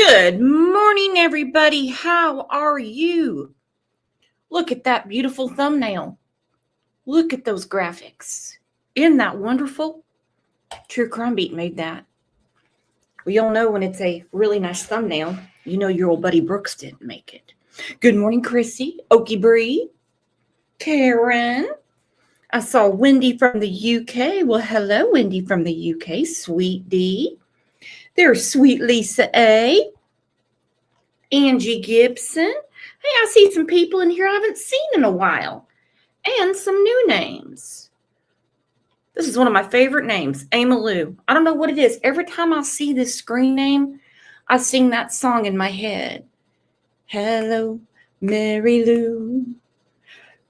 Good morning, everybody. How are you? Look at that beautiful thumbnail. Look at those graphics. Isn't that wonderful? True Crime Beat made that. We all know when it's a really nice thumbnail, you know your old buddy Brooks didn't make it. Good morning, Chrissy, Okie Bree, Karen. I saw Wendy from the UK. Well, hello, Wendy from the UK. Sweet D. There's sweet Lisa A. Angie Gibson. Hey, I see some people in here I haven't seen in a while. And some new names. This is one of my favorite names, Amalou. I don't know what it is. Every time I see this screen name, I sing that song in my head. Hello, Mary Lou.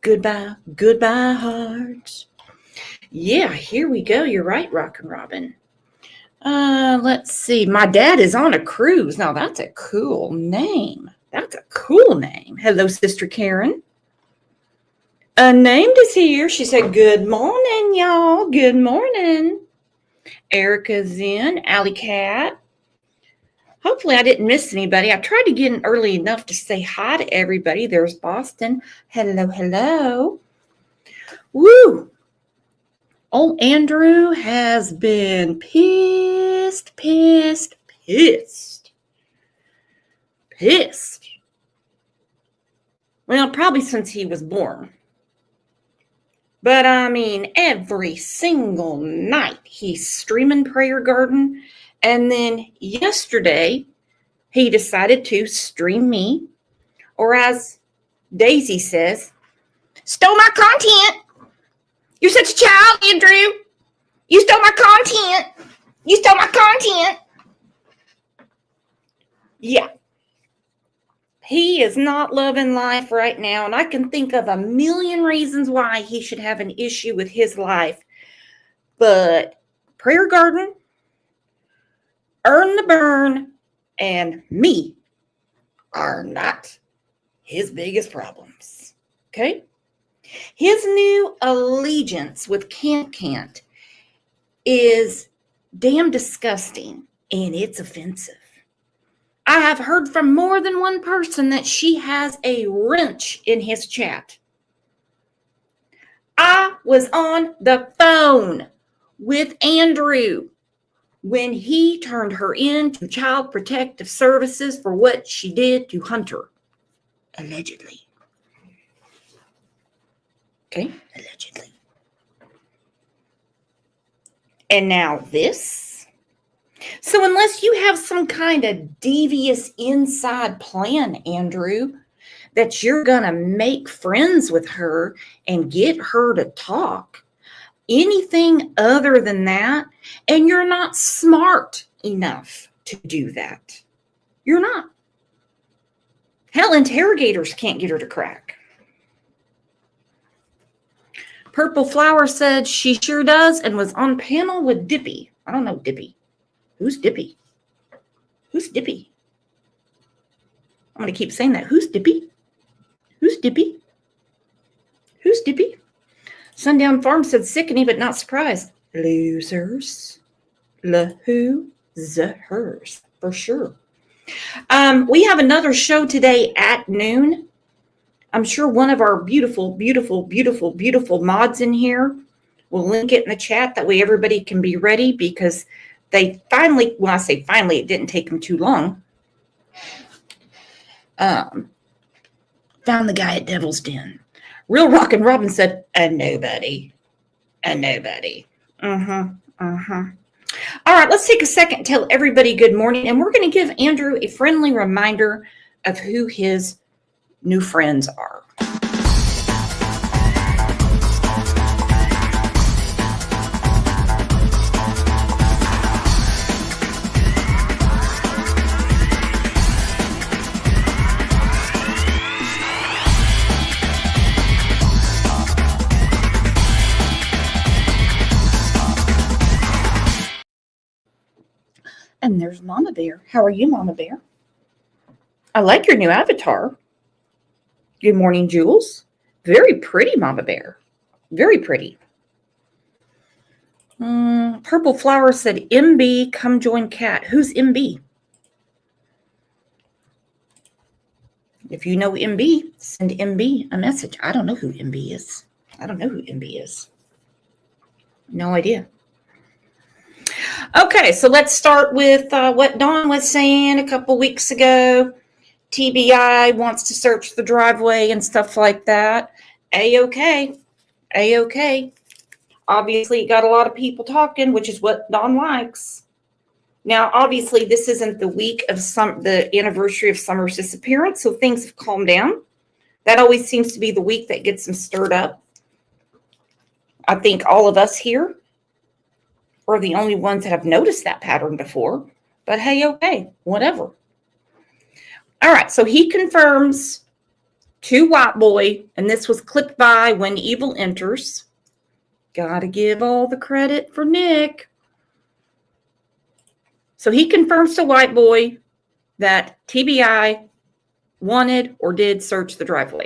Goodbye, goodbye, heart. Yeah, here we go. You're right, Rockin' Robin. Let's see. My dad is on a cruise. Now, that's a cool name. That's a cool name. Hello, Sister Karen. Unnamed is here. She said, good morning, y'all. Good morning. Erica's in. Alley Cat. Hopefully, I didn't miss anybody. I tried to get in early enough to say hi to everybody. There's Boston. Hello, hello. Woo! Old Andrew has been pissed. Well, probably since he was born. But I mean, every single night he's streaming Prayer Garden. And then yesterday he decided to stream me. Or as Daisy says, stole my content. You're such a child, Andrew. You stole my content. You stole my content. Yeah. He is not loving life right now, and I can think of a million reasons why he should have an issue with his life. But Prayer Garden, Earn the Burn, and me are not his biggest problems. Okay? His new allegiance with Can't is damn disgusting, and it's offensive. I have heard from more than one person that she has a wrench in his chat. I was on the phone with Andrew when he turned her in to Child Protective Services for what she did to Hunter, allegedly. Okay, allegedly. And now this. So unless you have some kind of devious inside plan, Andrew, that you're going to make friends with her and get her to talk, anything other than that, and you're not smart enough to do that. You're not. Hell, interrogators can't get her to crack. Purple Flower said she sure does and was on panel with Dippy. I don't know Dippy. Who's Dippy? Who's Dippy? I'm going to keep saying that. Who's Dippy? Who's Dippy? Who's Dippy? Sundown Farm said sickening but not surprised. Losers. Losers. For sure. We have another show today at noon. I'm sure one of our beautiful mods in here will link it in the chat. That way everybody can be ready because they finally, when I say finally, it didn't take them too long, found the guy at Devil's Den. Real Rockin' Robin said, a nobody. All right, let's take a second and tell everybody good morning. And we're going to give Andrew a friendly reminder of who his new friends are. And there's Mama Bear. How are you, Mama Bear? I like your new avatar. Good morning, Jules. Very pretty, Mama Bear. Very pretty. Purple Flower said, MB, come join Cat. Who's MB? If you know MB, send MB a message. I don't know who MB is. No idea. Okay, so let's start with what Dawn was saying a couple weeks ago. TBI wants to search the driveway and stuff like that. A-okay. Obviously, you got a lot of people talking, which is what Dawn likes. Now, obviously, this isn't the week of the anniversary of Summer's disappearance, so things have calmed down. That always seems to be the week that gets them stirred up. I think all of us here are the only ones that have noticed that pattern before. But hey, okay, whatever. All right, so he confirms to White Boy, and this was clipped by When Evil Enters. Gotta give all the credit for Nick. So he confirms to White Boy that TBI wanted or did search the driveway.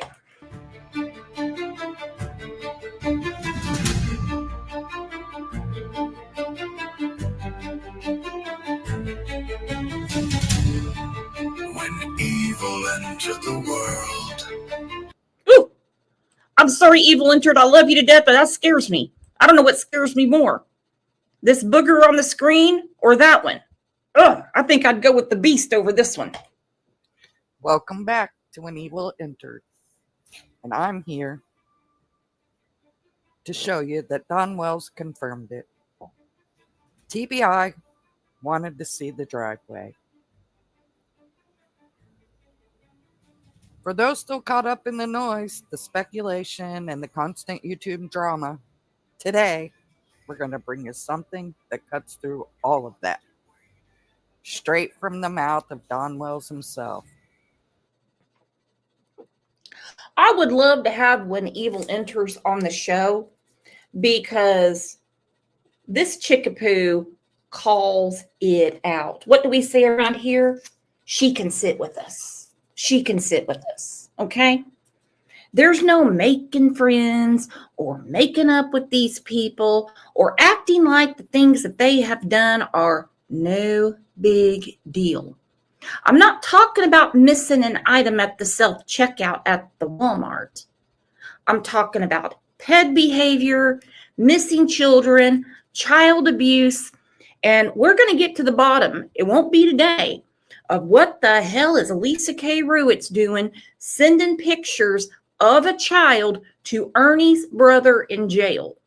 When evil entered the world. Ooh, I'm sorry, evil entered. I love you to death, but that scares me. I don't know what scares me more. This booger on the screen or that one? Ugh, I think I'd go with the beast over this one. Welcome back to When Evil Entered. And I'm here to show you that Don Wells confirmed it. TBI wanted to see the driveway. For those still caught up in the noise, the speculation, and the constant YouTube drama, today we're going to bring you something that cuts through all of that. Straight from the mouth of Don Wells himself. I would love to have When Evil Enters on the show because this chickapoo calls it out. What do we say around here? She can sit with us. Okay? There's no making friends or making up with these people or acting like the things that they have done are no big deal. I'm not talking about missing an item at the self-checkout at the Walmart. I'm talking about pet behavior, missing children, child abuse, and we're going to get to the bottom. It won't be today of what the hell is Lisa K Ruitz doing, sending pictures of a child to Ernie's brother in jail.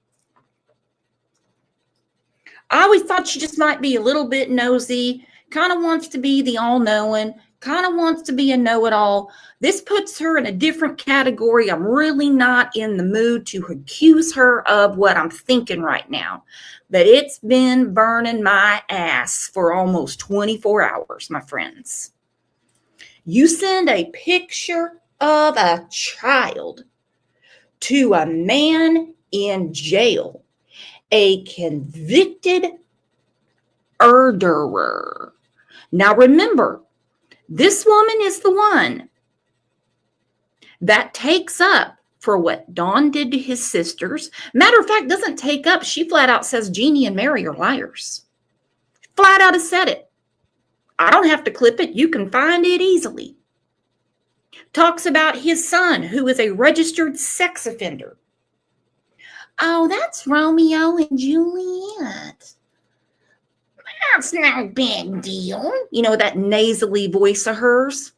I always thought she just might be a little bit nosy, kind of wants to be the all-knowing, kind of wants to be a know-it-all. This puts her in a different category. I'm really not in the mood to accuse her of what I'm thinking right now. But it's been burning my ass for almost 24 hours, my friends. You send a picture of a child to a man in jail, a convicted murderer. Now remember, this woman is the one that takes up for what Don did to his sisters. Matter of fact, doesn't take up. She flat out says Jeannie and Mary are liars. Flat out has said it. I don't have to clip it. You can find it easily. Talks about his son, who is a registered sex offender. Oh, that's Romeo and Juliet. That's no big deal. You know, that nasally voice of hers.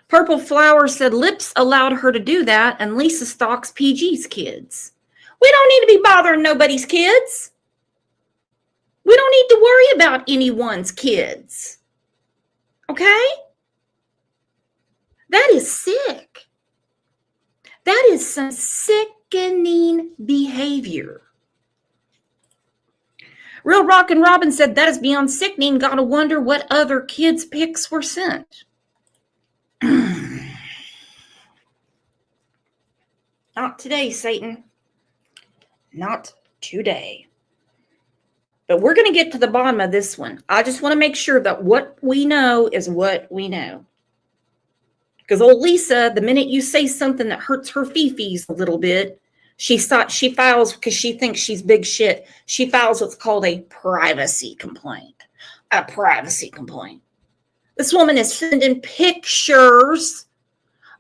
Purple Flower said Lips allowed her to do that, and Lisa stalks PG's kids. We don't need to be bothering nobody's kids. We don't need to worry about anyone's kids. Okay? That is sick. That is some sickening behavior. Real Rockin' Robin said that is beyond sickening. Gotta wonder what other kids' pics were sent. Not today, Satan. Not today. But we're going to get to the bottom of this one. I just want to make sure that what we know is what we know. Because old Lisa, the minute you say something that hurts her fifis a little bit, she files, because she thinks she's big shit, she files what's called a privacy complaint. A privacy complaint. This woman is sending pictures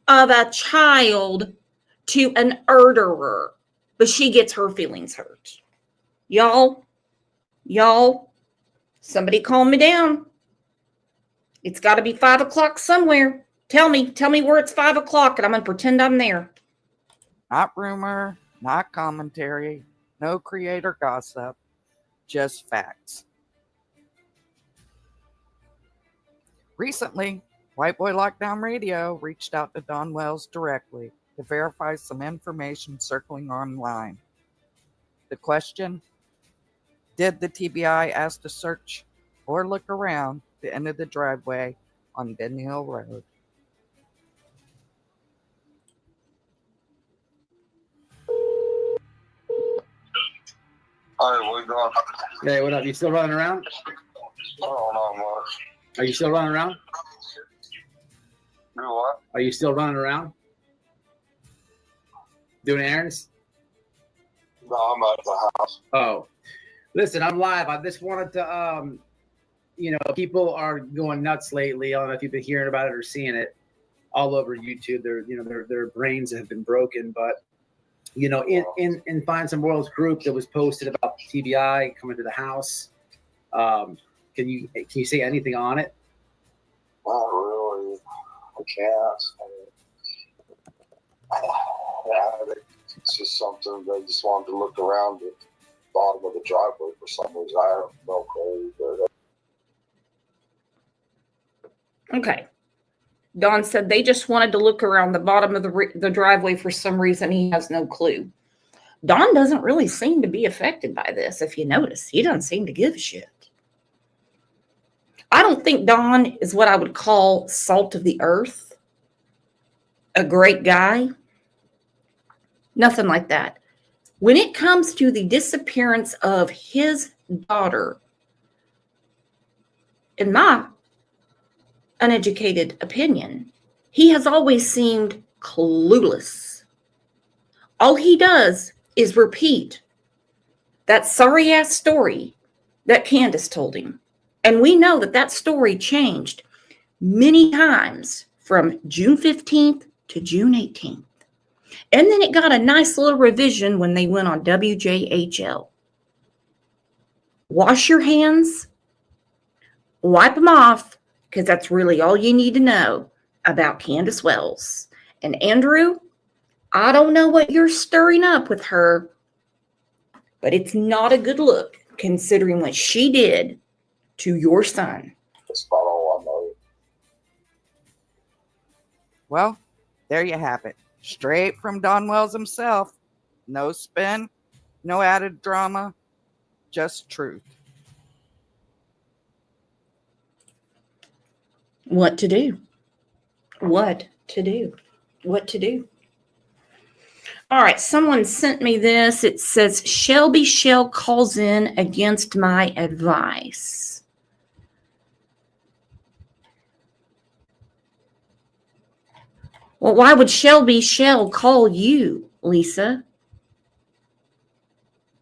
of a child to an murderer, but she gets her feelings hurt. Y'all, somebody calm me down. It's got to be 5 o'clock somewhere. Tell me where it's 5 o'clock, and I'm going to pretend I'm there. Not rumor, not commentary, no creator gossip, just facts. Recently, White Boy Lockdown Radio reached out to Don Wells directly to verify some information circling online. The question: did the TBI ask to search or look around the end of the driveway on Ben Hill Road? Hey, what you doing? Hey, what up? You still running around? Oh, not much. Are you still running around? Do what? Are you still running around? Doing errands? No, I'm at the house. Oh, listen, I'm live. I just wanted to, people are going nuts lately. I don't know if you've been hearing about it or seeing it all over YouTube. Their brains have been broken. But, in Find Some World's group that was posted about TBI coming to the house, can you say anything on it? Not really. I can't. It's just something they just wanted to look around the bottom of the driveway for some reason. I have no clue. Okay. Don said they just wanted to look around the bottom of the driveway for some reason. He has no clue. Don doesn't really seem to be affected by this, if you notice. He doesn't seem to give a shit. I don't think Don is what I would call salt of the earth, a great guy. Nothing like that. When it comes to the disappearance of his daughter, in my uneducated opinion, he has always seemed clueless. All he does is repeat that sorry-ass story that Candace told him. And we know that story changed many times from June 15th to June 18th. And then it got a nice little revision when they went on WJHL. Wash your hands, wipe them off, because that's really all you need to know about Candace Wells. And Andrew, I don't know what you're stirring up with her, but it's not a good look considering what she did to your son. That's about all I know. Well, there you have it. Straight from Don Wells himself. No spin, no added drama, just truth. What to do? What to do? What to do? All right, someone sent me this. It says, Shelby Shell calls in against my advice. Well, why would Shelby Shell call you, Lisa?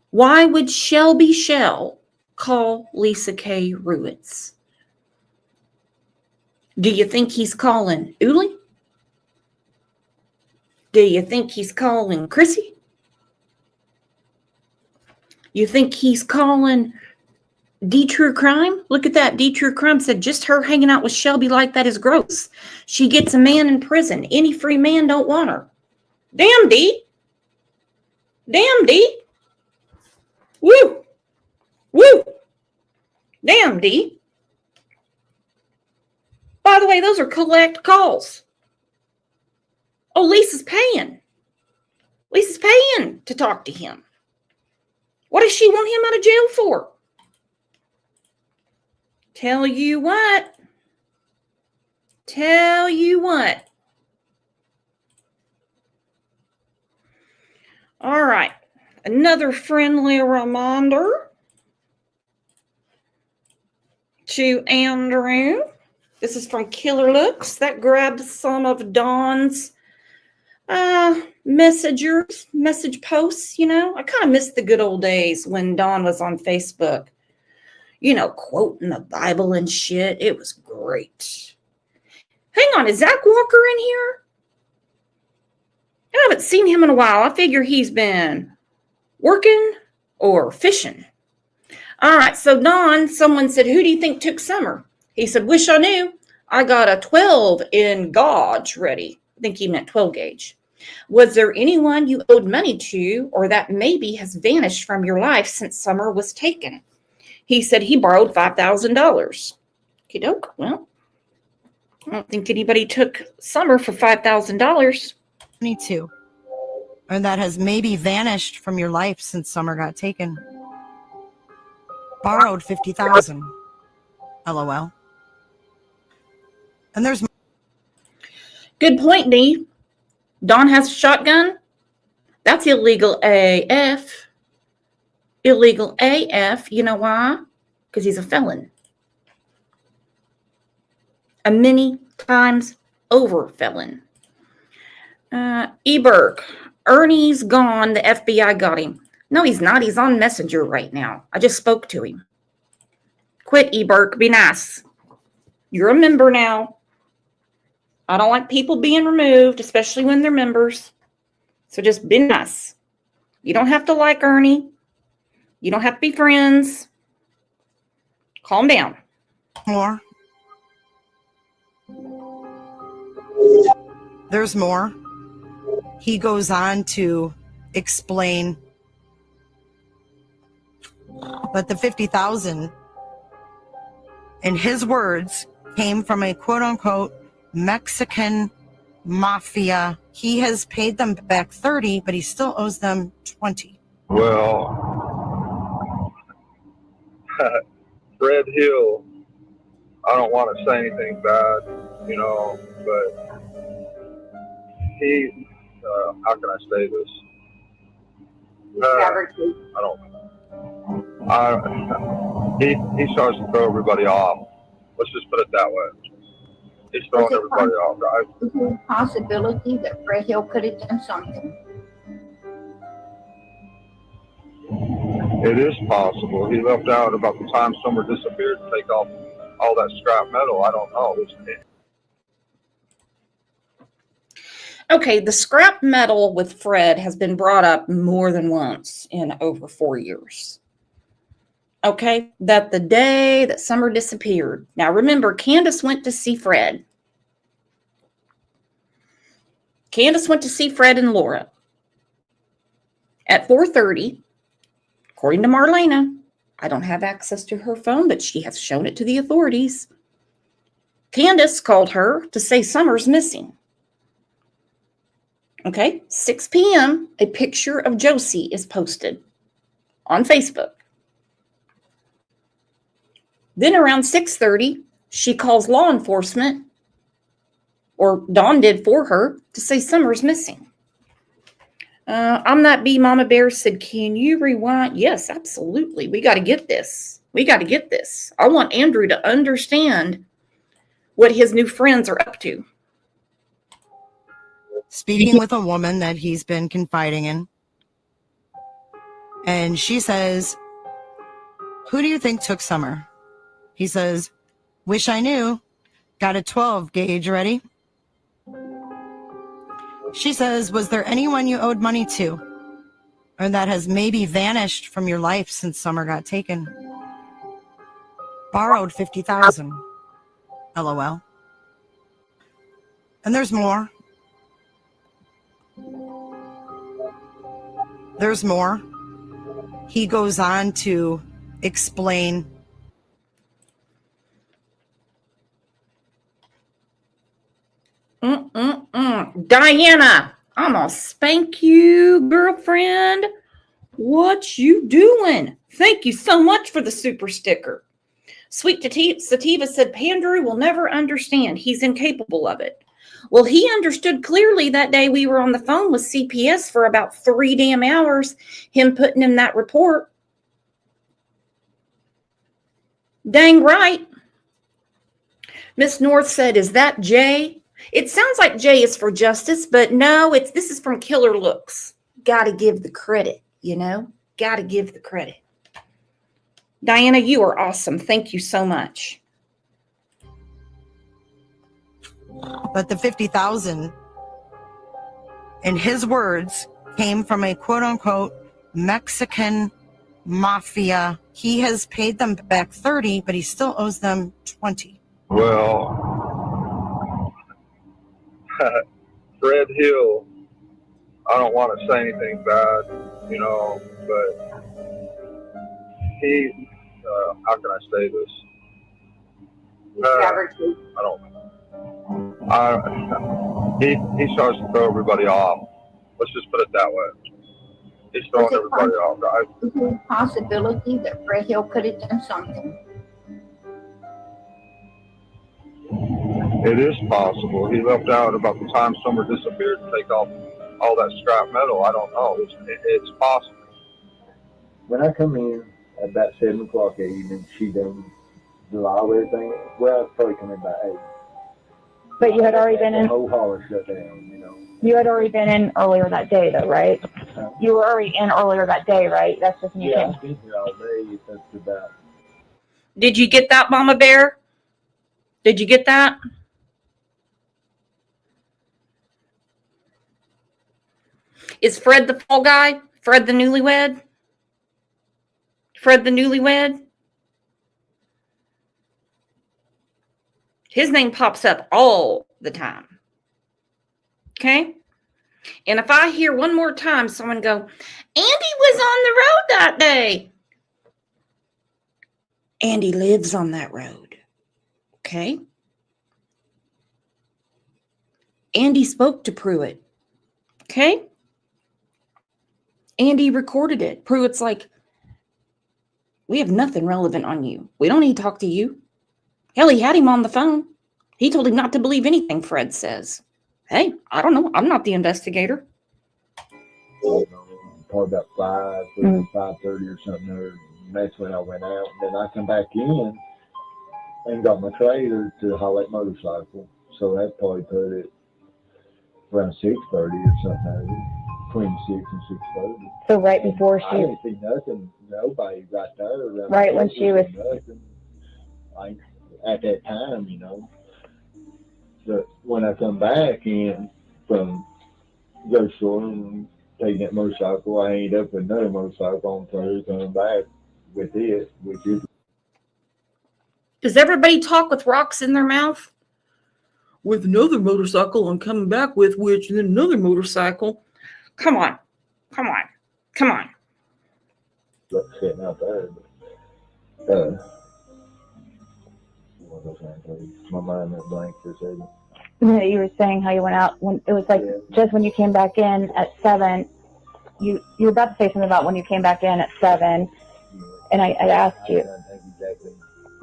Why would Shelby Shell call Lisa K Ruitz? Do you think he's calling Uli? Do you think he's calling Chrissy? You think he's calling D True Crime? Look at that. D True Crime said just her hanging out with Shelby like that is gross. She gets a man in prison. Any free man don't want her. Damn, D. Damn, D. Woo. Woo. Damn, D. By the way, those are collect calls. Oh, Lisa's paying. Lisa's paying to talk to him. What does she want him out of jail for? Tell you what. Tell you what. All right. Another friendly reminder to Andrew. This is from Killer Looks. That grabbed some of Dawn's message posts. I kind of miss the good old days when Dawn was on Facebook. quoting the Bible and shit. It was great. Hang on, is Zach Walker in here? I haven't seen him in a while. I figure he's been working or fishing. All right, so Don, someone said, who do you think took summer? He said, wish I knew. I got a 12 in gauge ready. I think he meant 12 gauge. Was there anyone you owed money to or that maybe has vanished from your life since summer was taken? He said he borrowed $5,000. Okey-doke. Well, I don't think anybody took summer for $5,000. Me too. Or that has maybe vanished from your life since summer got taken. Borrowed $50,000. LOL. And there's Good point, Dee. Don has a shotgun. That's illegal AF. Illegal AF. You know why? Because he's a felon. A many times over felon. Eberg. Ernie's gone. The FBI got him. No, he's not. He's on Messenger right now. I just spoke to him. Quit, Eberg. Be nice. You're a member now. I don't like people being removed, especially when they're members. So just be nice. You don't have to like Ernie. You don't have to be friends. Calm down. more. There's more. He goes on to explain that the 50,000, in his words, came from a quote-unquote Mexican mafia. He has paid them back 30, but he still owes them 20. Well, Fred Hill, I don't want to say anything bad, but he, how can I say this? He starts to throw everybody off. Let's just put it that way. He's throwing everybody off, right? Is there a possibility that Fred Hill could have done something? It is possible. He left out about the time Summer disappeared to take off all that scrap metal. I don't know. Okay, the scrap metal with Fred has been brought up more than once in over 4 years. Okay, that the day that Summer disappeared. Now remember, Candace went to see Fred. Candace went to see Fred and Laura at 4:30. According to Marlena, I don't have access to her phone, but she has shown it to the authorities. Candace called her to say Summer's missing. Okay, 6 p.m., a picture of Josie is posted on Facebook. Then around 6:30, she calls law enforcement, or Dawn did for her, to say Summer's missing. I'm Not B Mama Bear said, can you rewind? Yes, absolutely. We got to get this. I want Andrew to understand what his new friends are up to. Speaking with a woman that he's been confiding in. And she says, who do you think took Summer? He says, wish I knew. Got a 12 gauge ready. She says, was there anyone you owed money to? Or that has maybe vanished from your life since Summer got taken? Borrowed 50,000. LOL. And there's more. There's more. He goes on to explain. Diana, I'm gonna spank you, girlfriend. What you doing? Thank you so much for the super sticker. Sweet Sativa said, Pandrew will never understand. He's incapable of it. Well, he understood clearly that day we were on the phone with CPS for about 3 damn hours, him putting in that report. Dang right. Miss North said, is that Jay? It sounds like Jay is for justice, but no, this is from Killer Looks. Gotta give the credit, Gotta give the credit. Diana, you are awesome. Thank you so much. But the 50,000, in his words, came from a quote unquote Mexican mafia. He has paid them back 30, but he still owes them 20. Well, Fred Hill, I don't want to say anything bad, you know, but he, how can I say this? I don't know. He starts to throw everybody off. Let's just put it that way. He's throwing everybody off. Is there a possibility that Fred Hill could have done something? It is possible. He left out about the time Summer disappeared to take off all that scrap metal. I don't know. It's possible. When I come in at about 7 o'clock that evening, she done do all everything. Well, I was probably coming by 8. But you had already been in. The whole holler shut down, you know. You had already been in earlier that day, though, right? You were already in earlier that day, right? That's just when you Yeah, came. I've been here all day. That's about. Did you get that, Mama Bear? Did you get that? Is Fred the fall guy? Fred the newlywed? Fred the newlywed? His name pops up all the time. Okay? And if I hear one more time someone go, Andy was on the road that day. Andy lives on that road. Okay? Andy spoke to Pruitt. Okay? Andy recorded it. Pruitt's like, we have nothing relevant on you. We don't need to talk to you. Hell, he had him on the phone. He told him not to believe anything Fred says. Hey, I don't know. I'm not the investigator. Probably about 5:30 or something there. And that's when I went out. And then I come back in and got my trailer to haul that motorcycle. So that probably put it around 6:30 or something there. Between 6 and 6:30. So right before I she. didn't see nothing. Nobody right there. Right when she was. Nothing. Like, at that time, you know. But when I come back in from go store and taking that motorcycle, I ended up with another motorcycle on Thursday, coming back with it, which is. Does everybody talk with rocks in their mouth? With another motorcycle I'm coming back with, which then another motorcycle. Come on. Come on. Come on. Sitting out there. But, what was I saying? My mind went blank for a second. You were saying how you went out when it was like just when you came back in at 7. You were about to say something about when you came back in at 7, and I asked you.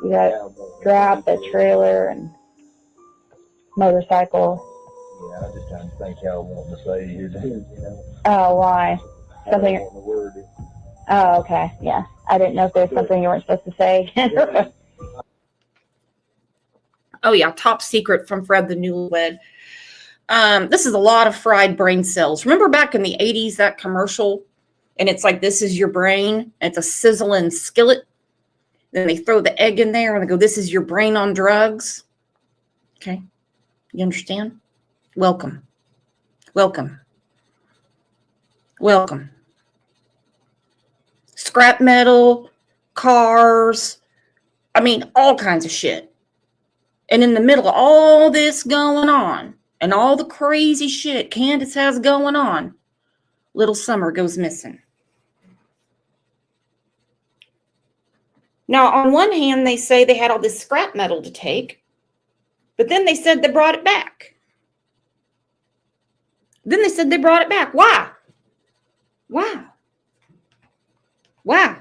You got grab the trailer and motorcycle. Yeah, I just trying to think how I want to say it. You know. Oh, why? Something. I don't want to word it. Oh, okay. Yeah, I didn't know if there was something you weren't supposed to say. Oh, yeah. Top secret from Fred the newlywed. This is a lot of fried brain cells. Remember back in the 80s, that commercial? And it's like, this is your brain. And it's a sizzling skillet. Then they throw the egg in there and they go, this is your brain on drugs. Okay. You understand? Welcome. Welcome. Welcome. Scrap metal, cars. I mean, all kinds of shit. And in the middle of all this going on and all the crazy shit Candace has going on, little Summer goes missing. Now, on one hand, they say they had all this scrap metal to take, but then they said they brought it back. Then they said they brought it back. Why? Why? Why?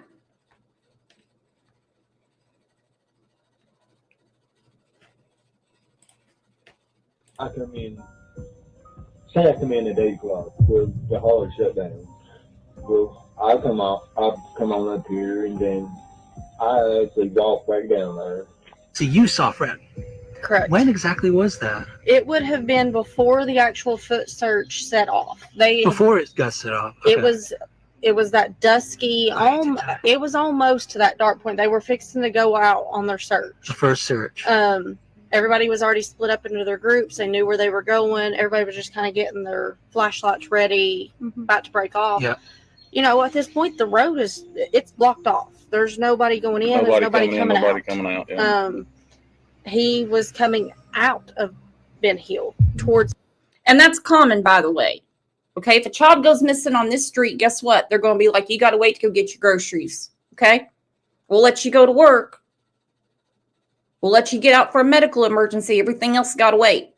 I come in, say I come in at 8 o'clock, well, the hall is shut down. Well, I come on up here, and then I actually walk back down there. So you saw Fred. Correct. When exactly was that? It would have been before the actual foot search set off. Before it got set off. It Okay. was it was that dusky, it was almost to that dark point. They were fixing to go out on their search. The first search. Everybody was already split up into their groups. They knew where they were going. Everybody was just kind of getting their flashlights ready, about to break off. Yeah. You know, at this point, the road it's blocked off. There's nobody going in. There's nobody coming out. Yeah. He was coming out of Ben Hill towards. And that's common, by the way. Okay, if a child goes missing on this street, guess what? They're going to be like, you got to wait to go get your groceries. Okay, we'll let you go to work. We'll let you get out for a medical emergency. Everything else got to wait.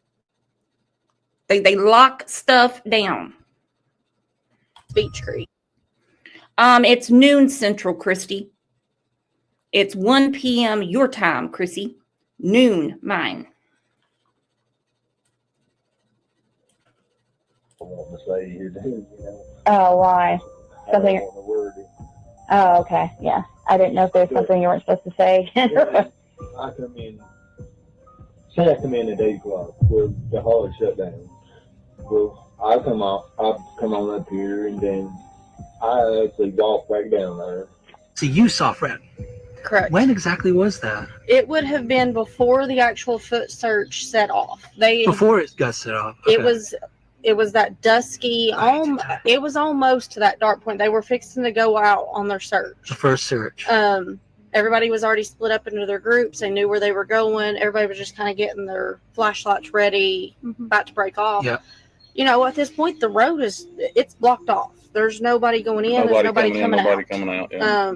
They lock stuff down. Beach Creek. It's noon Central, Christy. It's 1 p.m. your time, Chrissy. Noon mine. I want to say here too, you know. Oh, why? Something. I don't want to word it. Oh, okay. Yeah. I didn't know if there's something you weren't supposed to say. I come in, say I come in at 8 o'clock, well, the hall is shut down. Well, I come on up here, and then I actually walk back down there. So you saw Fred. Correct. When exactly was that? It would have been before the actual foot search set off. Before it got set off. Okay. It was that dusky, it was almost to that dark point. They were fixing to go out on their search. The first search. Everybody was already split up into their groups. They knew where they were going. Everybody was just kind of getting their flashlights ready, about to break off. Yeah. You know, at this point, the road it's blocked off. There's nobody going in. There's nobody coming out. Yeah.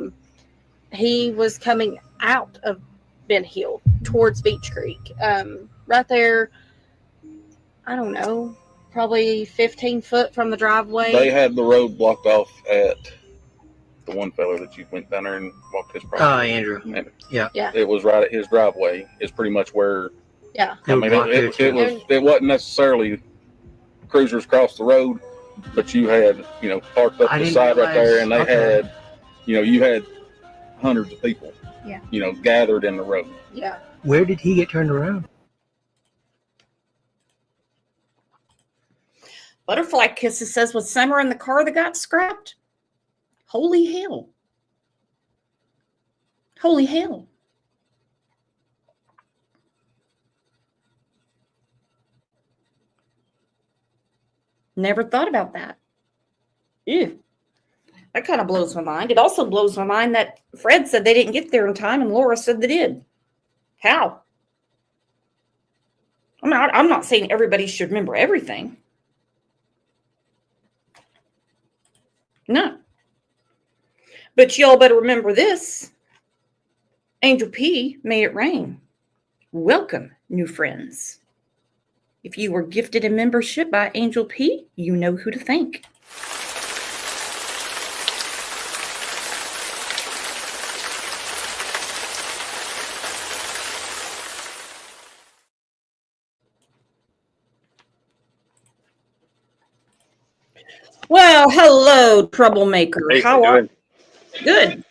He was coming out of Ben Hill towards Beach Creek. Right there, I don't know, probably 15 foot from the driveway. They had the road blocked off at the one fella that you went down there and walked his property. Andrew. And Yeah. it was right at his driveway. It's pretty much where. Yeah. I mean, it wasn't necessarily cruisers across the road, but you had, parked up the side right there, and they had, you had hundreds of people, gathered in the road. Yeah. Where did he get turned around? Butterfly Kisses says, was Summer in the car that got scrapped? Holy hell. Holy hell. Never thought about that. Ew. That kind of blows my mind. It also blows my mind that Fred said they didn't get there in time and Laura said they did. How? I mean, I'm not saying everybody should remember everything. No. But y'all better remember this. Angel P made it rain. Welcome, new friends. If you were gifted a membership by Angel P, you know who to thank. Well, hello, troublemaker. Hey, how are you? Good.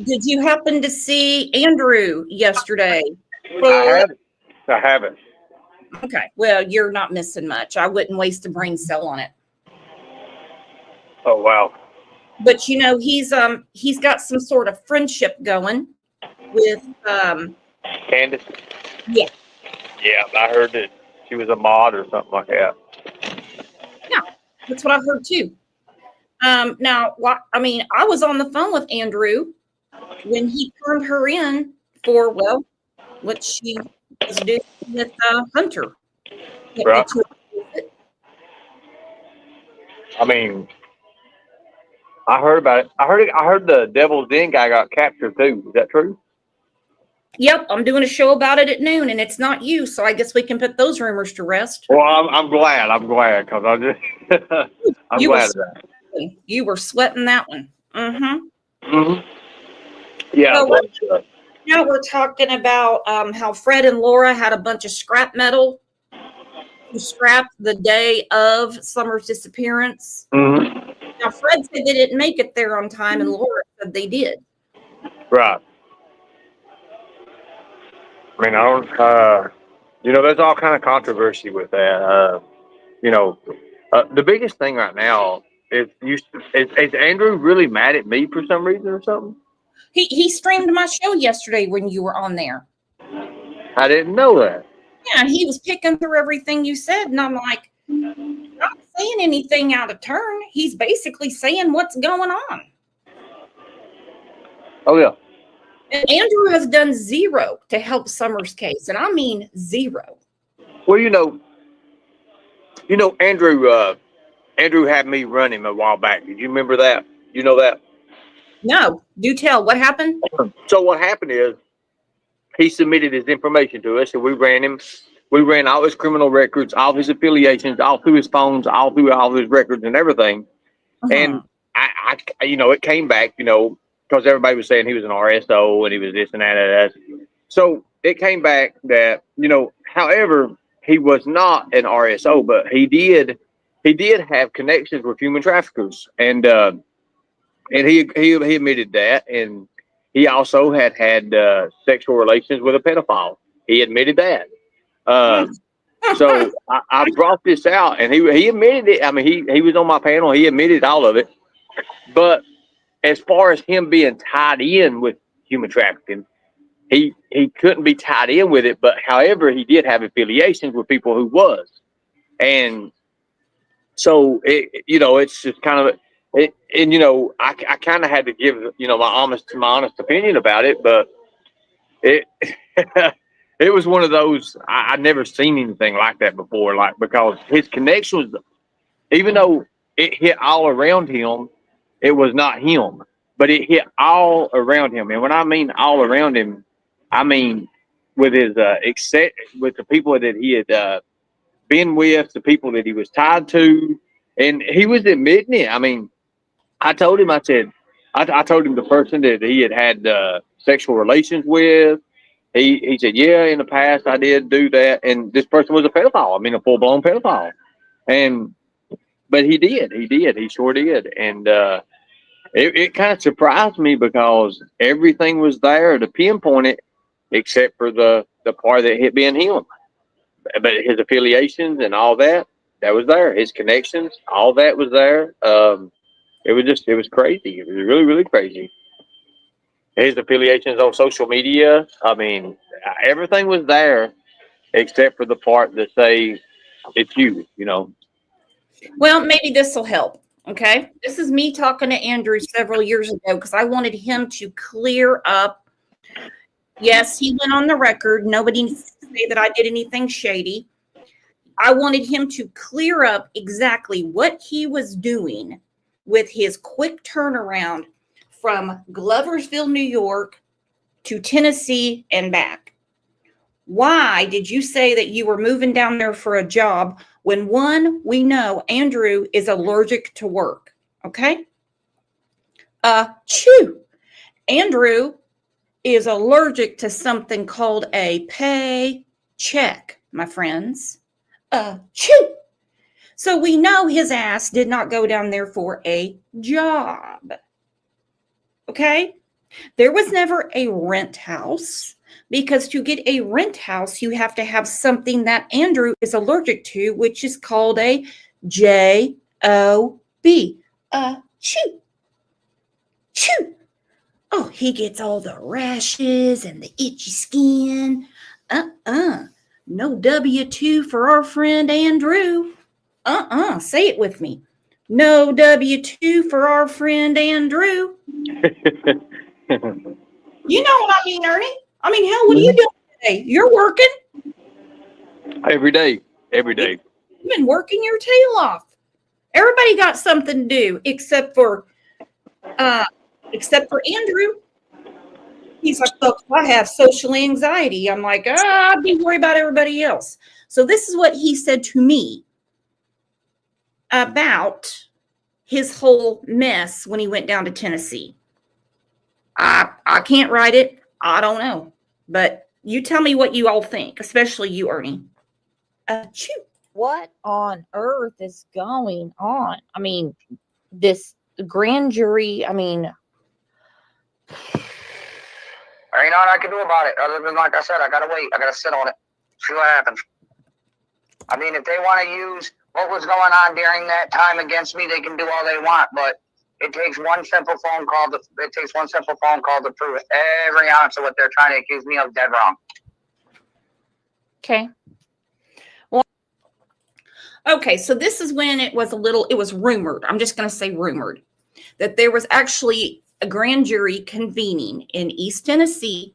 Did you happen to see Andrew yesterday? I haven't. Okay. Well, you're not missing much. I wouldn't waste a brain cell on it. Oh wow. But he's got some sort of friendship going with Candace. Yeah. Yeah, I heard that she was a mod or something like that. Yeah, that's what I heard too. Now, I was on the phone with Andrew when he turned her in for, what she was doing with Hunter. Right. I mean, I heard about it. I heard the Devil's Den guy got captured too. Is that true? Yep, I'm doing a show about it at noon, and it's not you, so I guess we can put those rumors to rest. Well, I'm glad because I just I'm glad of that. You were sweating that one. Mm-hmm. Mm-hmm. Yeah. So now we're talking about how Fred and Laura had a bunch of scrap metal to scrap the day of Summer's disappearance. Mm-hmm. Now, Fred said they didn't make it there on time, and Laura said they did. Right. I mean, there's all kind of controversy with that. The biggest thing right now is Andrew really mad at me for some reason or something? He streamed my show yesterday when you were on there. I didn't know that. Yeah, and he was picking through everything you said, and I'm like, not saying anything out of turn. He's basically saying what's going on. Oh yeah. And Andrew has done zero to help Summer's case, and I mean zero. Well, Andrew had me run him a while back. Did you remember that? You know that? No, do tell. What happened? So what happened is he submitted his information to us, and we ran him. We ran all his criminal records, all his affiliations, all through his phones, all through all his records and everything. And I it came back, because everybody was saying he was an RSO and he was this and that. So it came back that, however, he was not an RSO, but he did have connections with human traffickers, and he admitted that, and he also had sexual relations with a pedophile. He admitted that. So I brought this out, and he admitted it. I mean, he was on my panel. He admitted all of it. But as far as him being tied in with human trafficking, he couldn't be tied in with it. But however, he did have affiliations with people who was, and so it's just kind of it. And I kind of had to give my honest opinion about it, but it. It was one of those, I'd never seen anything like that before, because his connections, even though it hit all around him, it was not him, but it hit all around him. And when I mean all around him, I mean with his, with the people that he had been with, the people that he was tied to, and he was admitting it. I mean, I told him the person that he had sexual relations with. He said, yeah, in the past I did do that. And this person was a pedophile. I mean, a full-blown pedophile. But he sure did. And it kind of surprised me because everything was there to pinpoint it, except for the part that hit being him. But his affiliations and all that was there. His connections, all that was there. It was crazy. It was really, really crazy. His affiliations on social media. I mean, everything was there except for the part that say it's you, Well, maybe this will help. Okay. This is me talking to Andrew several years ago because I wanted him to clear up. Yes, he went on the record. Nobody needs to say that I did anything shady. I wanted him to clear up exactly what he was doing with his quick turnaround from Gloversville, New York to Tennessee and back. Why did you say that you were moving down there for a job when, one, we know Andrew is allergic to work? Okay. Andrew is allergic to something called a paycheck, my friends. So we know his ass did not go down there for a job. Okay? There was never a rent house, because to get a rent house, you have to have something that Andrew is allergic to, which is called a J-O-B. Oh, he gets all the rashes and the itchy skin. No W-2 for our friend Andrew. Say it with me. No W-2 for our friend Andrew. You know what I mean, Ernie? I mean, hell, what are you doing today? You're working. Every day. You've been working your tail off. Everybody got something to do except for Andrew. He's like, look, I have social anxiety. I'm like, I'd be worried about everybody else. So this is what he said to me about his whole mess when he went down to Tennessee. I can't write it. I don't know. But you tell me what you all think, especially you, Ernie. What on earth is going on? I mean, this grand jury, I mean... There ain't nothing I can do about it other than, like I said, I gotta wait. I gotta sit on it. See what happens. I mean, if they want to use what was going on during that time against me, they can do all they want, but it takes one simple phone call to prove every ounce of what they're trying to accuse me of dead wrong. Okay. Well, okay, so this is when it was rumored. I'm just going to say rumored that there was actually a grand jury convening in East Tennessee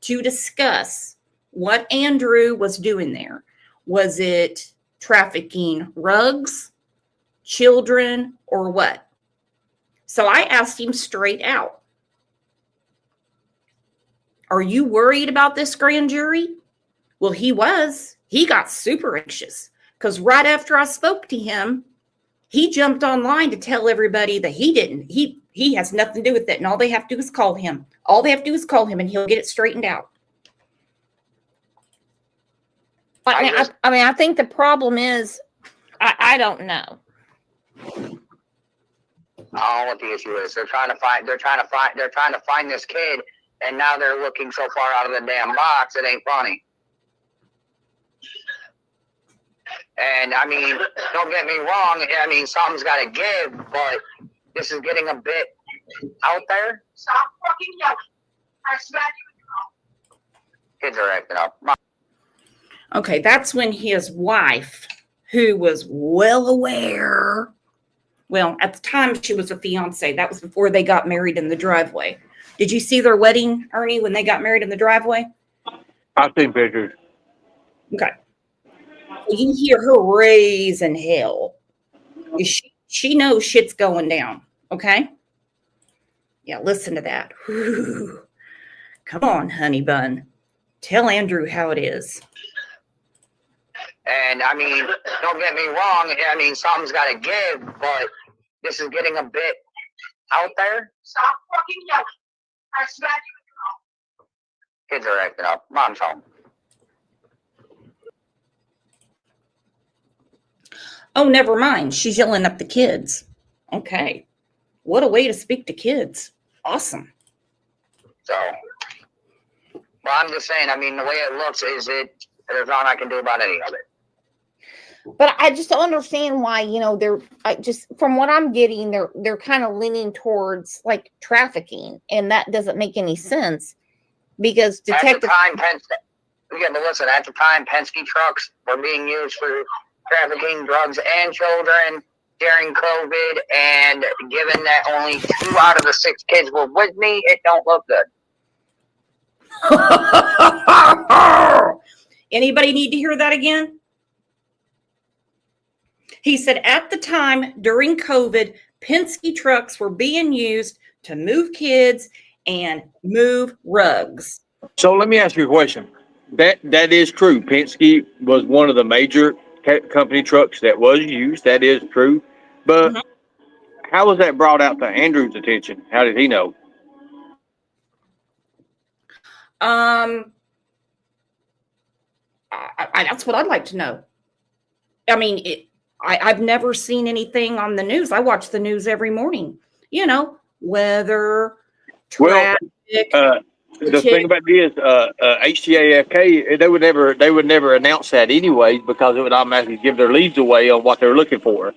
to discuss what Andrew was doing there. Was it trafficking rugs, children, or what? So I asked him straight out, are you worried about this grand jury? Well, he was. He got super anxious because right after I spoke to him, he jumped online to tell everybody that he has nothing to do with it, and all they have to do is call him. All they have to do is call him, and he'll get it straightened out. I think the problem is, I don't know. I don't know what the issue is. They're trying to find this kid, and now they're looking so far out of the damn box, it ain't funny. And I mean, don't get me wrong. I mean, something's got to give, but this is getting a bit out there. Stop fucking yelling! I smack you. Kids are acting up. Okay, that's when his wife, who was well aware. Well, at the time, she was a fiance. That was before they got married in the driveway. Did you see their wedding, Ernie, when they got married in the driveway? I've seen pictures. Okay. You hear her raising hell. She knows shit's going down, okay? Yeah, listen to that. Whew. Come on, honey bun. Tell Andrew how it is. And I mean, don't get me wrong. I mean, something's got to give, but this is getting a bit out there. Stop fucking yelling! I smack you. Kids are acting up. Mom's home. Oh, never mind. She's yelling at the kids. Okay. What a way to speak to kids. Awesome. So, well, I'm just saying, I mean, the way it looks is there's nothing I can do about any of it. But I just don't understand why, from what I'm getting, they're kind of leaning towards like trafficking, and that doesn't make any sense because detective. At the time, Penske trucks were being used for trafficking drugs and children during COVID, and given that only 2 out of the 6 kids were with me, it don't look good. Anybody need to hear that again? He said at the time during COVID, Penske trucks were being used to move kids and move rugs. So let me ask you a question. That is true. Penske was one of the major company trucks that was used. That is true. But how was that brought out to Andrew's attention? How did he know? That's what I'd like to know. I mean, I've never seen anything on the news. I watch the news every morning. Weather, traffic. The thing about it is, HTAFK, they would never announce that anyway because it would automatically give their leads away on what they're looking for.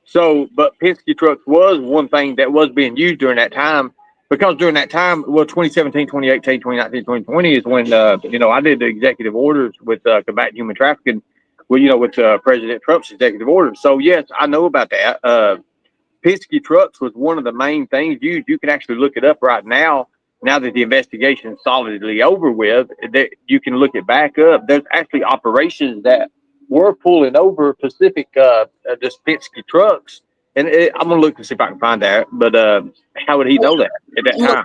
So, but Penske trucks was one thing that was being used during that time because during that time, 2017, 2018, 2019, 2020 is when, I did the executive orders with combating human trafficking. With President Trump's executive orders. So, yes, I know about that. Penske trucks was one of the main things used. You can actually look it up right now. Now that the investigation is solidly over with, that you can look it back up. There's actually operations that were pulling over Pacific, just Penske trucks. And I'm going to look to see if I can find that. But how would he know that at that time?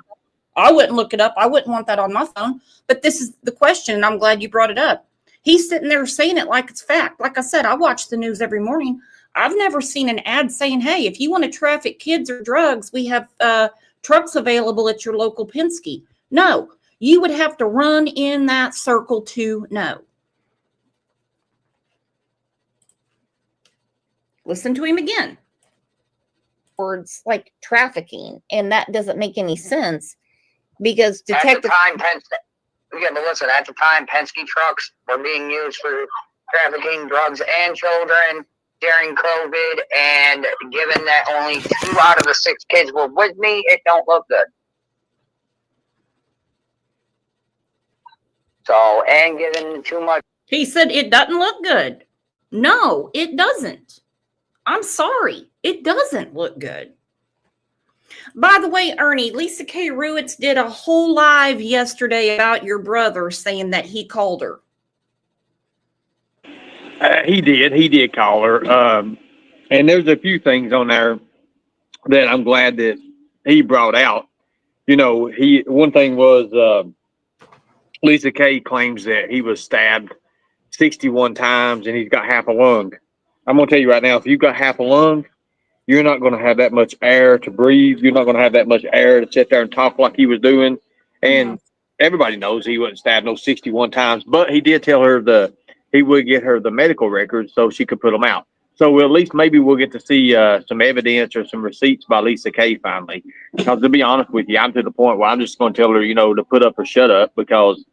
I wouldn't look it up. I wouldn't want that on my phone. But this is the question, and I'm glad you brought it up. He's sitting there saying it like it's fact. Like I said, I watch the news every morning. I've never seen an ad saying, hey, if you want to traffic kids or drugs, we have trucks available at your local Penske. No, you would have to run in that circle to know. Listen to him again. Words like trafficking, and that doesn't make any sense because detective. At the time, Penske trucks were being used for trafficking drugs and children during COVID, and given that only 2 out of the 6 kids were with me, it don't look good. So, and given too much. He said it doesn't look good. No, it doesn't. I'm sorry. It doesn't look good. By the way, Ernie, Lisa K Ruitz did a whole live yesterday about your brother saying that he called her. He did call her. And there's a few things on there that I'm glad that he brought out. You know, one thing was Lisa K claims that he was stabbed 61 times and he's got half a lung. I'm going to tell you right now, if you've got half a lung, you're not going to have that much air to breathe. You're not going to have that much air to sit there and talk like he was doing. And everybody knows he wasn't stabbed no 61 times, but he did tell her he would get her the medical records so she could put them out. So at least maybe we'll get to see some evidence or some receipts by Lisa K finally. Because to be honest with you, I'm to the point where I'm just going to tell her, to put up or shut up, because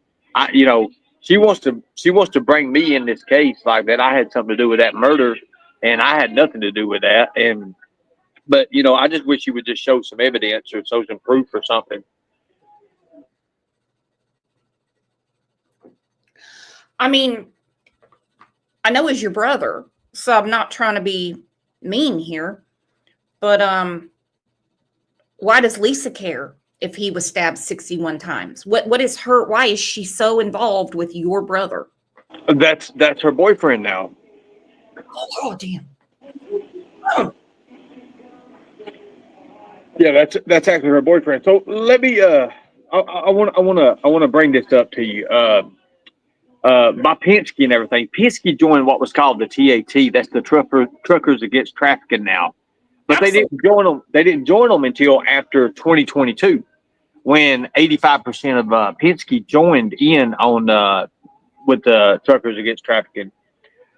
she wants to bring me in this case like that I had something to do with that murder, and I had nothing to do with that. But I just wish she would just show some evidence or show some proof or something. I mean, I know he's your brother, so I'm not trying to be mean here, but why does Lisa care if he was stabbed 61 times? What is her? Why is she so involved with your brother? That's her boyfriend now. Oh damn. Yeah, that's actually her boyfriend. So let me I want to bring this up to you. By Penske and everything. Penske joined what was called the TAT. That's the Truckers Against Trafficking now. But they didn't join them. They didn't join them until after 2022, when 85% of Penske joined in on with the Truckers Against Trafficking.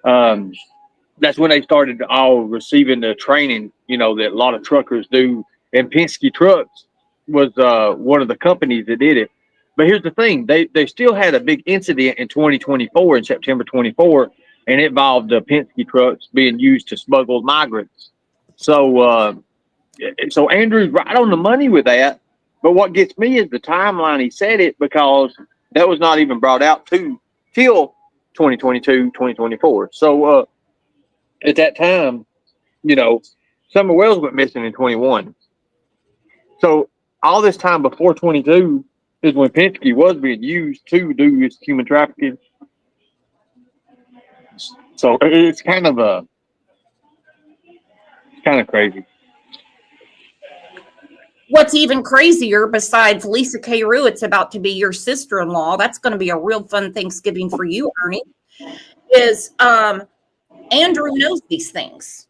That's when they started all receiving the training, that a lot of truckers do. And Penske Trucks was one of the companies that did it. But here's the thing. They still had a big incident in 2024, in September 24, and it involved the Penske trucks being used to smuggle migrants. So Andrew's right on the money with that. But what gets me is the timeline he said it, because that was not even brought out till 2022, 2024. So at that time, Summer Wells went missing in 21. So all this time before 22 is when Penske was being used to do this human trafficking. So it's kind of crazy. What's even crazier, besides Lisa K Ruitz about to be your sister-in-law, that's going to be a real fun Thanksgiving for you, Ernie, is Andrew knows these things.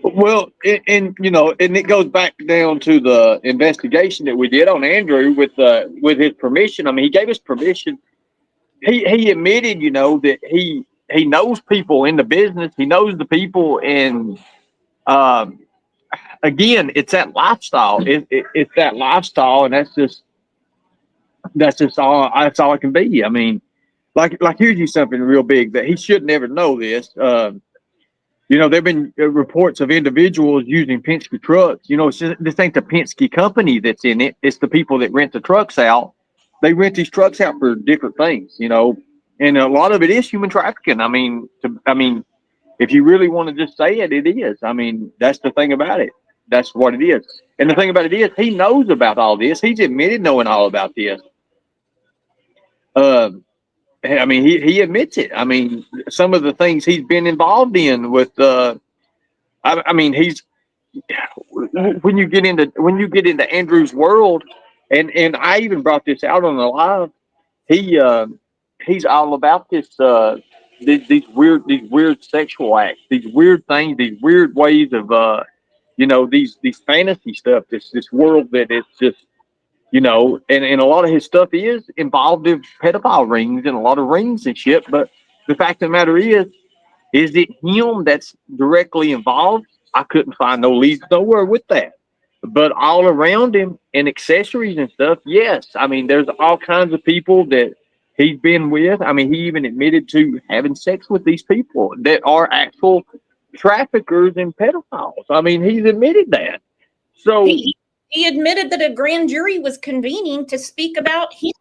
Well, and it goes back down to the investigation that we did on Andrew with his permission. I mean, he gave us permission. He admitted, that he knows people in the business. He knows the people, and again, it's that lifestyle. It's that lifestyle, and that's just all. That's all it can be. I mean, like here's you something real big that he should never know this. There've been reports of individuals using Penske trucks. This ain't the Penske company that's in it. It's the people that rent the trucks out. They rent these trucks out for different things, and a lot of it is human trafficking. I mean, if you really want to just say it, it is. I mean, that's the thing about it. That's what it is. And the thing about it is, he knows about all this. He's admitted knowing all about this. I mean, he admits it. I mean, some of the things he's been involved in with, I mean, he's, when you get into Andrew's world, and I even brought this out on the live, he's all about this, these weird sexual acts, these weird things, these weird ways of, these fantasy stuff, this world that it's just, and a lot of his stuff is involved in pedophile rings and a lot of rings and shit. But the fact of the matter is it him that's directly involved? I couldn't find no leads nowhere with that. But all around him and accessories and stuff, yes. I mean, there's all kinds of people that he's been with. I mean, he even admitted to having sex with these people that are actual traffickers and pedophiles. I mean, he's admitted that. So he admitted that a grand jury was convening to speak about him.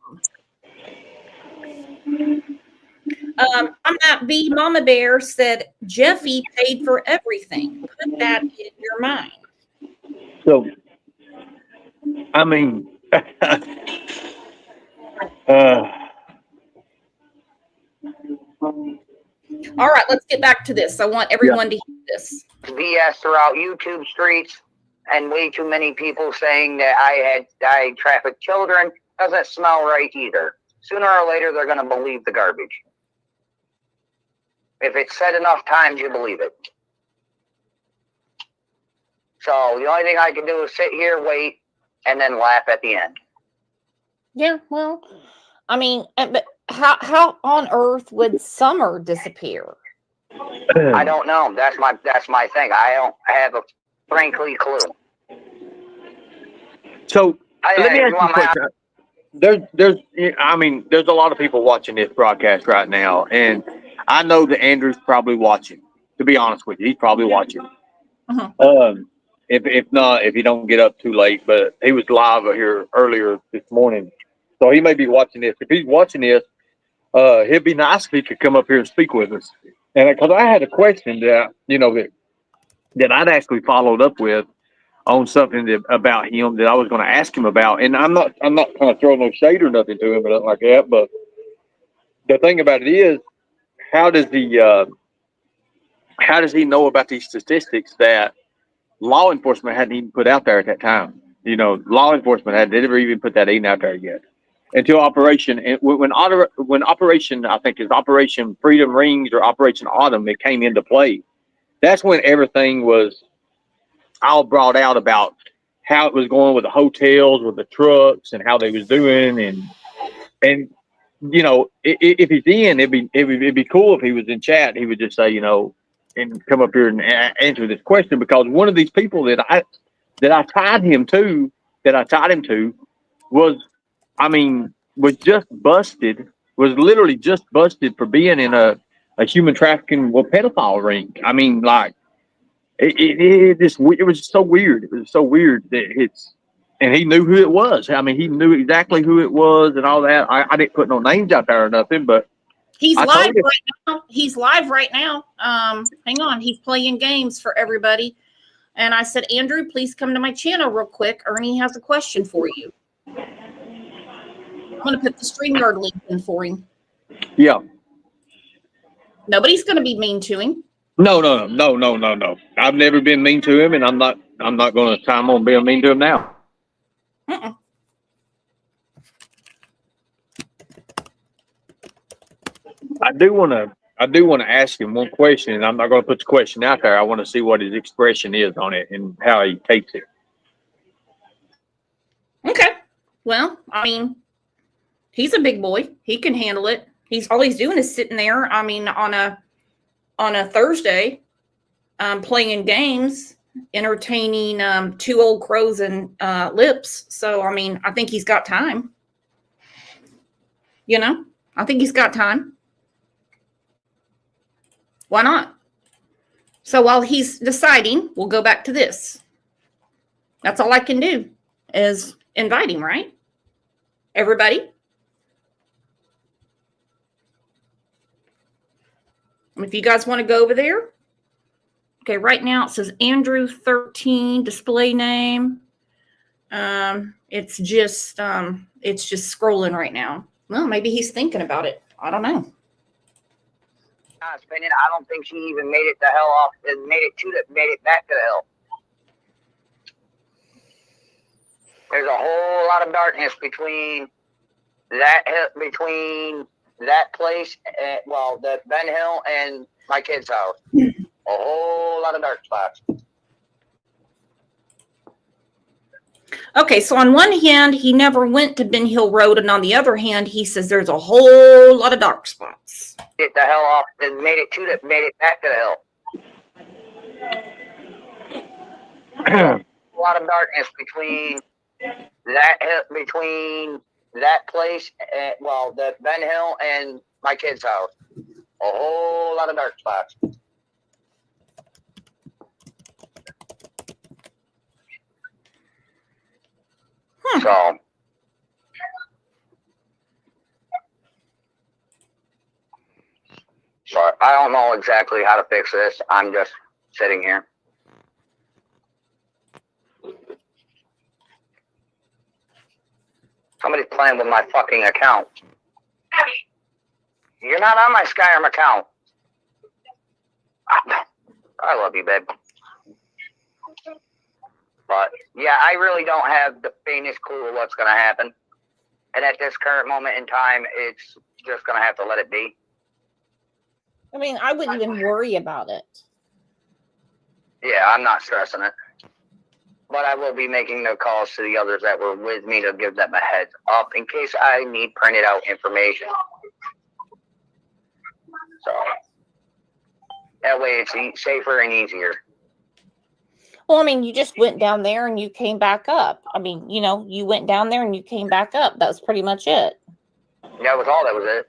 I'm not B. Mama Bear said Jeffy paid for everything. Put that in your mind. So, I mean, all right, let's get back to this. I want everyone to hear this. BS throughout YouTube streets, and way too many people saying that I trafficked children. Doesn't smell right either. Sooner or later, they're going to believe the garbage. If it's said enough times, you believe it. So the only thing I can do is sit here, wait, and then laugh at the end. Yeah, well, I mean, but how on earth would Summer disappear? I don't know. That's my thing. I don't have a frankly clue. So let me ask you a question. There's a lot of people watching this broadcast right now, and I know that Andrew's probably watching. To be honest with you, he's probably watching. If not, if he don't get up too late, but he was live here earlier this morning, so he may be watching this. If he's watching this, it'd be nice if he could come up here and speak with us. And because I had a question that I'd actually followed up with on something about him that I was going to ask him about, and I'm not kind of throwing no shade or nothing to him or nothing like that. But the thing about it is, how does he know about these statistics that law enforcement hadn't even put out there at that time? Law enforcement had never even put that in out there yet until when Operation, I think it's Operation Freedom Rings or Operation Autumn, it came into play. That's when everything was all brought out about how it was going with the hotels, with the trucks, and how they was doing, and if he's in, it'd be cool if he was in chat. He would just say, and come up here and answer this question, because one of these people that I tied him to was just busted, was literally just busted for being in a human trafficking pedophile ring. I mean, like, it was so weird. It was so weird that and he knew who it was. I mean, he knew exactly who it was and all that. I didn't put no names out there or nothing, but he's live right now. He's live right now. Hang on. He's playing games for everybody. And I said, Andrew, please come to my channel real quick. Ernie has a question for you. I'm going to put the StreamYard link in for him. Yeah. Nobody's going to be mean to him. No. I've never been mean to him, and I'm not going to time on being mean to him now. I do want to ask him one question, and I'm not going to put the question out there. I want to see what his expression is on it and how he takes it. Okay. Well, I mean, he's a big boy. He can handle it. All he's doing is sitting there. I mean, on a Thursday, playing games, entertaining two old crows and lips. So, I mean, I think he's got time. I think he's got time. Why not? So while he's deciding, we'll go back to this. That's all I can do is invite him, right? Everybody? If you guys want to go over there. Okay, right now it says Andrew 13 display name. It's just scrolling right now. Well, maybe he's thinking about it. I don't know. I don't think she even made it the hell off and made it back to the hell. There's a whole lot of darkness between that place, the Ben Hill and my kid's house. A whole lot of dark spots. Okay, so on one hand, he never went to Ben Hill Road, and on the other hand, he says there's a whole lot of dark spots. Get the hell off and made it back to the hill. A lot of darkness between that place, well, the Ben Hill and my kid's house. A whole lot of dark spots. So, I don't know exactly how to fix this. I'm just sitting here. Somebody's playing with my fucking account. You're not on my Skyrim account. I love you, babe. But, yeah, I really don't have the faintest clue of what's going to happen. And at this current moment in time, it's just going to have to let it be. I mean, I wouldn't even worry about it. Yeah, I'm not stressing it. But I will be making the calls to the others that were with me to give them a heads up in case I need printed out information. So that way it's safer and easier. Well, I mean, you just went down there and you came back up. I mean, you know, you went down there and you came back up. That was pretty much it. That was all. That was it.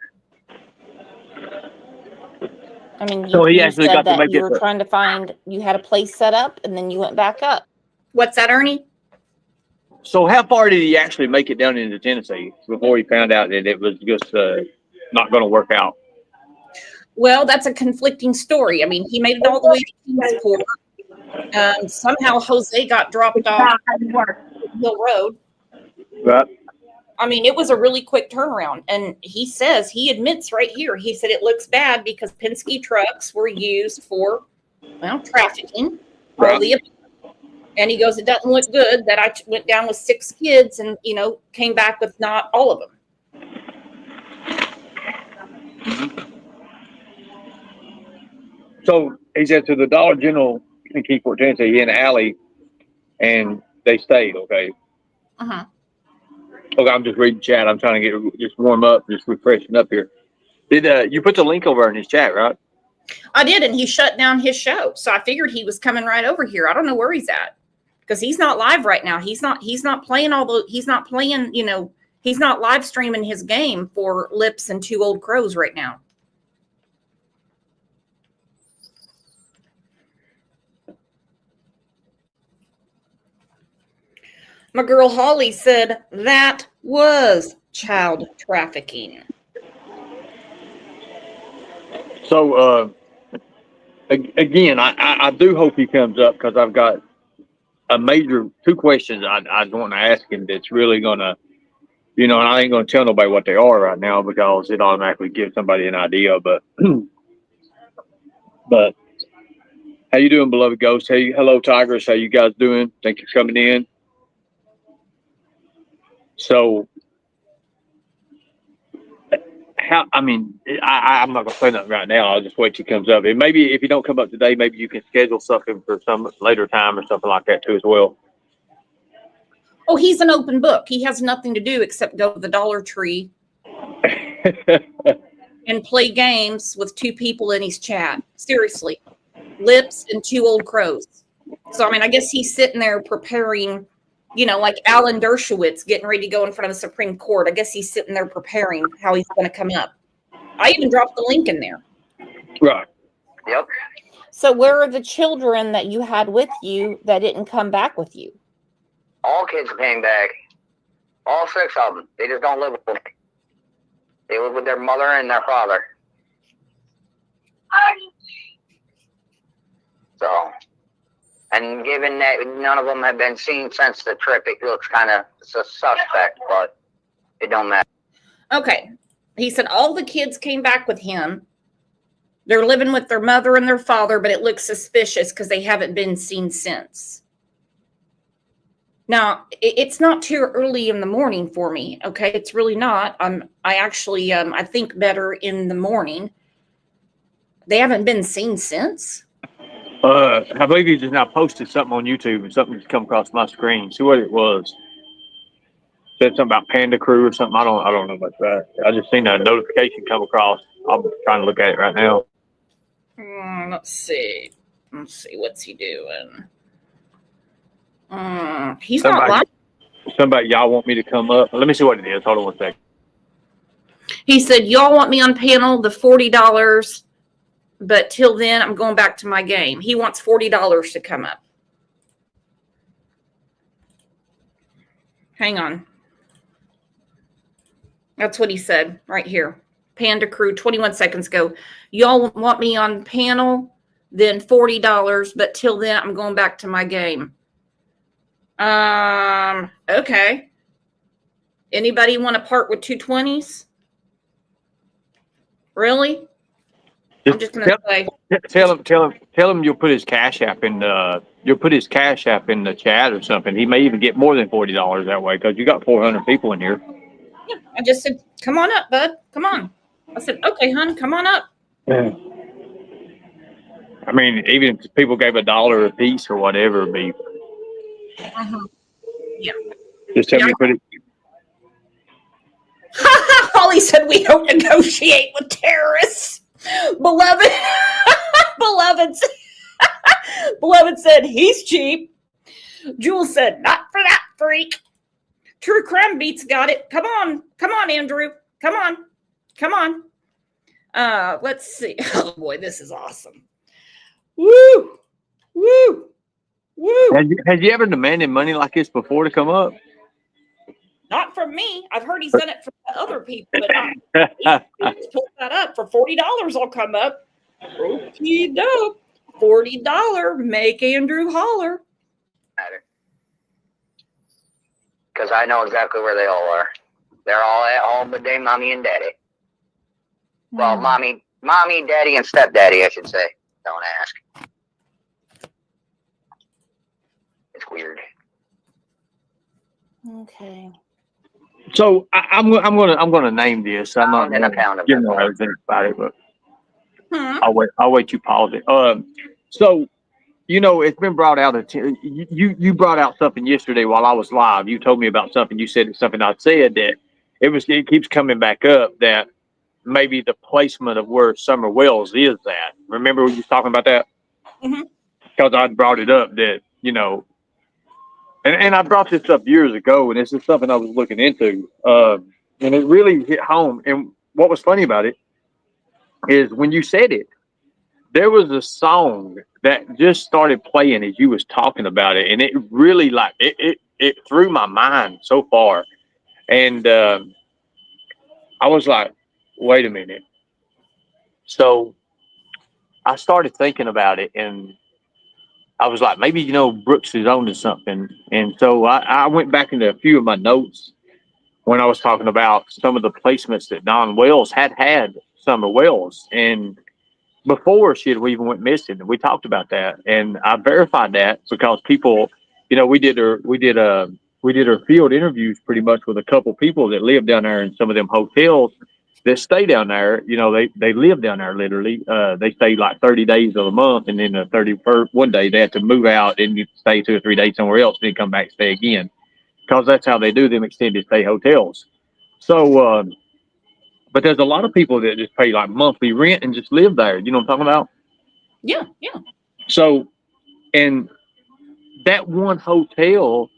I mean, So he actually said got to that make you it. were trying to find, you had a place set up and then you went back up. What's that, Ernie? So how far did he actually make it down into Tennessee before he found out that it was just not going to work out? Well, that's a conflicting story. I mean, he made it all the way to Kingsport. Somehow Jose got dropped off Hill Road. Right. I mean, it was a really quick turnaround. And he admits right here, he said it looks bad because Penske trucks were used for, well, trafficking. Right. And he goes, it doesn't look good that I went down with 6 kids and, you know, came back with not all of them. So he said to the Dollar General in Keyport, Tennessee, he and Allie, and they stayed, okay? Uh-huh. Okay, I'm just reading chat. I'm trying to just warm up, just refreshing up here. Did you put the link over in his chat, right? I did, and he shut down his show. So I figured he was coming right over here. I don't know where he's at because he's not live right now. He's not playing he's not playing, you know, he's not live streaming his game for Lips and Two Old Crows right now. My girl Holly said that was child trafficking. So, again, I do hope he comes up because I've got two questions I want to ask him that's really going to, you know, and I ain't going to tell nobody what they are right now because it automatically gives somebody an idea. But how you doing, beloved ghost? Hey, hello, Tigress. How you guys doing? Thank you for coming in. So, I'm not going to say nothing right now. I'll just wait till he comes up. And maybe if you don't come up today, maybe you can schedule something for some later time or something like that too as well. Oh, he's an open book. He has nothing to do except go to the Dollar Tree and play games with 2 people in his chat. Seriously. Lips and Two Old Crows. So, I mean, I guess he's sitting there preparing, you know, like Alan Dershowitz getting ready to go in front of the Supreme Court. I guess he's sitting there preparing how he's going to come up. I even dropped the link in there. Right. Yep. So where are the children that you had with you that didn't come back with you? All kids came back. All 6 of them. They just don't live with me. They live with their mother and their father. So, and given that none of them have been seen since the trip, it looks kind of suspect, but it don't matter. Okay. He said all the kids came back with him. They're living with their mother and their father, but it looks suspicious because they haven't been seen since. Now, it's not too early in the morning for me, okay? It's really not. I actually, I think better in the morning. They haven't been seen since. I believe he just now posted something on YouTube and something just come across my screen. See what it was. Said something about Panda Crew or something. I don't know about that. I just seen a notification come across. I'm trying to look at it right now. Let's see. What's he doing? He's not live. Somebody, y'all want me to come up? Let me see what it is. Hold on one second. He said, y'all want me on panel, the $40, but till then, I'm going back to my game. He wants $40 to come up. Hang on. That's what he said right here. Panda Crew, 21 seconds ago. Y'all want me on panel, then $40, but till then, I'm going back to my game. Okay. Anybody want to part with 220s? Really? I'm just gonna say. Tell him you'll put his cash app in the chat or something. He may even get more than $40 that way because you got 400 people in here. Yeah, I just said, come on up, bud. Come on. I said, okay, hon, come on up. Yeah. I mean, even if people gave $1 a piece or whatever, it'd be. Yeah. Just tell me to put it. Holly said we don't negotiate with terrorists. Beloved said he's cheap. Jules said not for that freak. True Crime Beats got it. Come on, Andrew. Come on. Let's see. Oh boy, this is awesome. Woo. Has you ever demanded money like this before to come up? Not from me. I've heard he's done it for other people, but not me. He just pulled that up. For $40, I'll come up. Okay, dope. $40. Make Andrew holler. Because I know exactly where they all are. They're all at home with their mommy and daddy. Well, mommy, daddy, and stepdaddy, I should say. Don't ask. It's weird. Okay. So I'm gonna name this. I'm not gonna give no everything about it, but Hmm. I'll wait you pause it. So it's been brought out. You brought out something yesterday while I was live. You told me about something. You said something I said that it keeps coming back up that maybe the placement of where Summer Wells is at. Remember when you was talking about that? Mm-hmm. Because I brought it up that and I brought this up years ago, and this is something I was looking into, and it really hit home. And what was funny about it is when you said it, there was a song that just started playing as you was talking about it, and it really it threw my mind so far, and I was like, wait a minute. So I started thinking about it, and I was like, maybe Brooks is on to something, and so I went back into a few of my notes when I was talking about some of the placements that Don Wells had Summer Wells, and before she had even went missing, we talked about that, and I verified that because people, we did her field interviews pretty much with a couple people that live down there in some of them hotels that stay down there. They live down there literally. They stay like 30 days of the month, and then the 31st one day they have to move out and you stay 2 or 3 days somewhere else, then come back and stay again, because that's how they do them extended stay hotels. So, but there's a lot of people that just pay like monthly rent and just live there. You know what I'm talking about? Yeah. So, and that one hotel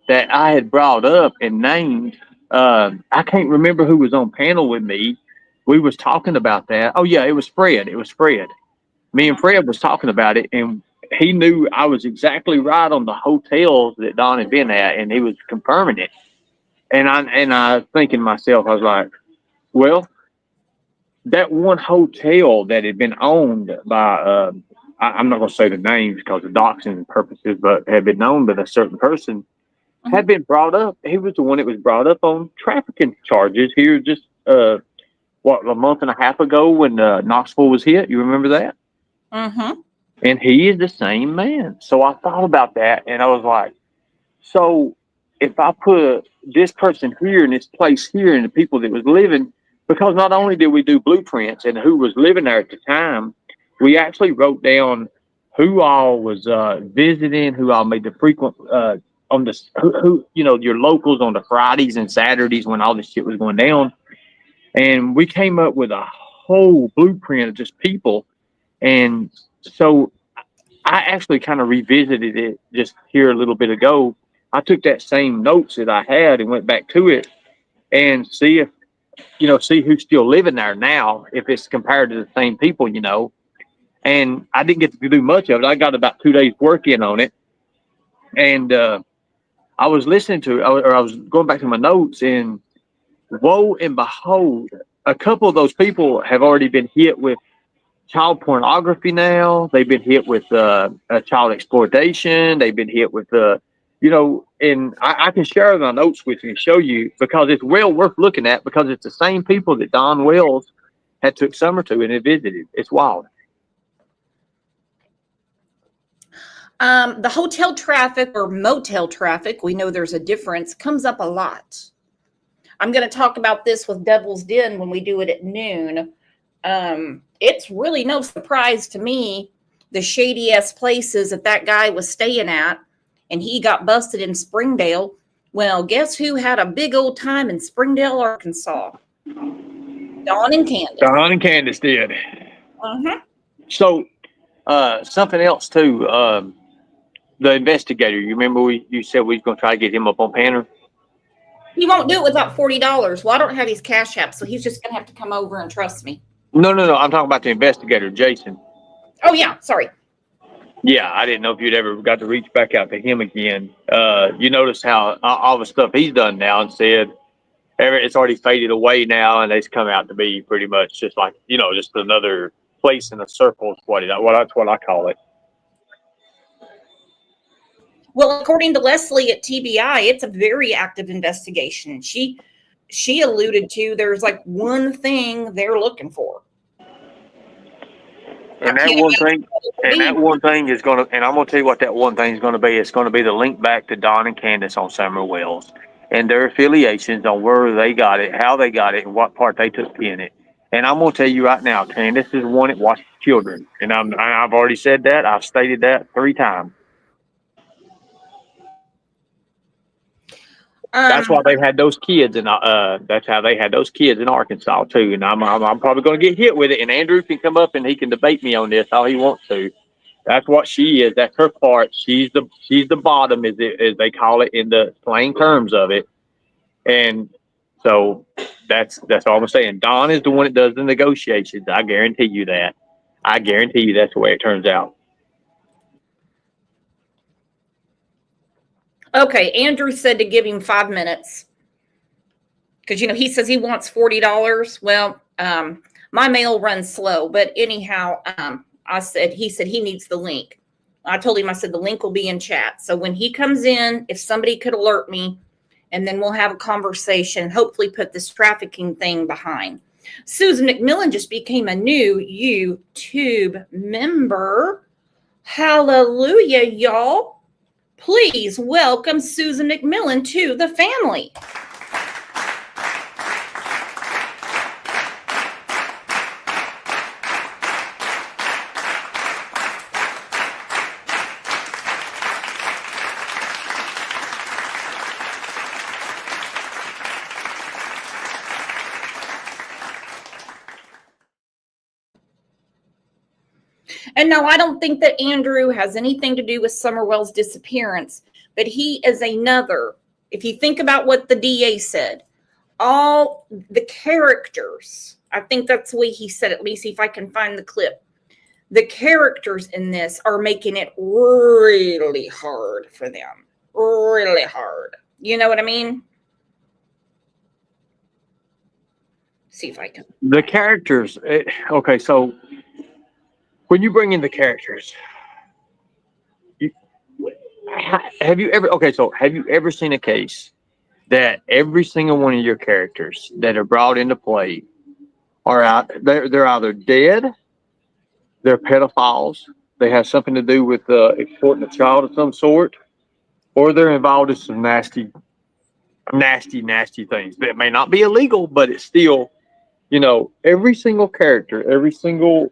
that I had brought up and named, I can't remember who was on panel with me. We was talking about that. Oh yeah, it was Fred. Me and Fred was talking about it, and he knew I was exactly right on the hotels that Don had been at, and he was confirming it. And I thinking to myself, I was like, well, that one hotel that had been owned by, I'm not going to say the names because of doxing purposes, but had been owned by a certain person, had been brought up. He was the one that was brought up on trafficking charges here just, a month and a half ago when Knoxville was hit. You remember that? Mm-hmm. And he is the same man. So I thought about that, and I was like, so if I put this person here in this place here and the people that was living, because not only did we do blueprints and who was living there at the time, we actually wrote down who all was visiting, who all made the frequent on the who your locals on the Fridays and Saturdays when all this shit was going down, and we came up with a whole blueprint of just people. And so I actually kind of revisited it just here a little bit ago I took that same notes that I had and went back to it and see if, see who's still living there now, if it's compared to the same people, And I didn't get to do much of it. I got about 2 days work in on it. And I was listening to it, or I was going back to my notes, and woe and behold, a couple of those people have already been hit with child pornography now. They've been hit with child exploitation. They've been hit with, and I can share my notes with you and show you, because it's well worth looking at, because it's the same people that Don Wells had took Summer to and had visited. It's wild. The hotel traffic or motel traffic, we know there's a difference, comes up a lot. I'm going to talk about this with Devil's Den when we do it at noon. It's really no surprise to me, the shady ass places that guy was staying at, and he got busted in Springdale. Well, guess who had a big old time in Springdale, Arkansas? Dawn and Candace. Dawn and Candace did. Uh-huh. So, something else too. The investigator, you remember you said we was going to try to get him up on Panner? He won't do it without $40. Well, I don't have his cash app, so he's just going to have to come over and trust me. No. I'm talking about the investigator, Jason. Oh, yeah. Sorry. Yeah, I didn't know if you'd ever got to reach back out to him again. You notice how all the stuff he's done now and said, it's already faded away now, and it's come out to be pretty much just like, just another place in a circle. That's what I call it. Well, according to Leslie at TBI, it's a very active investigation. She alluded to there's like one thing they're looking for. And that one thing is going to, and I'm going to tell you what that one thing is going to be. It's going to be the link back to Don and Candace on Summer Wells and their affiliations on where they got it, how they got it, and what part they took in it. And I'm going to tell you right now, Candace is one that watched children. And I've already said that. I've stated that 3 times. That's why they had those kids, and that's how they had those kids in Arkansas too. And I'm probably going to get hit with it. And Andrew can come up and he can debate me on this all he wants to. That's what she is. That's her part. She's the bottom, as they call it in the slang terms of it. And so that's all I'm saying. Don is the one that does the negotiations. I guarantee you that. I guarantee you that's the way it turns out. Okay, Andrew said to give him 5 minutes because, he says he wants $40. Well, my mail runs slow, but anyhow, he said he needs the link. I told him, I said, the link will be in chat. So when he comes in, if somebody could alert me, and then we'll have a conversation, hopefully put this trafficking thing behind. Susan McMillan just became a new YouTube member. Hallelujah, y'all. Please welcome Susan McMillan to the family. And no, I don't think that Andrew has anything to do with Summerwell's disappearance, but he is another. If you think about what the DA said, all the characters, I think that's the way he said it. Let me see if I can find the clip. The characters in this are making it really hard for them. Really hard. You know what I mean? See if I can. The characters. Okay, so when you bring in the characters, have you ever seen a case that every single one of your characters that are brought into play are out? They're either dead, they're pedophiles, they have something to do with extorting a child of some sort, or they're involved in some nasty things that may not be illegal, but it's still. Every single character, every single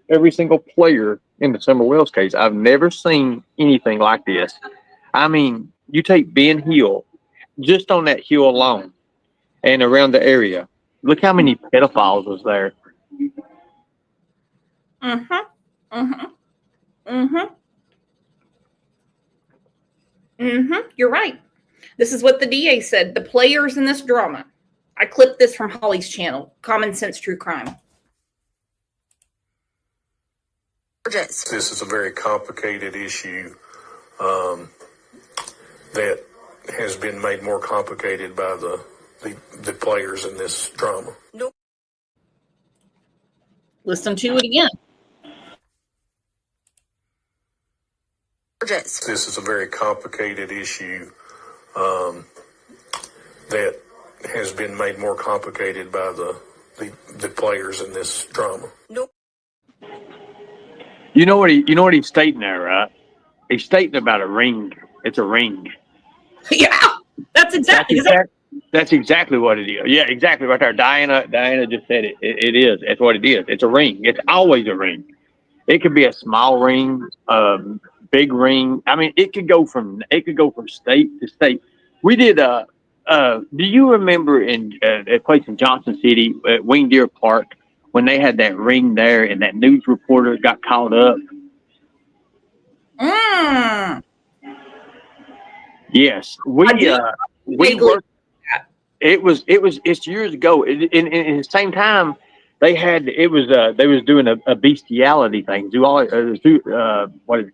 player in the Summer Wells case, I've never seen anything like this. I mean, you take Ben Hill, just on that hill alone, and around the area. Look how many pedophiles was there. You're right. This is what the DA said. The players in this drama. I clipped this from Holly's channel, Common Sense True Crime. This is a very complicated issue that has been made more complicated by the players in this drama. Listen to it again. This is a very complicated issue that has been made more complicated by the players in this drama. You know what he's stating there, right? He's stating about a ring. It's a ring. Yeah, that's exactly what it is. Yeah, exactly right there. Diana just said it. It is. That's what it is. It's a ring. It's always a ring. It could be a small ring, big ring. I mean, it could go from state to state. We did do you remember in a place in Johnson City at Wing Deer Park when they had that ring there and that news reporter got caught up? Yes, we worked. It's years ago. In the same time, they was doing a bestiality thing. What is it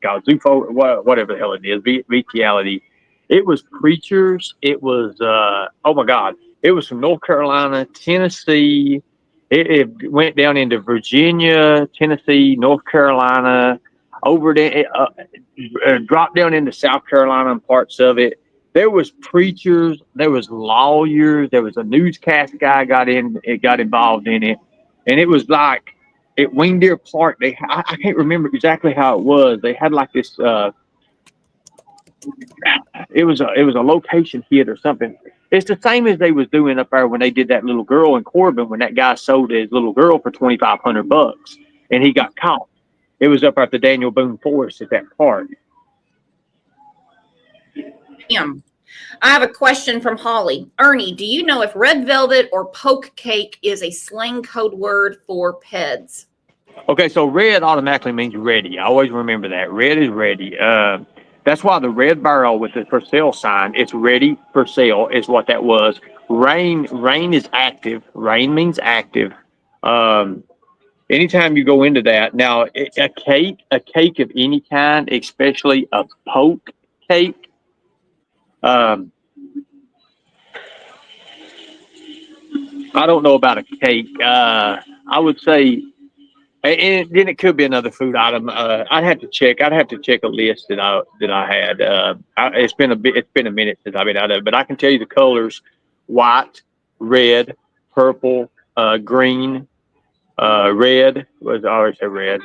called? Whatever the hell it is, bestiality. It was preachers. It was oh my God! It was from North Carolina, Tennessee. It went down into Virginia, Tennessee, North Carolina, over there, dropped down into South Carolina and parts of it. There was preachers, there was lawyers, there was a newscast guy got involved in it, and it was like at Wing Deer Park. I can't remember exactly how it was. They had like this. It was a location hit or something. It's the same as they was doing up there when they did that little girl in Corbin when that guy sold his little girl for $2,500 and he got caught. It was up at the Daniel Boone Forest at that park. I have a question from Holly. Ernie, do you know if red velvet or poke cake is a slang code word for PEDs? Okay, so red automatically means ready. I always remember that. Red is ready. That's why the red barrel with the for sale sign, it's ready for sale, is what that was. Rain is active. Rain means active. Anytime you go into that, now a cake of any kind, especially a poke cake, I don't know about a cake. I would say, and then it could be another food item. I'd have to check a list that I had. It's been a minute since I've been out of it, but I can tell you the colors: white, red, purple, green. Red was I always say red.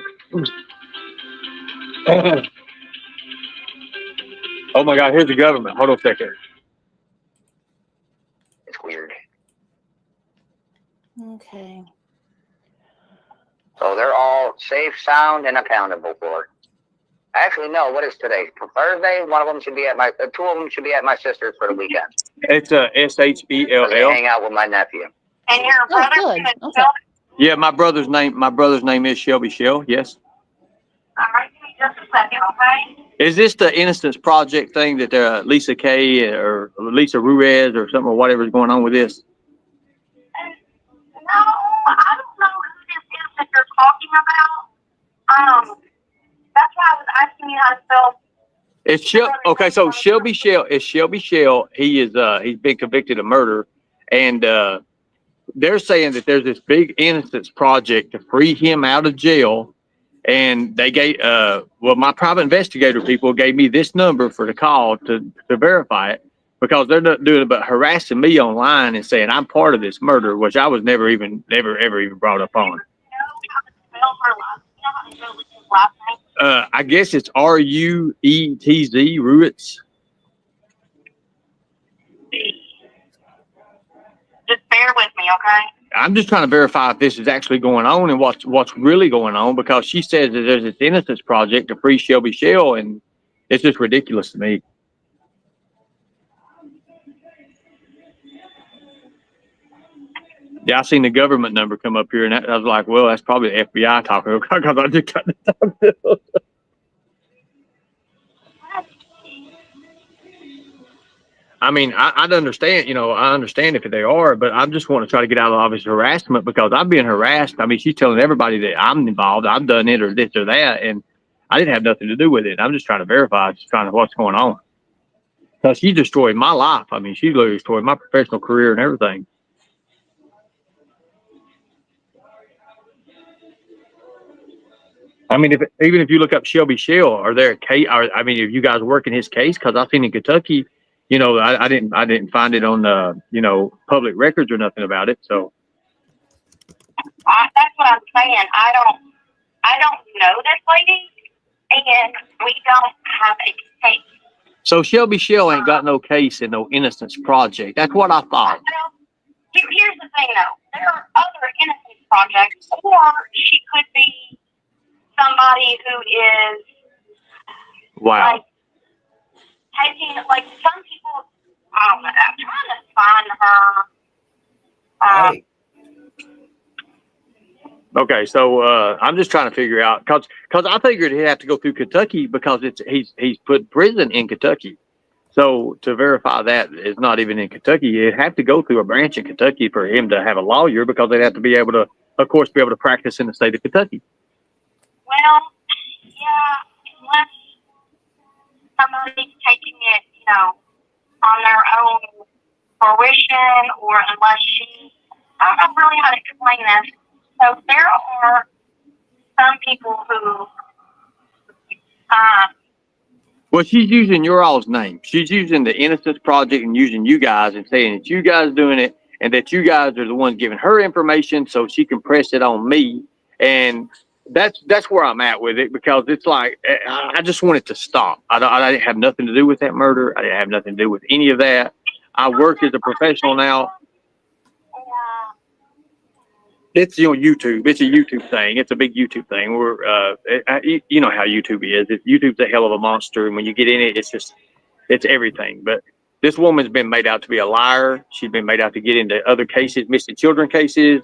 Oh my God! Here's the government. Hold on a second. It's weird. Okay. So they're all safe, sound, and accountable for. Actually, no. What is today? Thursday. One of them should be at my. Two of them should be at my sister's for the weekend. It's a SHELL. They hang out with my nephew. And your brother? Okay. Yeah, my brother's name is Shelby Shell. Yes. All right, just a second, okay? Is this the Innocence Project thing that Lisa K or Lisa Ruitz or something or whatever is going on with this? No, I don't know who this is that you're talking about. That's why I was asking you how to spell. It's okay, so Shelby Shell is Shelby Shell. He's been convicted of murder, and they're saying that there's this big Innocence Project to free him out of jail. And they gave, my private investigator people gave me this number for the call to verify it, because they're not doing it but harassing me online and saying I'm part of this murder, which I was never ever even brought up on. I guess it's Ruetz, Ruitz. Just bear with me, okay? I'm just trying to verify if this is actually going on and what's really going on, because she says that there's this Innocence Project to free Shelby Shell, and it's just ridiculous to me. Yeah, I seen the government number come up here, and I was like, well, that's probably the FBI talking, because I just got to talk to them. I mean, I'd understand, I understand if they are, but I just want to try to get out of obvious harassment because I'm being harassed. I mean, she's telling everybody that I'm involved, I've done it or this or that, and I didn't have nothing to do with it. I'm just trying to verify, just trying to what's going on. Because she destroyed my life. I mean, she literally destroyed my professional career and everything. I mean, even if you look up Shelby Shell, are there a case? I mean, if you guys work in his case, because I've seen in Kentucky, I didn't find it on public records or nothing about it. So that's what I'm saying. I don't know this lady, and we don't have a case. So Shelby Shell ain't got no case in no Innocence Project. That's what I thought. Well, here's the thing, though. There are other Innocence Projects, or she could be somebody who is wow. Like taking, like some people. I'm trying to find her. Okay, so I'm just trying to figure out because I figured he'd have to go through Kentucky because he's put prison in Kentucky. So to verify that is not even in Kentucky, you'd have to go through a branch in Kentucky for him to have a lawyer because they'd have to be able to, of course, be able to practice in the state of Kentucky. Well, yeah, unless somebody's taking it, on their own fruition, or unless I don't know really how to explain this. So there are some people who, well, she's using your all's name. She's using the Innocence Project and using you guys and saying that you guys doing it and that you guys are the ones giving her information so she can press it on me. And that's where I'm at with it because it's like I just want it to stop. I didn't have nothing to do with that murder. I didn't have nothing to do with any of that. I work as a professional now. It's YouTube. It's a YouTube thing. It's a big YouTube thing. You know how YouTube is. YouTube's a hell of a monster, and when you get in it, it's everything. But this woman's been made out to be a liar. She's been made out to get into other cases, missing children cases.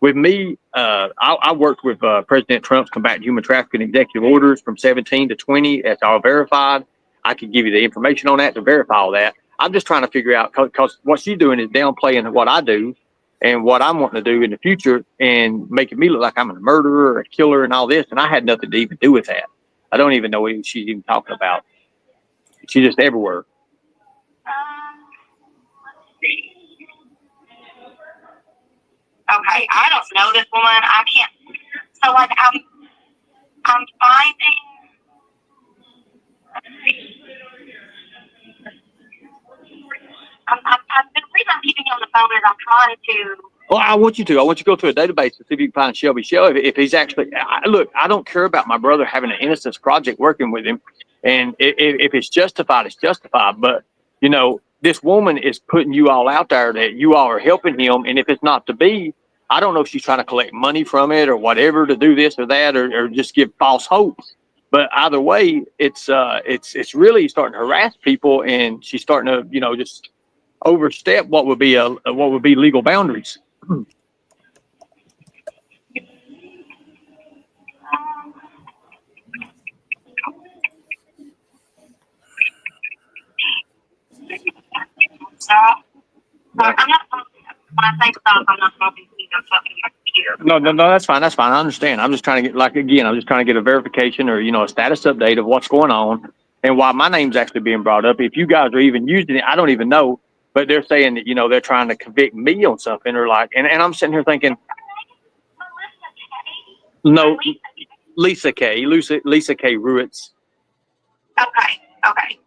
With me, I worked with President Trump's combating human trafficking executive orders from 17 to 20. That's all verified. I could give you the information on that to verify all that. I'm just trying to figure out because what she's doing is downplaying what I do and what I'm wanting to do in the future and making me look like I'm a murderer or a killer and all this. And I had nothing to even do with that. I don't even know what she's even talking about. She's just everywhere. okay, I don't know this woman. I can't. So like I'm finding. The reason I'm keeping you on the phone is I'm trying to. Well, I want you to go to a database to see if you can find Shelby Shell. If he's actually, look, I don't care about my brother having an Innocence Project working with him. And if it's justified, it's justified. But, this woman is putting you all out there that you all are helping him. And if it's not to be, I don't know if she's trying to collect money from it or whatever to do this or that or just give false hopes. But either way, it's really starting to harass people. And she's starting to, just overstep what would be legal boundaries. I'm not. When I say stop, I'm not talking to you. I'm talking to your computer. No, that's fine. That's fine. I understand. I'm just trying to get, I'm just trying to get a verification or, a status update of what's going on and why my name's actually being brought up. If you guys are even using it, I don't even know. But they're saying that, they're trying to convict me on something or and I'm sitting here thinking, no, Lisa K Ruitz. Okay.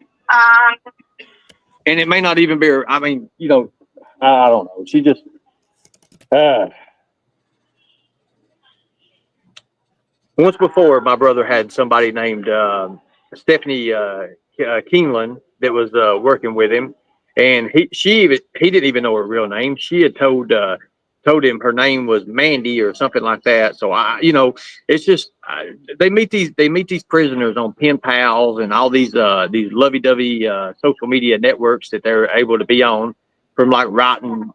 And it may not even be her. I mean, I don't know. She just, once before, my brother had somebody named Stephanie Keeneland that was working with him. And he didn't even know her real name. She had told him her name was Mandy or something like that. So it's just they meet these prisoners on pen pals and all these lovey-dovey social media networks that they're able to be on from writing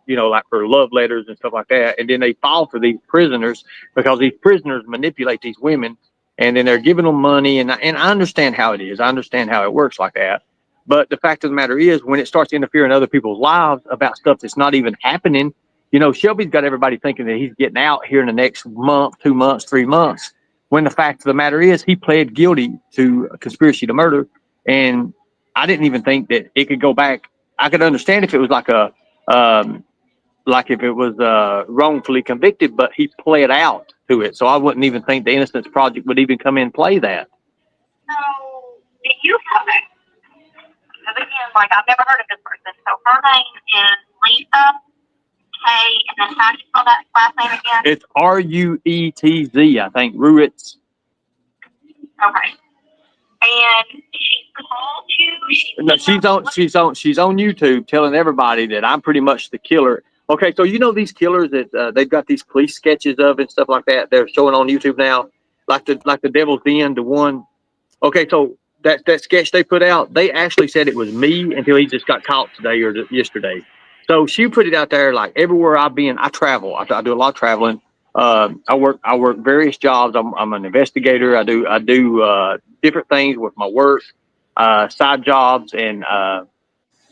for love letters and stuff like that. And then they fall for these prisoners because these prisoners manipulate these women and then they're giving them money. And I understand how it is. I understand how it works like that. But the fact of the matter is, when it starts interfering in other people's lives about stuff that's not even happening, you know, Shelby's got everybody thinking that he's getting out here in the next month, 2 months, 3 months. When the fact of the matter is, he pled guilty to a conspiracy to murder. And I didn't even think that it could go back. I could understand if it was like if it was wrongfully convicted, but he pled out to it. So I wouldn't even think the Innocence Project would even come in and play that. So, do you have it? Because again, like, I've never heard of this person. So her name is Lisa K, and then how do you spell that last name again? It's Ruetz, I think, Ruitz. Okay. And she's called you. No, she's on YouTube telling everybody that I'm pretty much the killer. Okay, so you know these killers that they've got these police sketches of and stuff like that. They're showing on YouTube now, like the Devil's Den, the one. Okay, so that sketch they put out, they actually said it was me until he just got caught today or yesterday. So she put it out there like everywhere I've been. I travel. I do a lot of traveling. I work various jobs. I'm an investigator. I do different things with my work, side jobs, and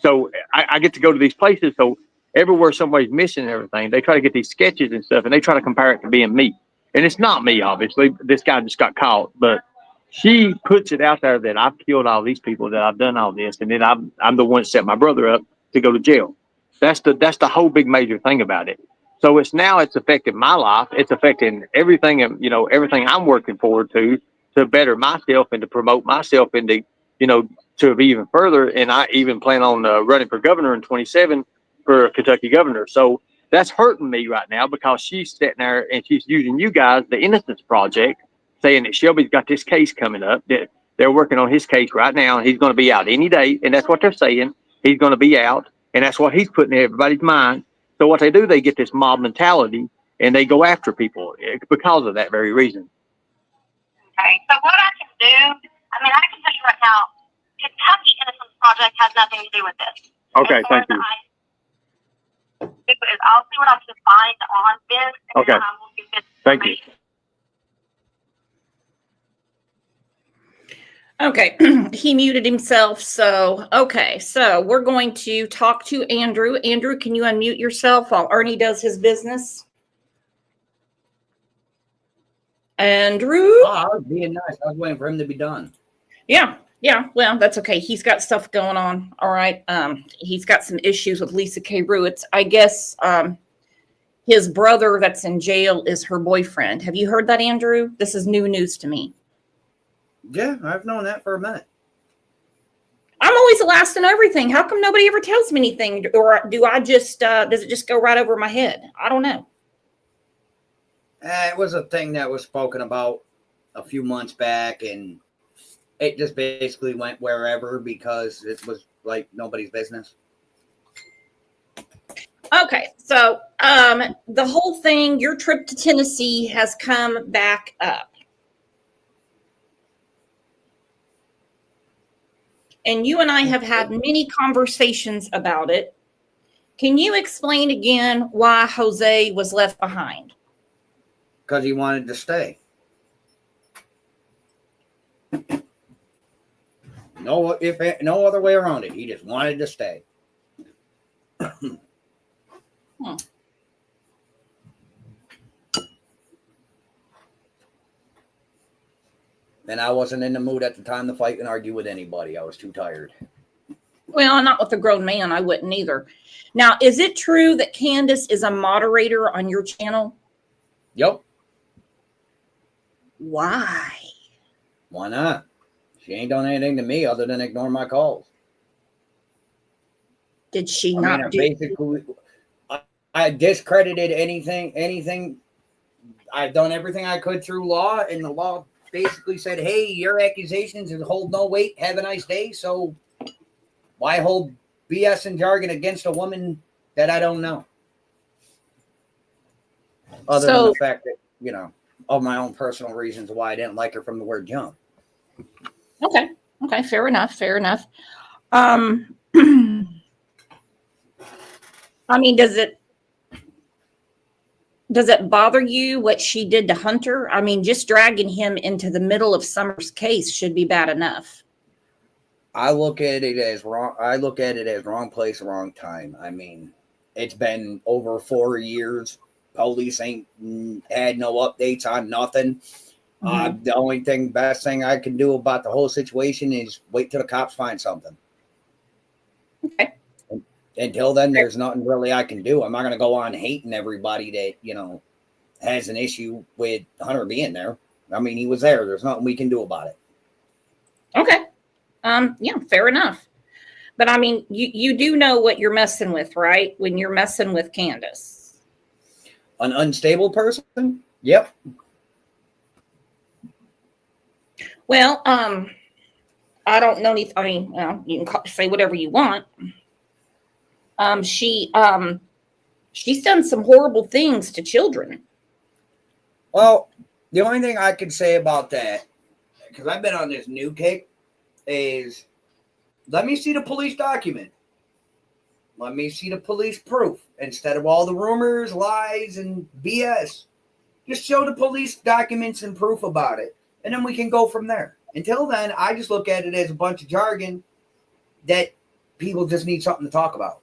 so I get to go to these places. So everywhere somebody's missing and everything, they try to get these sketches and stuff, and they try to compare it to being me. And it's not me, obviously. This guy just got caught, but she puts it out there that I've killed all these people, that I've done all this, and then I'm the one that set my brother up to go to jail. That's the whole big major thing about it. So it's affecting my life. It's affecting everything, you know, everything I'm working forward to better myself and to promote myself and to, you know, to be even further. And I even plan on running for governor in 27 for Kentucky governor. So that's hurting me right now because she's sitting there and she's using you guys, the Innocence Project, saying that Shelby's got this case coming up, that they're working on his case right now, and he's going to be out any day. And that's what they're saying. He's going to be out. And that's what he's putting in everybody's mind. So what they do, they get this mob mentality and they go after people because of that very reason. Okay, so what I can do, I mean, I can tell you right now, Kentucky Innocence Project has nothing to do with this. Okay, thank you. I'll see what I can find on this. And okay, then I will give this thank you. Okay, he muted himself. So, okay, so we're going to talk to Andrew. Andrew, can you unmute yourself while Ernie does his business? Andrew? Oh, I was being nice. I was waiting for him to be done. Yeah. Well, that's okay. He's got stuff going on. All right. He's got some issues with Lisa K Ruitz. I guess his brother that's in jail is her boyfriend. Have you heard that, Andrew? This is new news to me. Yeah, I've known that for a minute. I'm always the last to know everything. How come nobody ever tells me anything? Or do I just, does it just go right over my head? I don't know. It was a thing that was spoken about a few months back, and it just basically went wherever because it was like nobody's business. Okay, so the whole thing, your trip to Tennessee has come back up. And you and I have had many conversations about it. Can you explain again why Jose was left behind? Because he wanted to stay. No other way around it. He just wanted to stay. And I wasn't in the mood at the time to fight and argue with anybody. I was too tired. Well, not with a grown man. I wouldn't either. Now, is it true that Candace is a moderator on your channel? Yep. Why? Why not? She ain't done anything to me other than ignore my calls. Did she not do? Basically, I discredited anything. I've done everything I could through law, and the law basically said, hey, your accusations hold no weight. Have a nice day. So why hold BS and jargon against a woman that I don't know? Other than the fact that, you know, of my own personal reasons why I didn't like her from the word jump. Okay. Fair enough. I mean, does it bother you what she did to Hunter? I mean, just dragging him into the middle of Summer's case should be bad enough. I look at it as wrong. I look at it as wrong place, wrong time. I mean, it's been over 4 years. Police ain't had no updates on nothing. The only best thing I can do about the whole situation is wait till the cops find something. Okay. Until then, there's nothing really I can do. I'm not going to go on hating everybody that, has an issue with Hunter being there. I mean, he was there. There's nothing we can do about it. Okay. Yeah, fair enough. But I mean, you do know what you're messing with, right? When you're messing with Candace. An unstable person? Yep. Well, I don't know anything. I mean, you can say whatever you want. She's done some horrible things to children. Well, the only thing I can say about that, because I've been on this new kick, is let me see the police document. Let me see the police proof instead of all the rumors, lies, and BS. Just show the police documents and proof about it, and then we can go from there. Until then, I just look at it as a bunch of jargon that people just need something to talk about.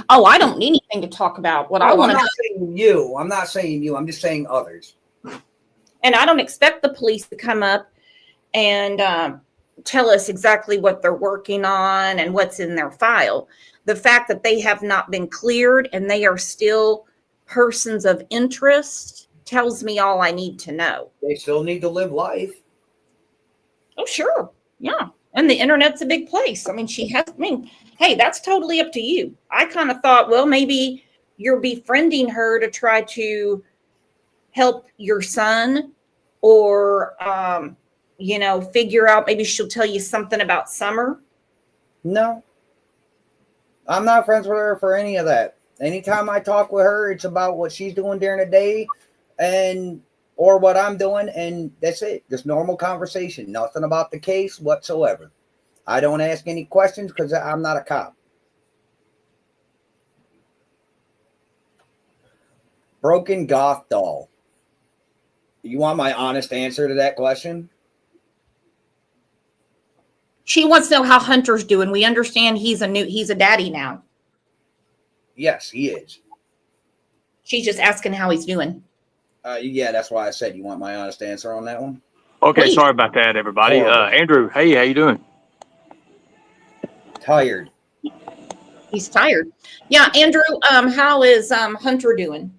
Oh, I don't need anything to talk about. What I want to. I'm not saying you. I'm not saying you. I'm just saying others. And I don't expect the police to come up and tell us exactly what they're working on and what's in their file. The fact that they have not been cleared and they are still persons of interest tells me all I need to know. They still need to live life. Oh, sure. Yeah. And the internet's a big place. I mean, hey, that's totally up to you. I kind of thought, well, maybe you're befriending her to try to help your son or, figure out maybe she'll tell you something about Summer. No. I'm not friends with her for any of that. Anytime I talk with her, it's about what she's doing during the day or what I'm doing, and that's it. Just normal conversation. Nothing about the case whatsoever. I don't ask any questions because I'm not a cop. Broken goth doll. You want my honest answer to that question? She wants to know how Hunter's doing. We understand he's a daddy now. Yes, he is. She's just asking how he's doing. Yeah, that's why I said you want my honest answer on that one. Okay, Please. sorry about that, everybody. Andrew, hey, how you doing? Tired. He's tired. Yeah, Andrew, how is Hunter doing?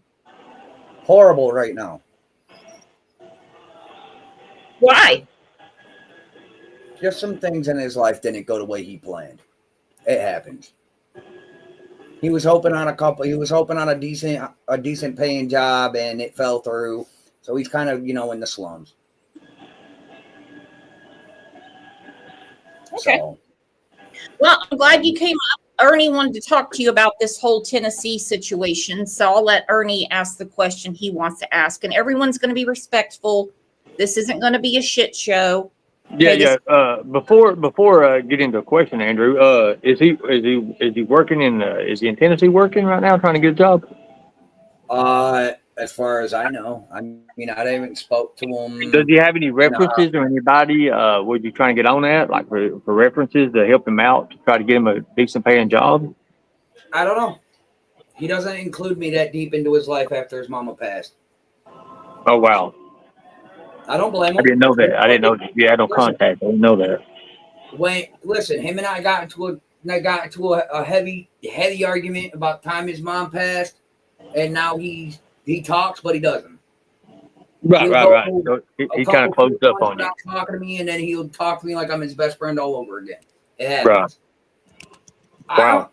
Horrible right now. Why? Just some things in his life didn't go the way he planned. It happens. He was hoping on a decent paying job, and it fell through. So he's kind of, in the slums. Okay. So, well, I'm glad you came up. Ernie wanted to talk to you about this whole Tennessee situation. So I'll let Ernie ask the question he wants to ask. And everyone's going to be respectful. This isn't going to be a shit show. Yeah. Before getting to a question, Andrew, is he working is he in Tennessee working right now, trying to get a job? As far as I know, I mean, I haven't spoke to him. Does he have any references or anybody? Would you try and get on that, like for references to help him out, to try to get him a decent paying job? I don't know. He doesn't include me that deep into his life after his mama passed. Oh wow. I don't blame him. I didn't know that. I didn't know that. You had no contact. I didn't know that. Listen, him and I got into a heavy argument about the time his mom passed, and now he talks, but he doesn't. Right. So he kind of closed up on you. Talking to me, and then he'll talk to me like I'm his best friend all over again. It Right. happens. Wow.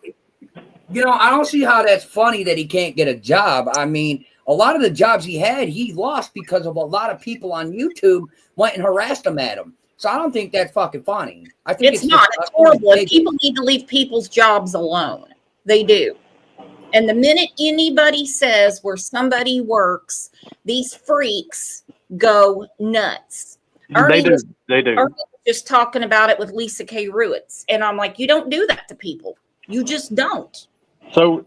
I don't see how that's funny that he can't get a job. I mean, a lot of the jobs he had, he lost because of a lot of people on YouTube went and harassed him at him. So I don't think that's fucking funny. I think it's not. It's horrible. People need to leave people's jobs alone. They do. And the minute anybody says where somebody works, these freaks go nuts. They do. Ernie was just talking about it with Lisa K Ruitz. And I'm like, you don't do that to people. You just don't. So,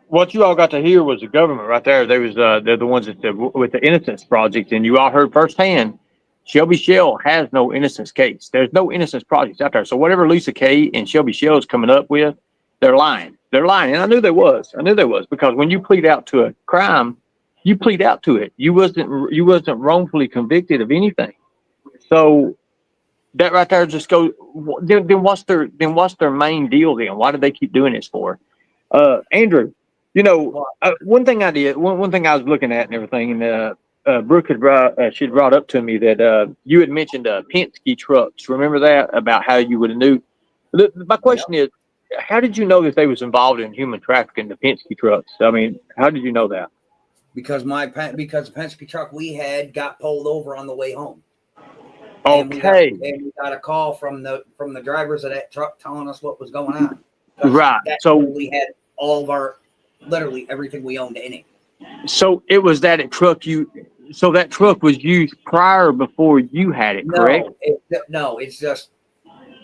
what you all got to hear was the government right there. They're the ones that with the Innocence Project, and you all heard firsthand Shelby Shell has no innocence case. There's no innocence projects out there. So whatever Lisa K and Shelby Shell is coming up with, they're lying. They're lying. And I knew they was. Because when you plead out to a crime, you plead out to it. You wasn't wrongfully convicted of anything. So that right there just goes. Then what's their main deal then? Why do they keep doing this for? Andrew, one thing I did, one thing I was looking at and everything, and Brooke had she'd brought up to me that you had mentioned Penske trucks. Remember that about how you would have knew? My question is, how did you know that they was involved in human trafficking, the Penske trucks? I mean, how did you know that? Because the Penske truck we had got pulled over on the way home. Okay. And we got a call from the drivers of that truck telling us what was going on. Right. So we had all of literally everything we owned in it. So it was that truck so that truck was used prior before you had it, correct? No, it's just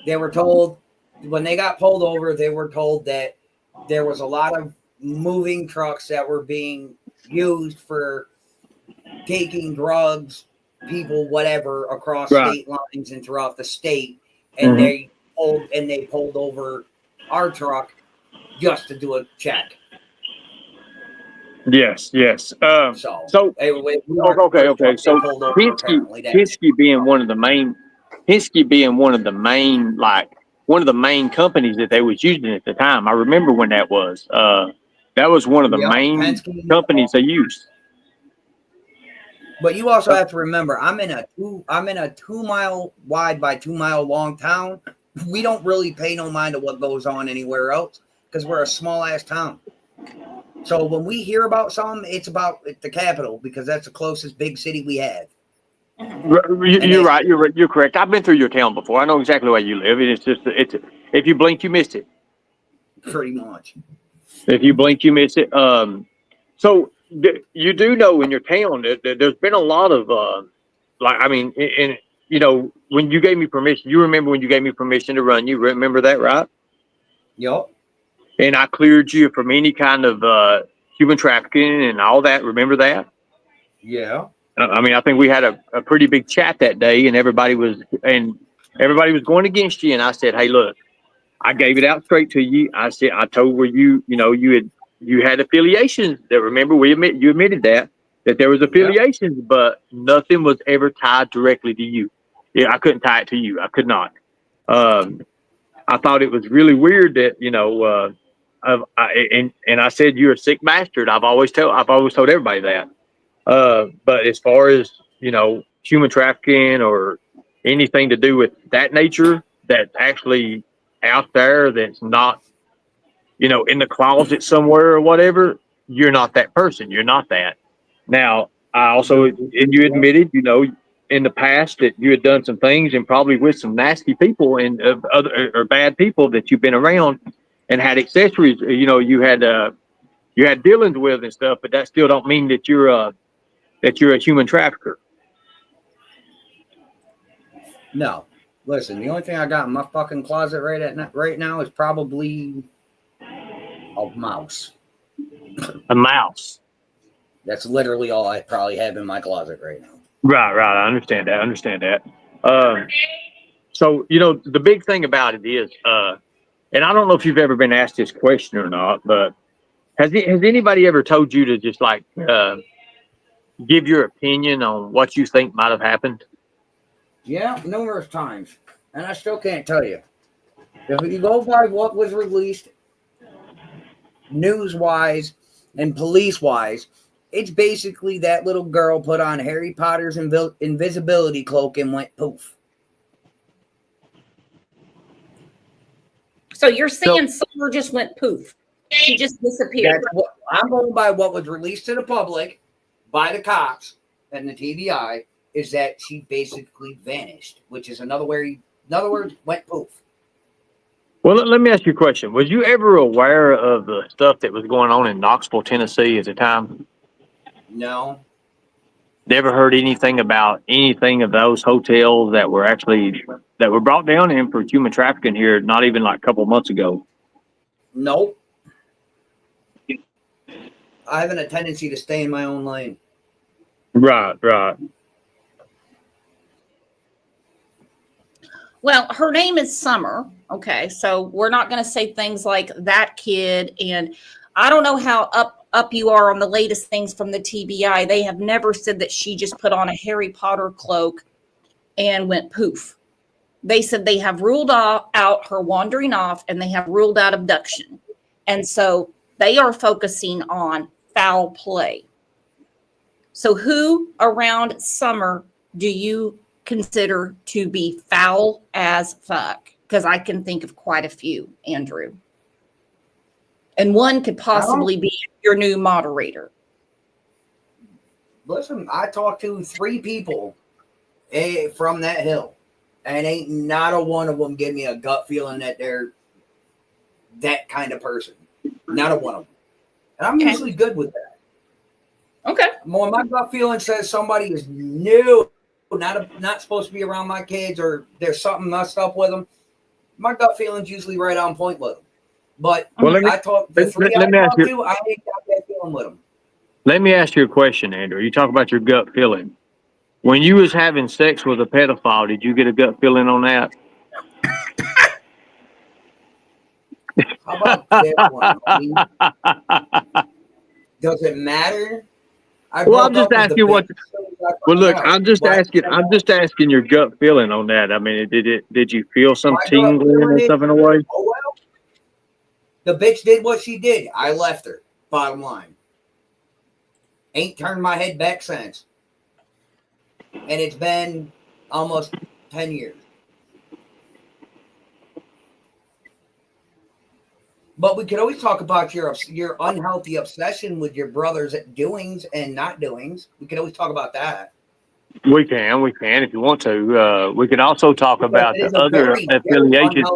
they were told when they got pulled over, they were told that there was a lot of moving trucks that were being used for taking drugs, people, whatever, across state lines and throughout the state. And they pulled over our truck just to do a check. Yes. Okay. So Penske being one of the main companies that they was using at the time. I remember when that was. That was one of the main companies they used. But you also have to remember, I'm in a 2 mile wide by 2 mile long town. We don't really pay no mind to what goes on anywhere else because we're a small ass town. So when we hear about something, it's about the capital because that's the closest big city we have. You're right. You're correct. I've been through your town before. I know exactly where you live. It's just if you blink, you missed it. Pretty much. If you blink, you miss it. So you do know in your town that there's been a lot of when you gave me permission. You remember when you gave me permission to run? You remember that, right? Yep. And I cleared you from any kind of human trafficking and all that. Remember that? Yeah. I mean, I think we had a pretty big chat that day, and everybody was going against you. And I said, "Hey, look, I gave it out straight to you. I said, I told where you had affiliations. That remember you admitted that there was affiliations, but nothing was ever tied directly to you. Yeah, I couldn't tie it to you. I could not. I thought it was really weird that and I said you're a sick bastard. I've always told everybody that. But as far as human trafficking or anything to do with that nature, that's actually out there, that's not in the closet somewhere or whatever, you're not that person. You're not that. Now, I also, and you admitted, in the past that you had done some things and probably with some nasty people and other or bad people that you've been around and had accessories, you had dealings with and stuff, but that still don't mean that you're a human trafficker. No. Listen, the only thing I got in my fucking closet right now is probably a mouse. A mouse. That's literally all I probably have in my closet right now. Right. I understand that. So, the big thing about it is, and I don't know if you've ever been asked this question or not, but has anybody ever told you to just give your opinion on what you think might have happened? Yeah, numerous times. And I still can't tell you. If you go by what was released news-wise and police-wise, it's basically that little girl put on Harry Potter's invisibility cloak and went poof. So you're saying Summer just went poof? She just disappeared. I'm going by what was released to the public by the cops and the TBI is that she basically vanished, which is in other words, went poof. Well, let me ask you a question. Was you ever aware of the stuff that was going on in Knoxville, Tennessee at the time? No. Never heard anything about anything of those hotels that were brought down in for human trafficking here, not even like a couple of months ago? Nope. I have a tendency to stay in my own lane. Right. Well, her name is Summer. Okay, so we're not going to say things like that kid. And I don't know how up you are on the latest things from the TBI. They have never said that she just put on a Harry Potter cloak and went poof. They said they have ruled out her wandering off, and they have ruled out abduction. And so they are focusing on foul play. So who around Summer do you consider to be foul as fuck? Because I can think of quite a few, Andrew. And one could possibly be your new moderator. Listen, I talked to 3 people from that hill, and ain't not a one of them give me a gut feeling that they're that kind of person. Not a one of them. And I'm usually good with that. Okay. When my gut feeling says somebody is new, not supposed to be around my kids, or there's something messed up with them, my gut feeling's usually right on point with them. But Well, I talk the 3 I talked to, I ain't got that feeling with them. Let me ask you a question, Andrew. You talk about your gut feeling. When you was having sex with a pedophile, did you get a gut feeling on that? How about this one? Does it matter? Well, I'm just asking what. Well, look, I'm just asking your gut feeling on that. I mean, did you feel some tingling or something away? Oh well, the bitch did what she did. I left her. Bottom line, ain't turned my head back since, and it's been almost 10 years. But we could always talk about your unhealthy obsession with your brother's doings and not doings. We could always talk about that. We can, if you want to. We can also talk about the other affiliations.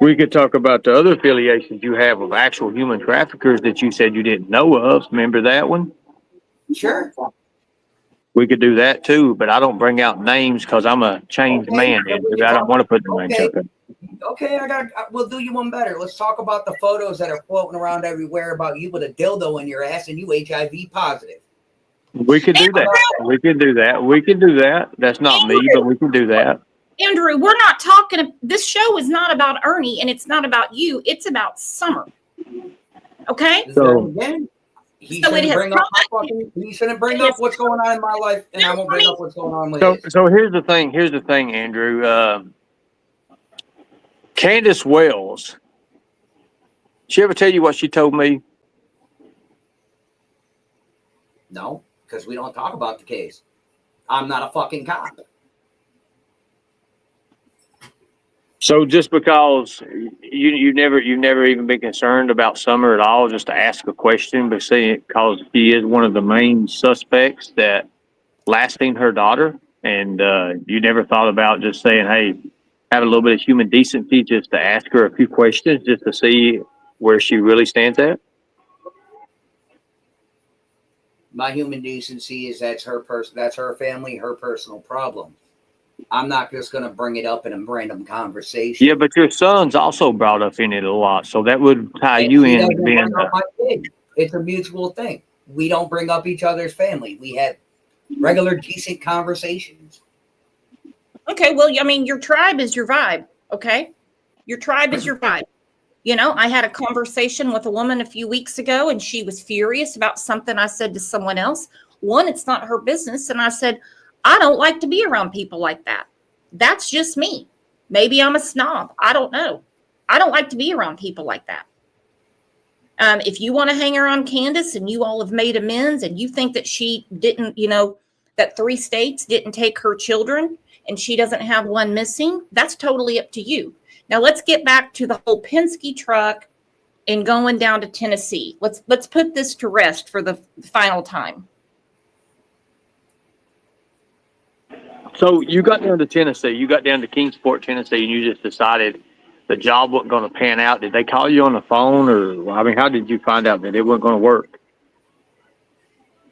We could talk about the other affiliations you have with actual human traffickers that you said you didn't know of. Remember that one? Sure. We could do that too, but I don't bring out names because I'm a changed man. Andrew. I don't want to put the names out there. Okay, we'll do you one better. Let's talk about the photos that are floating around everywhere about you with a dildo in your ass and you HIV positive. We could do that. We can do that. We can do that. That's not me, but we can do that. Andrew, we're not talking. This show is not about Ernie, and it's not about you. It's about Summer. Okay? So again, he shouldn't bring up what's going on in my life, and I won't bring up what's going on with his. So here's the thing. Here's the thing, Andrew. Candace Wells. She ever tell you what she told me? No, because we don't talk about the case. I'm not a fucking cop. So just because you've never even been concerned about Summer at all, just to ask a question, but because she is one of the main suspects that last seen her daughter, and you never thought about just saying, hey, have a little bit of human decency just to ask her a few questions just to see where she really stands at? My human decency is that's her family, her personal problem. I'm not just going to bring it up in a random conversation. Yeah, but your son's also brought up in it a lot, so that would tie you in. It's a mutual thing. We don't bring up each other's family. We have regular, decent conversations. Okay, well, I mean, your tribe is your vibe, okay? Your tribe is your vibe. You know, I had a conversation with a woman a few weeks ago, and she was furious about something I said to someone else. One, it's not her business. And I said, I don't like to be around people like that. That's just me. Maybe I'm a snob. I don't know. I don't like to be around people like that. If you want to hang around Candace and you all have made amends and you think that she didn't, that 3 states didn't take her children and she doesn't have one missing, that's totally up to you. Now let's get back to the whole Penske truck and going down to Tennessee. Let's put this to rest for the final time. So you got down to Tennessee. You got down to Kingsport, Tennessee, and you just decided the job wasn't going to pan out. Did they call you on the phone, or how did you find out that it wasn't going to work?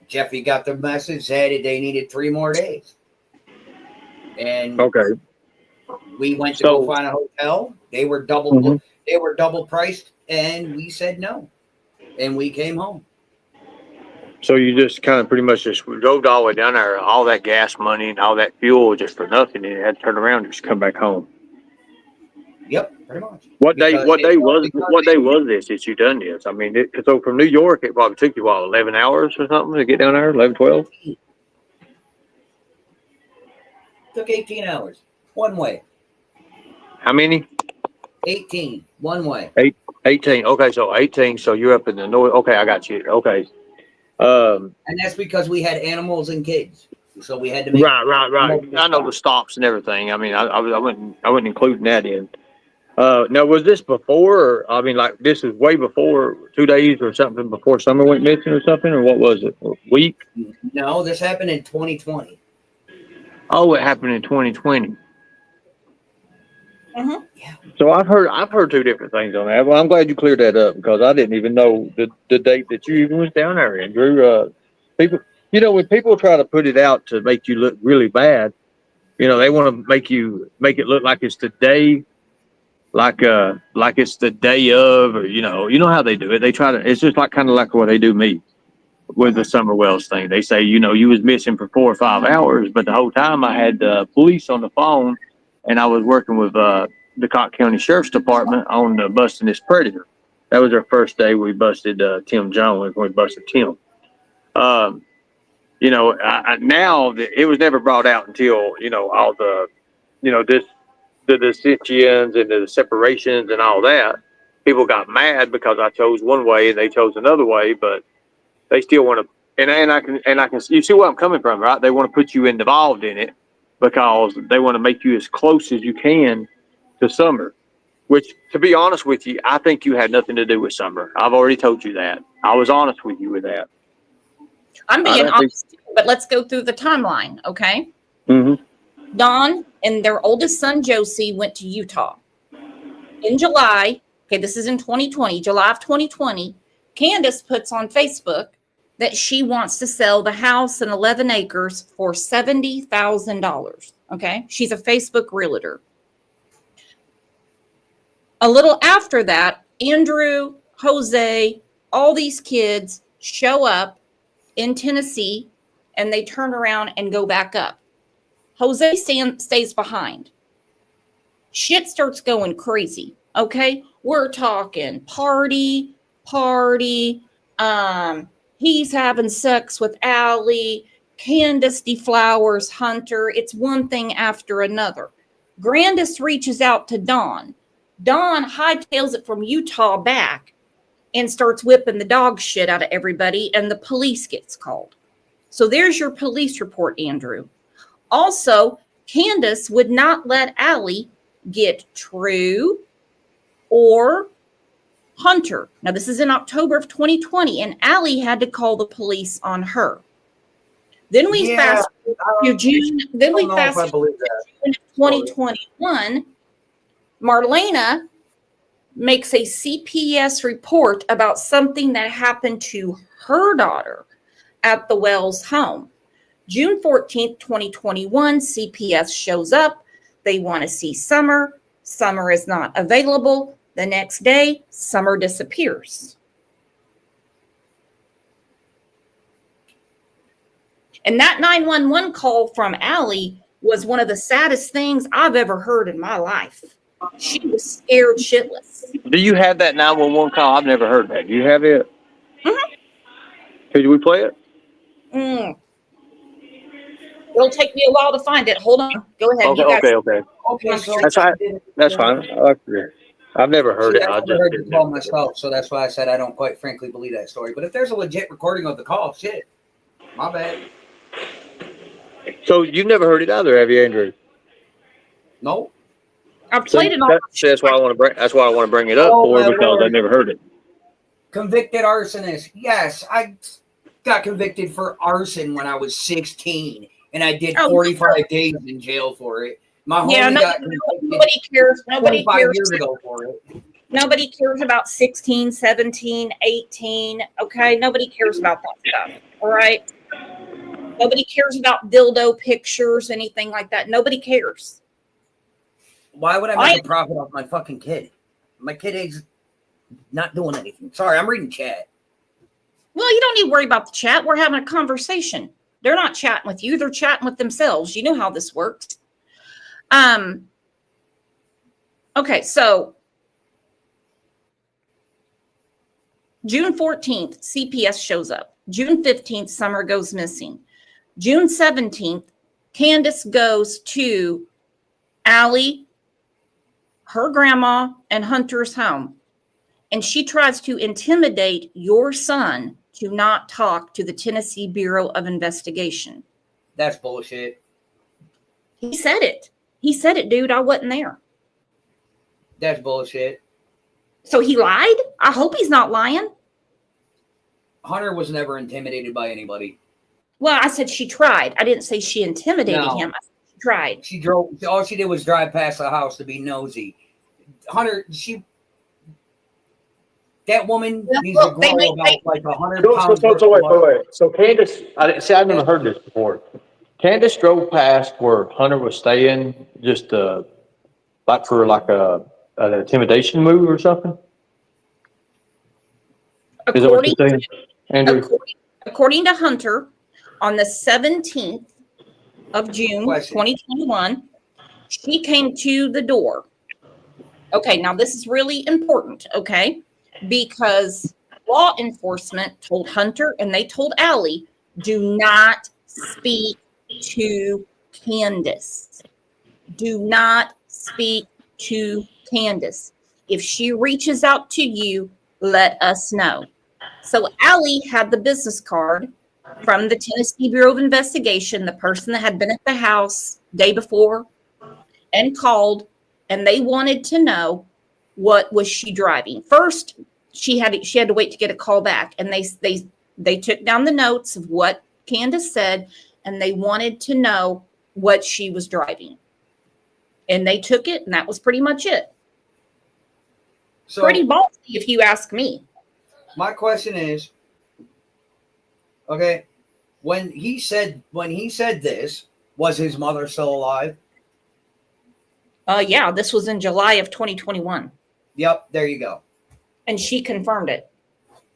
Jeffy got the message, said they needed 3 more days, and okay, we went to go find a hotel. They were double priced, and we said no, and we came home. So you just kind of pretty much just drove all the way down there, all that gas money and all that fuel just for nothing, and you had to turn around and just come back home. Yep, pretty much. What day Because was this that you done this? I mean, so from New York, it probably took you, what, 11 hours or something to get down there? 11, 12? Took 18 hours. One way. How many? 18. One way. 18. Okay, so 18. So you're up in the north. Okay, I got you. Okay. And that's because we had animals and kids. So we had to make Right. I know the stops and everything. I mean, I wouldn't include that in. Now, was this before? Or, I mean, like this is way before 2 days or something before Summer went missing or something, or what was it? A week? No, this happened in 2020. Oh, it happened in 2020. Mm-hmm. So I've heard two different things on that. Well, I'm glad you cleared that up because I didn't even know the date that you even was down there, Andrew. People, when people try to put it out to make you look really bad, they want to make it look like it's the day, like it's the day of, or you know how they do it. They try to. It's just kind of like what they do me with the Summer Wells thing. They say, you was missing for 4 or 5 hours, but the whole time I had police on the phone, and I was working with the Cock County Sheriff's Department on busting this predator. That was our first day we busted Tim Jones. We busted Tim. Now it was never brought out until all the the dissensions and the separations and all that. People got mad because I chose one way and they chose another way, but they still want to. And I can you see where I'm coming from, right? They want to put you involved in it because they want to make you as close as you can to Summer. Which, to be honest with you, I think you had nothing to do with Summer. I've already told you that. I was honest with you with that. I'm being honest, but let's go through the timeline, okay? Mm-hmm. Dawn and their oldest son, Josie, went to Utah. In July, okay, this is in 2020, July of 2020, Candace puts on Facebook that she wants to sell the house and 11 acres for $70,000, okay? She's a Facebook realtor. A little after that, Andrew, Jose, all these kids show up in Tennessee and they turn around and go back up. Jose stays behind. Shit starts going crazy, okay? We're talking party. He's having sex with Allie. Candace deflowers Hunter. It's one thing after another. Grandis reaches out to Dawn. Dawn hightails it from Utah back and starts whipping the dog shit out of everybody, and the police gets called. So there's your police report, Andrew. Also, Candace would not let Allie get True or Hunter. Now, this is in October of 2020, and Allie had to call the police on her. Then we fast to June. Then we fast to June of 2021. Marlena makes a CPS report about something that happened to her daughter at the Wells home. June 14th, 2021, CPS shows up. They want to see Summer. Summer is not available. The next day, Summer disappears. And that 911 call from Allie was one of the saddest things I've ever heard in my life. She was scared shitless. Do you have that 911 call? I've never heard that. Do you have it? Mm-hmm. Could we play it? It'll take me a while to find it. Hold on. Go ahead. Okay. That's fine. That's fine. I've never heard it. I just heard the call myself, so that's why I said I don't quite frankly believe that story. But if there's a legit recording of the call, shit, my bad. So you've never heard it either, have you, Andrew? No. I played it on. That's why I want to bring. That's why I want to bring it up because I never heard it. Convicted arsonist. Yes, I got convicted for arson when I was 16, and I did 45 days in jail for it. My homie got nobody cares. Nobody cares years ago for it. Nobody cares about 16, 17, 18. Okay, nobody cares about that stuff. All right. Nobody cares about dildo pictures, anything like that. Nobody cares. Why would I make a profit off my fucking kid? My kid is not doing anything. Sorry, I'm reading chat. Well, you don't need to worry about the chat. We're having a conversation. They're not chatting with you. They're chatting with themselves. You know how this works. Okay, so June 14th, CPS shows up. June 15th, Summer goes missing. June 17th, Candace goes to Allie, her grandma, and Hunter's home. And she tries to intimidate your son to not talk to the Tennessee Bureau of Investigation. That's bullshit. He said it. He said it, dude. I wasn't there. That's bullshit. So he lied? I hope he's not lying. Hunter was never intimidated by anybody. Well, I said she tried. I didn't say she intimidated him. I said she tried. She drove. All she did was drive past the house to be nosy. Hunter, that woman needs to grow about like 100 pounds. Wait. So Candace, I've never heard this before. Candace drove past where Hunter was staying, just like for an intimidation move or something. Is that what you're saying, Andrew? According to Hunter, on the 17th of June, 2021, she came to the door. Okay, now this is really important, okay? Because law enforcement told Hunter and they told Allie, do not speak to Candace. Do not speak to Candace. If she reaches out to you, let us know. So Allie had the business card from the Tennessee Bureau of Investigation, the person that had been at the house day before, and called, and they wanted to know what was she driving. First, she had to wait to get a call back, and they took down the notes of what Candace said, and they wanted to know what she was driving. And they took it, and that was pretty much it. So, pretty ballsy, if you ask me. My question is, okay, when he said this, was his mother still alive? Yeah, this was in July of 2021. Yep, there you go. And she confirmed it.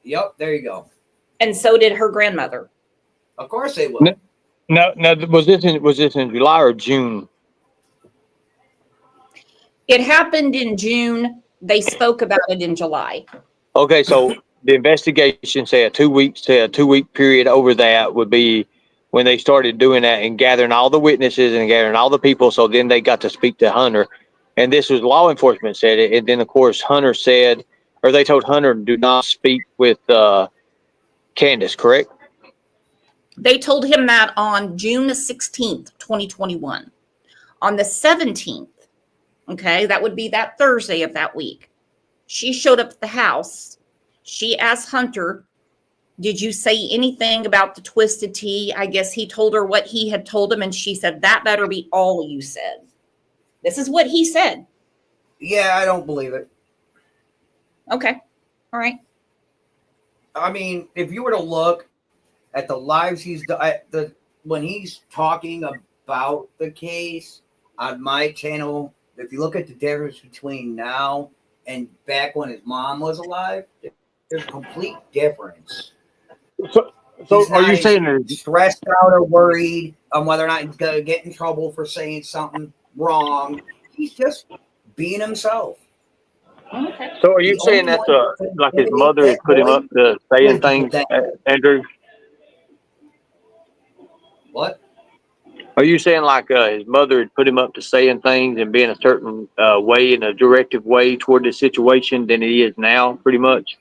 Yep, there you go. And so did her grandmother. Of course they will. No. Was this in July or June? It happened in June. They spoke about it in July. Okay, so the investigation say a 2 week period over that would be when they started doing that and gathering all the witnesses and gathering all the people. So then they got to speak to Hunter, and this was law enforcement said it. And then of course Hunter said, or they told Hunter, do not speak with Candace, correct? They told him that on June the 16th, 2021. On the 17th, okay, that would be that Thursday of that week, she showed up at the house. She asked Hunter, did you say anything about the twisted tea? I guess he told her what he had told him, and she said, that better be all you said. This is what he said. Yeah, I don't believe it. Okay. All right. I mean, if you were to look at the lives when he's talking about the case on my channel, if you look at the difference between now and back when his mom was alive, there's a complete difference. So are you saying that stressed out or worried on whether or not he's going to get in trouble for saying something wrong? He's just being himself. Okay. So are you saying that's like his mother has put him up to saying things, Andrew? What? Are you saying like his mother had put him up to saying things and being a certain way, in a directive way toward the situation than he is now, pretty much?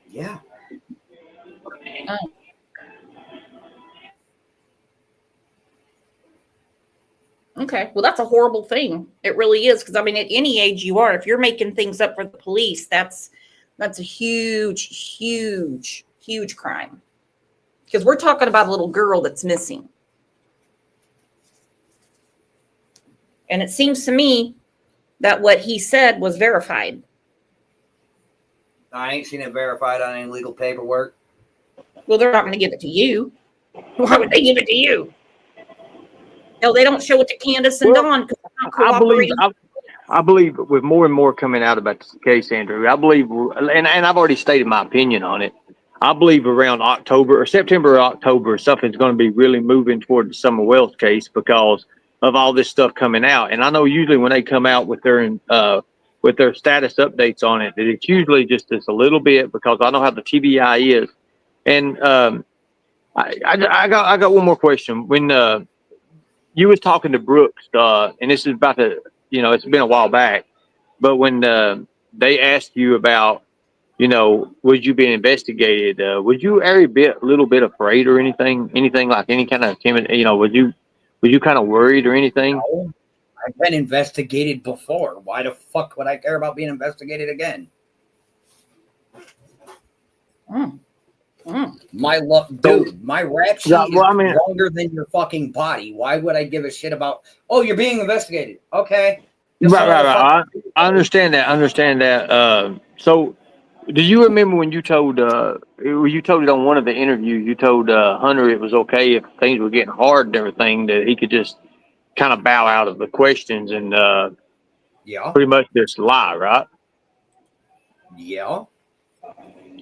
Yeah. Okay. Well, that's a horrible thing. It really is. Because I mean, at any age you are, if you're making things up for the police, that's a huge, huge, huge crime. Because we're talking about a little girl that's missing. And it seems to me that what he said was verified. I ain't seen it verified on any legal paperwork. Well, they're not going to give it to you. Why would they give it to you? No, they don't show it to Candace and Dawn because they're not cooperating. I believe with more and more coming out about this case, Andrew, I believe, and I've already stated my opinion on it. I believe around October or September or October, something's going to be really moving toward the Summer Wells case because of all this stuff coming out. And I know usually when they come out with their status updates on it, that it's usually just a little bit because I know how the TBI is. And I got one more question. When you was talking to Brooks, and this is about it's been a while back, but when they asked you about, was you being investigated? Was you every little bit afraid or anything like any kind of timid? Was you kind of worried or anything? No, I've been investigated before. Why the fuck would I care about being investigated again? My dude, my rap sheet is longer than your fucking body. Why would I give a shit about? Oh, you're being investigated. Okay. Right. I understand that. So, do you remember when you told it on one of the interviews? You told Hunter it was okay if things were getting hard and everything, that he could just kind of bow out of the questions and pretty much just lie, right? Yeah.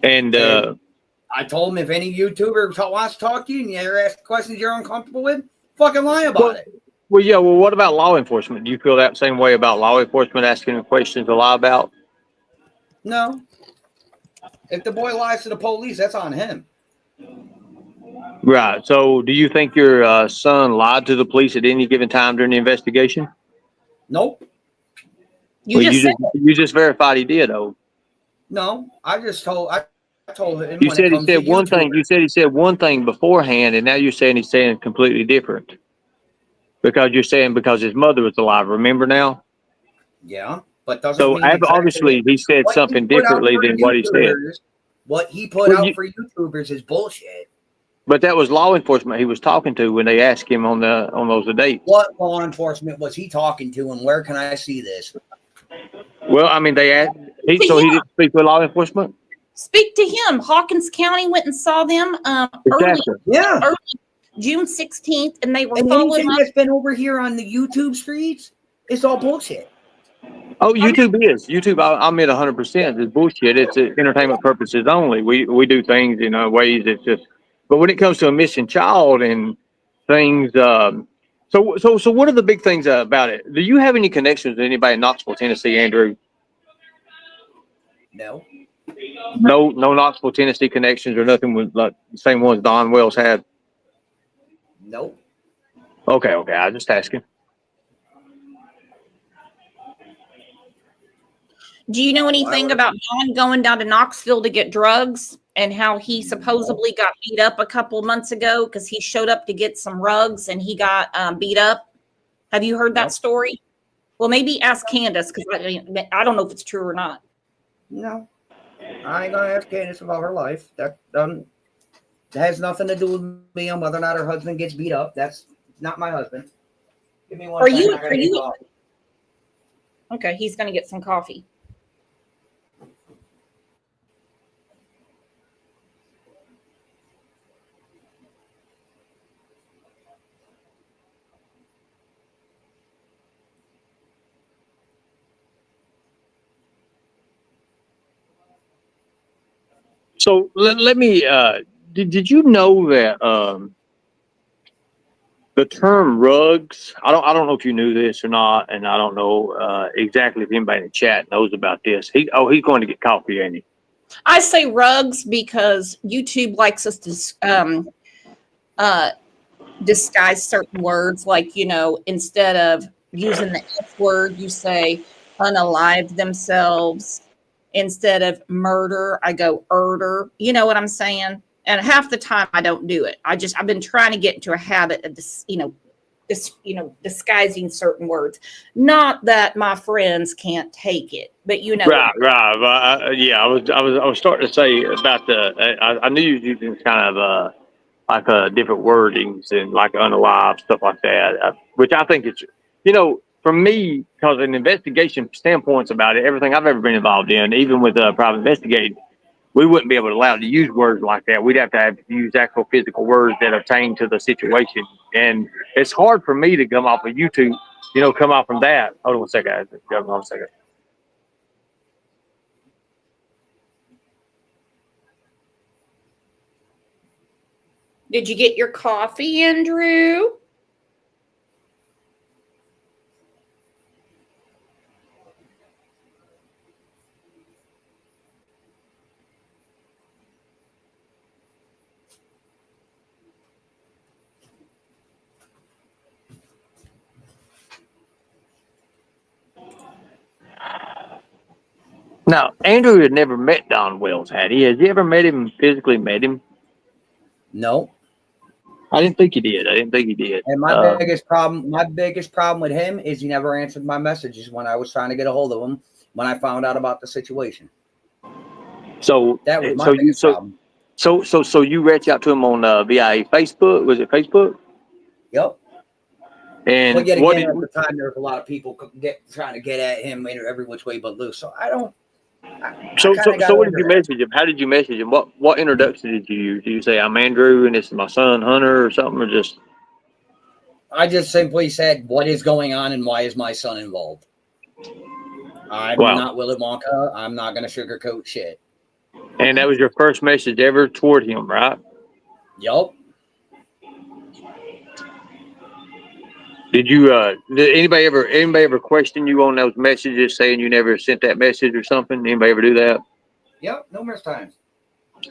And I told him if any YouTuber wants to talk to you and you ever ask questions you're uncomfortable with, fucking lie about it. Well, yeah. Well, what about law enforcement? Do you feel that same way about law enforcement asking him questions to lie about? No. If the boy lies to the police, that's on him. Right. So, do you think your son lied to the police at any given time during the investigation? Nope. You just verified he did, though. No, I told him. You said he said one thing. You said he said one thing beforehand, and now you're saying he's saying completely different. Because you're saying because his mother was alive. Remember now? Yeah, but doesn't so mean obviously he said something differently than what he said. What he put out for YouTubers is bullshit. But that was law enforcement he was talking to when they asked him on those dates. What law enforcement was he talking to, and where can I see this? Well, I mean, they asked. He didn't speak with law enforcement. Speak to him. Hawkins County went and saw them early June 16th, and they were following anything up. that's been over here on the YouTube streets, it's all bullshit. Oh, YouTube is. YouTube, I admit 100% is bullshit. It's entertainment purposes only. We do things in ways that's just, but when it comes to a missing child and things, so what are the big things about it? Do you have any connections with anybody in Knoxville, Tennessee, Andrew? No. No Knoxville, Tennessee connections or nothing with like the same ones Don Wells had? Nope. Okay. I just asking. Do you know anything about Don going down to Knoxville to get drugs and how he supposedly got beat up a couple months ago because he showed up to get some rugs and he got beat up? Have you heard that story? Well, maybe ask Candace because I don't know if it's true or not. No, I ain't gonna ask Candace about her life. That has nothing to do with me on whether or not her husband gets beat up. That's not my husband. Give me one second. Are you? Okay, he's gonna get some coffee. So let me. Did you know that the term rugs? I don't know if you knew this or not, and I don't know exactly if anybody in the chat knows about this. He's going to get coffee, ain't he? I say rugs because YouTube likes us to disguise certain words, like instead of using the F word, you say unalive themselves. Instead of murder, I go erder. You know what I'm saying? And half the time I don't do it. I've been trying to get into a habit of disguising certain words. Not that my friends can't take it, but Right. Yeah, I was starting to say about I knew you were using kind of like different wordings and like unalive stuff like that, which I think it's from me, because an investigation standpoints about it, everything I've ever been involved in, even with private investigating, we wouldn't be able to allow to use words like that. We'd have to use actual physical words that obtain to the situation. And it's hard for me to come off of YouTube, come off from that. Hold on one second. Hold on a second. Did you get your coffee, Andrew? Now, Andrew had never met Don Wells, had he? Has he ever physically met him? No. I didn't think he did. And my biggest problem with him is he never answered my messages when I was trying to get a hold of him when I found out about the situation. So that was my biggest problem. So you reached out to him on via Facebook? Was it Facebook? Yep. And but yet what again, did, at the time, there was a lot of people trying to get at him every which way but loose. So I don't. So what did you message him? How did you message him? What introduction did you use? Did you say I'm Andrew and this is my son Hunter or something, or just? I just simply said, "What is going on and why is my son involved?" I'm Wow. not Willy Wonka. I'm not going to sugarcoat shit. And that was your first message ever toward him, right? Yup. Did you? Did anybody ever question you on those messages, saying you never sent that message or something? Anybody ever do that? Yep, numerous times.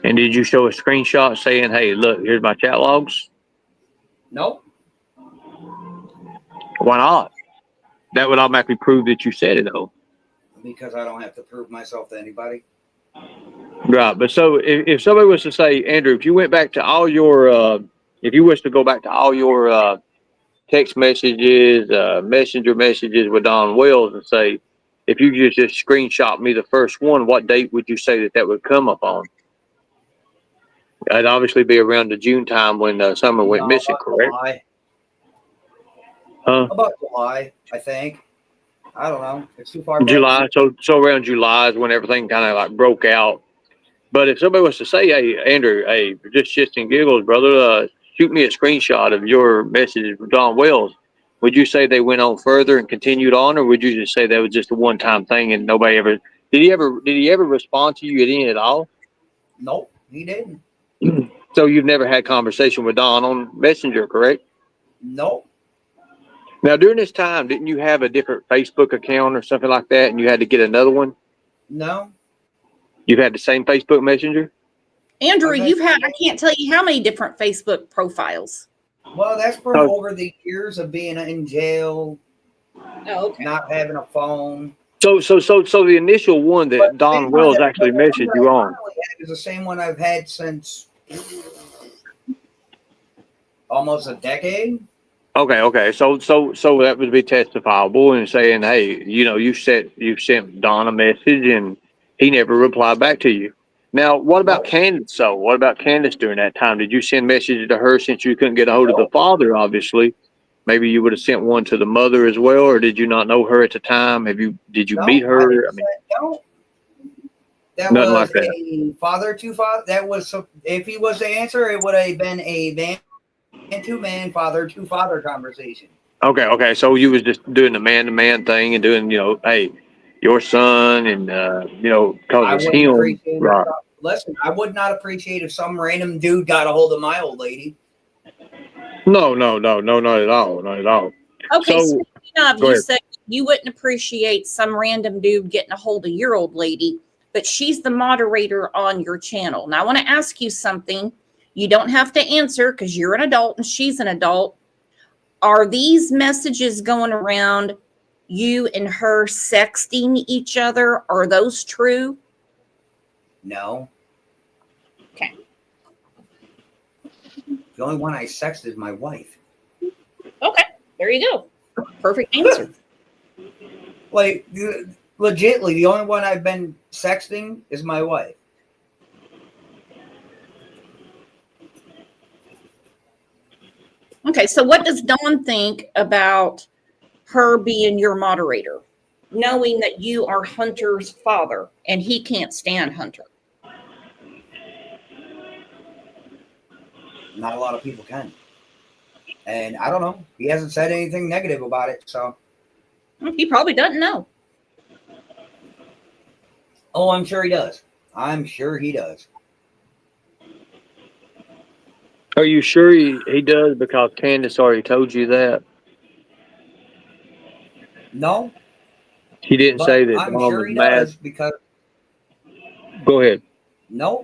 And did you show a screenshot saying, "Hey, look, here's my chat logs"? Nope. Why not? That would automatically prove that you said it, though. Because I don't have to prove myself to anybody. Right, but so if somebody was to say, Andrew, if you went back to all your, if you was to go back to all your text messages, messenger messages with Don Wells, and say, if you just screenshot me the first one, what date would you say that would come up on? It'd obviously be around the June time when Summer went missing, correct? July. Huh? About July, I think. I don't know. It's too far back. July, so around July is when everything kind of like broke out. But if somebody was to say, "Hey, Andrew, hey, just shits and giggles, brother, shoot me a screenshot of your message with Don Wells," would you say they went on further and continued on, or would you just say that was just a one-time thing and nobody ever did he ever respond to you at any at all? Nope, he didn't. So you've never had conversation with Don on Messenger, correct? Nope. Now during this time, didn't you have a different Facebook account or something like that, and you had to get another one? No. You've had the same Facebook Messenger? Andrew, you've had, I can't tell you how many different Facebook profiles. Well, that's from over the years of being in jail, not having a phone. So the initial one that Don Wells actually messaged you on. Is the same one I've had since almost a decade. Okay. So that would be testifiable and saying, hey, you sent Don a message and he never replied back to you. Now, what about Candace? So, what about Candace during that time? Did you send messages to her since you couldn't get a hold of the father? Obviously, maybe you would have sent one to the mother as well, or did you not know her at the time? Did you meet her? No. That nothing was like that. a father to father. That was if he was the answer, it would have been a man to man, father to father conversation. Okay. So you was just doing the man to man thing and doing, hey, your son, and because it's him. Right. Listen, I would not appreciate if some random dude got a hold of my old lady. No, not at all. Okay, so you ahead. said you wouldn't appreciate some random dude getting a hold of your old lady, but she's the moderator on your channel. Now, I want to ask you something. You don't have to answer because you're an adult and she's an adult. Are these messages going around you and her sexting each other? Are those true? No. Okay. The only one I sexted is my wife. Okay, there you go. Perfect answer. Like, legitly, the only one I've been sexting is my wife. Okay, so what does Dawn think about her being your moderator, knowing that you are Hunter's father and he can't stand Hunter? Not a lot of people can. And I don't know. He hasn't said anything negative about it, so. He probably doesn't know. Oh, I'm sure he does. I'm sure he does. Are you sure he does? Because Candace already told you that. No, She didn't say but that I'm Mom sure was he mad. does because Go ahead. no,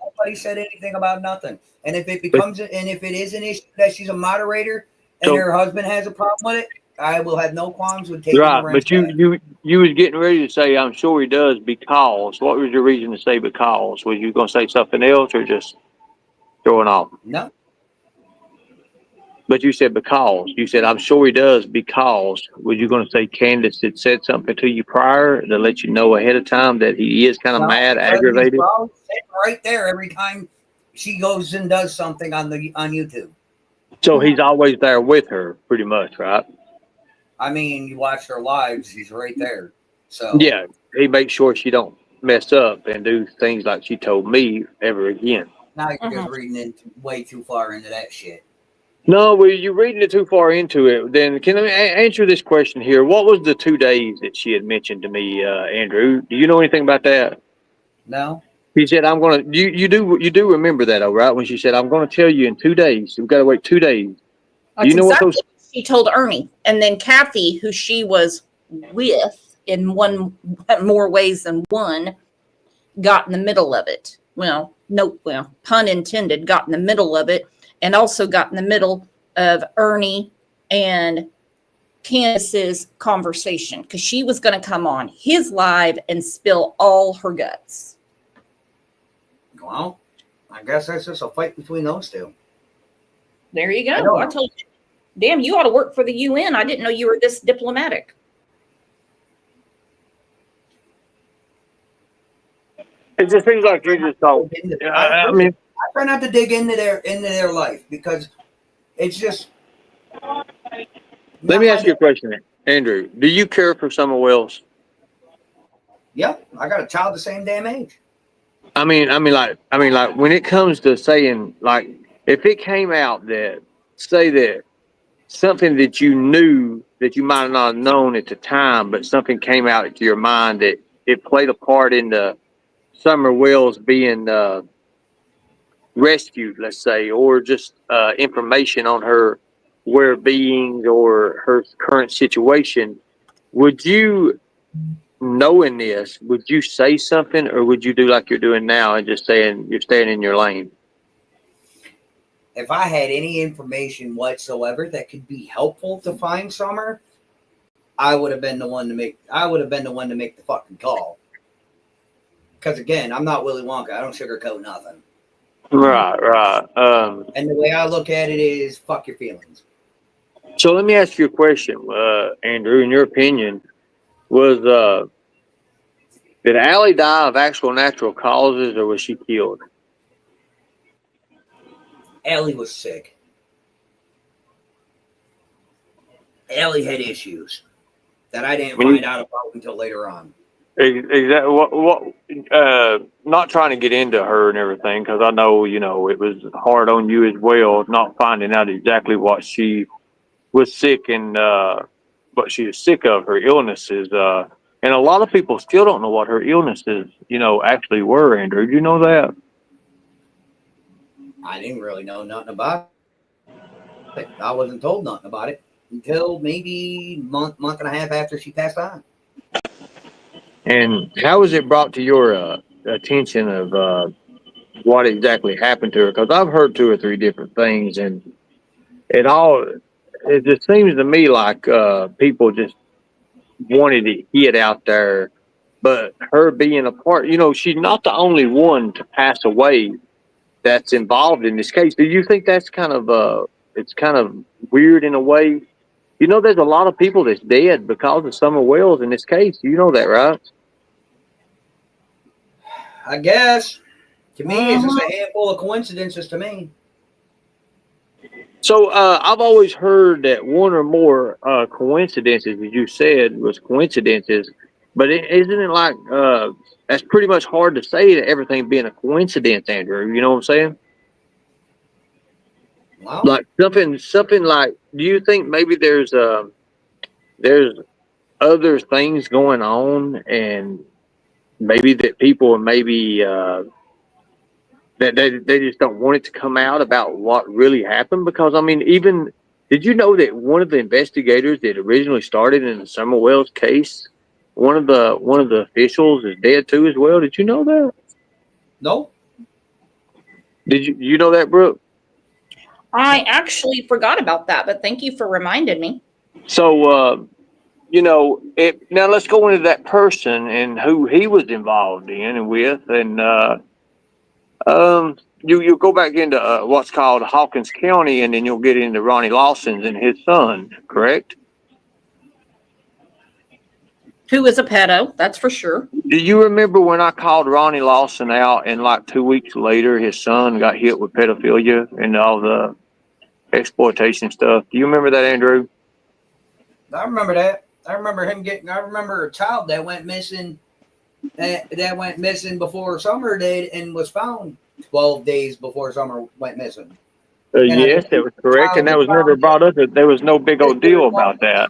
nobody said anything about nothing. And if it But, becomes, and if it is an issue that she's a moderator and so her husband has a problem with it, I will have no qualms with taking the right, wrench but you back. you was getting ready to say, I'm sure he does because. What was your reason to say because? Was you going to say something else or just throwing off? No, But you said because. You said, I'm sure he does because. Was you going to say Candace had said something to you prior to let you know ahead of time that he is kind of no, mad, because he's aggravated? probably sitting right there every time she goes and does something on YouTube. So he's always there with her, pretty much, right? I mean, you watch their lives; he's right there. So Yeah, he makes sure she don't mess up and do things like she told me ever again. now you're just reading way too far into that shit. No, well, you're reading it too far into it. Then can I answer this question here? What was the 2 days that she had mentioned to me, Andrew? Do you know anything about that? No. He said, "I'm gonna." You do remember that, though, right? When she said, "I'm gonna tell you in 2 days." We've got to wait 2 days. That's You know what exactly those? what she told Ernie. And then Kathy, who she was with in more ways than one, got in the middle of it. Well, pun intended, got in the middle of it, and also got in the middle of Ernie and Candace's conversation because she was going to come on his live and spill all her guts. Well, I guess that's just a fight between those two. There you go. I told you. Damn, you ought to work for the UN. I didn't know you were this diplomatic. It just seems like you just don't. I mean, I try not to dig into their life because it's just. let me ask you a question, Andrew. Do you care for Summer Wells? Yep, I got a child the same damn age. I mean, like when it comes to saying, like, if it came out that, say that something that you knew that you might not have known at the time, but something came out into your mind that it played a part in the Summer Wells being rescued, let's say, or just information on her well-being or her current situation, would you, knowing this, would you say something, or would you do like you're doing now and just saying you're staying in your lane? If I had any information whatsoever that could be helpful to find Summer, I would have been the one to make. I would have been the one to make the fucking call. Because again, I'm not Willy Wonka. I don't sugarcoat nothing. Right. And the way I look at it is, fuck your feelings. So let me ask you a question, Andrew. In your opinion, did Allie die of actual natural causes, or was she killed? Allie was sick. Allie had issues that I didn't find out about until later on. Exactly. Not trying to get into her and everything, because I know, it was hard on you as well, not finding out exactly what she was sick and what she was sick of, her illnesses. And a lot of people still don't know what her illnesses, actually were, Andrew. Do you know that? I didn't really know nothing about it. I wasn't told nothing about it until maybe month and a half after she passed on. And how was it brought to your attention of what exactly happened to her? Because I've heard 2 or 3 different things, and it just seems to me like people just wanted to hit out there. But her being a part, she's not the only one to pass away that's involved in this case. Do you think that's kind of it's kind of weird in a way? There's a lot of people that's dead because of Summer Wells in this case. You know that, right? I guess. To me, it's just a handful of coincidences to me. So I've always heard that one or more coincidences, as you said, was coincidences. But isn't it like that's pretty much hard to say that everything being a coincidence, Andrew? You know what I'm saying? Wow. Like something like. Do you think maybe there's other things going on, and maybe that people are maybe that they just don't want it to come out about what really happened. Because I mean, even did you know that one of the investigators that originally started in the Summer Wells case, one of the officials is dead too as well? Did you know that? No. Did you know that, Brooke? I actually forgot about that, but thank you for reminding me. So, you know, now let's go into that person and who he was involved in and with, and you go back into what's called Hawkins County, and then you'll get into Ronnie Lawson's and his son, correct? Who is a pedo, that's for sure. Do you remember when I called Ronnie Lawson out, and like 2 weeks later, his son got hit with pedophilia and all the exploitation stuff? Do you remember that, Andrew? I remember that. I remember him getting. I remember a child that went missing. That went missing before Summer did, and was found 12 days before Summer went missing. Yes, that was correct, and that was never brought up. There was no big old deal about that.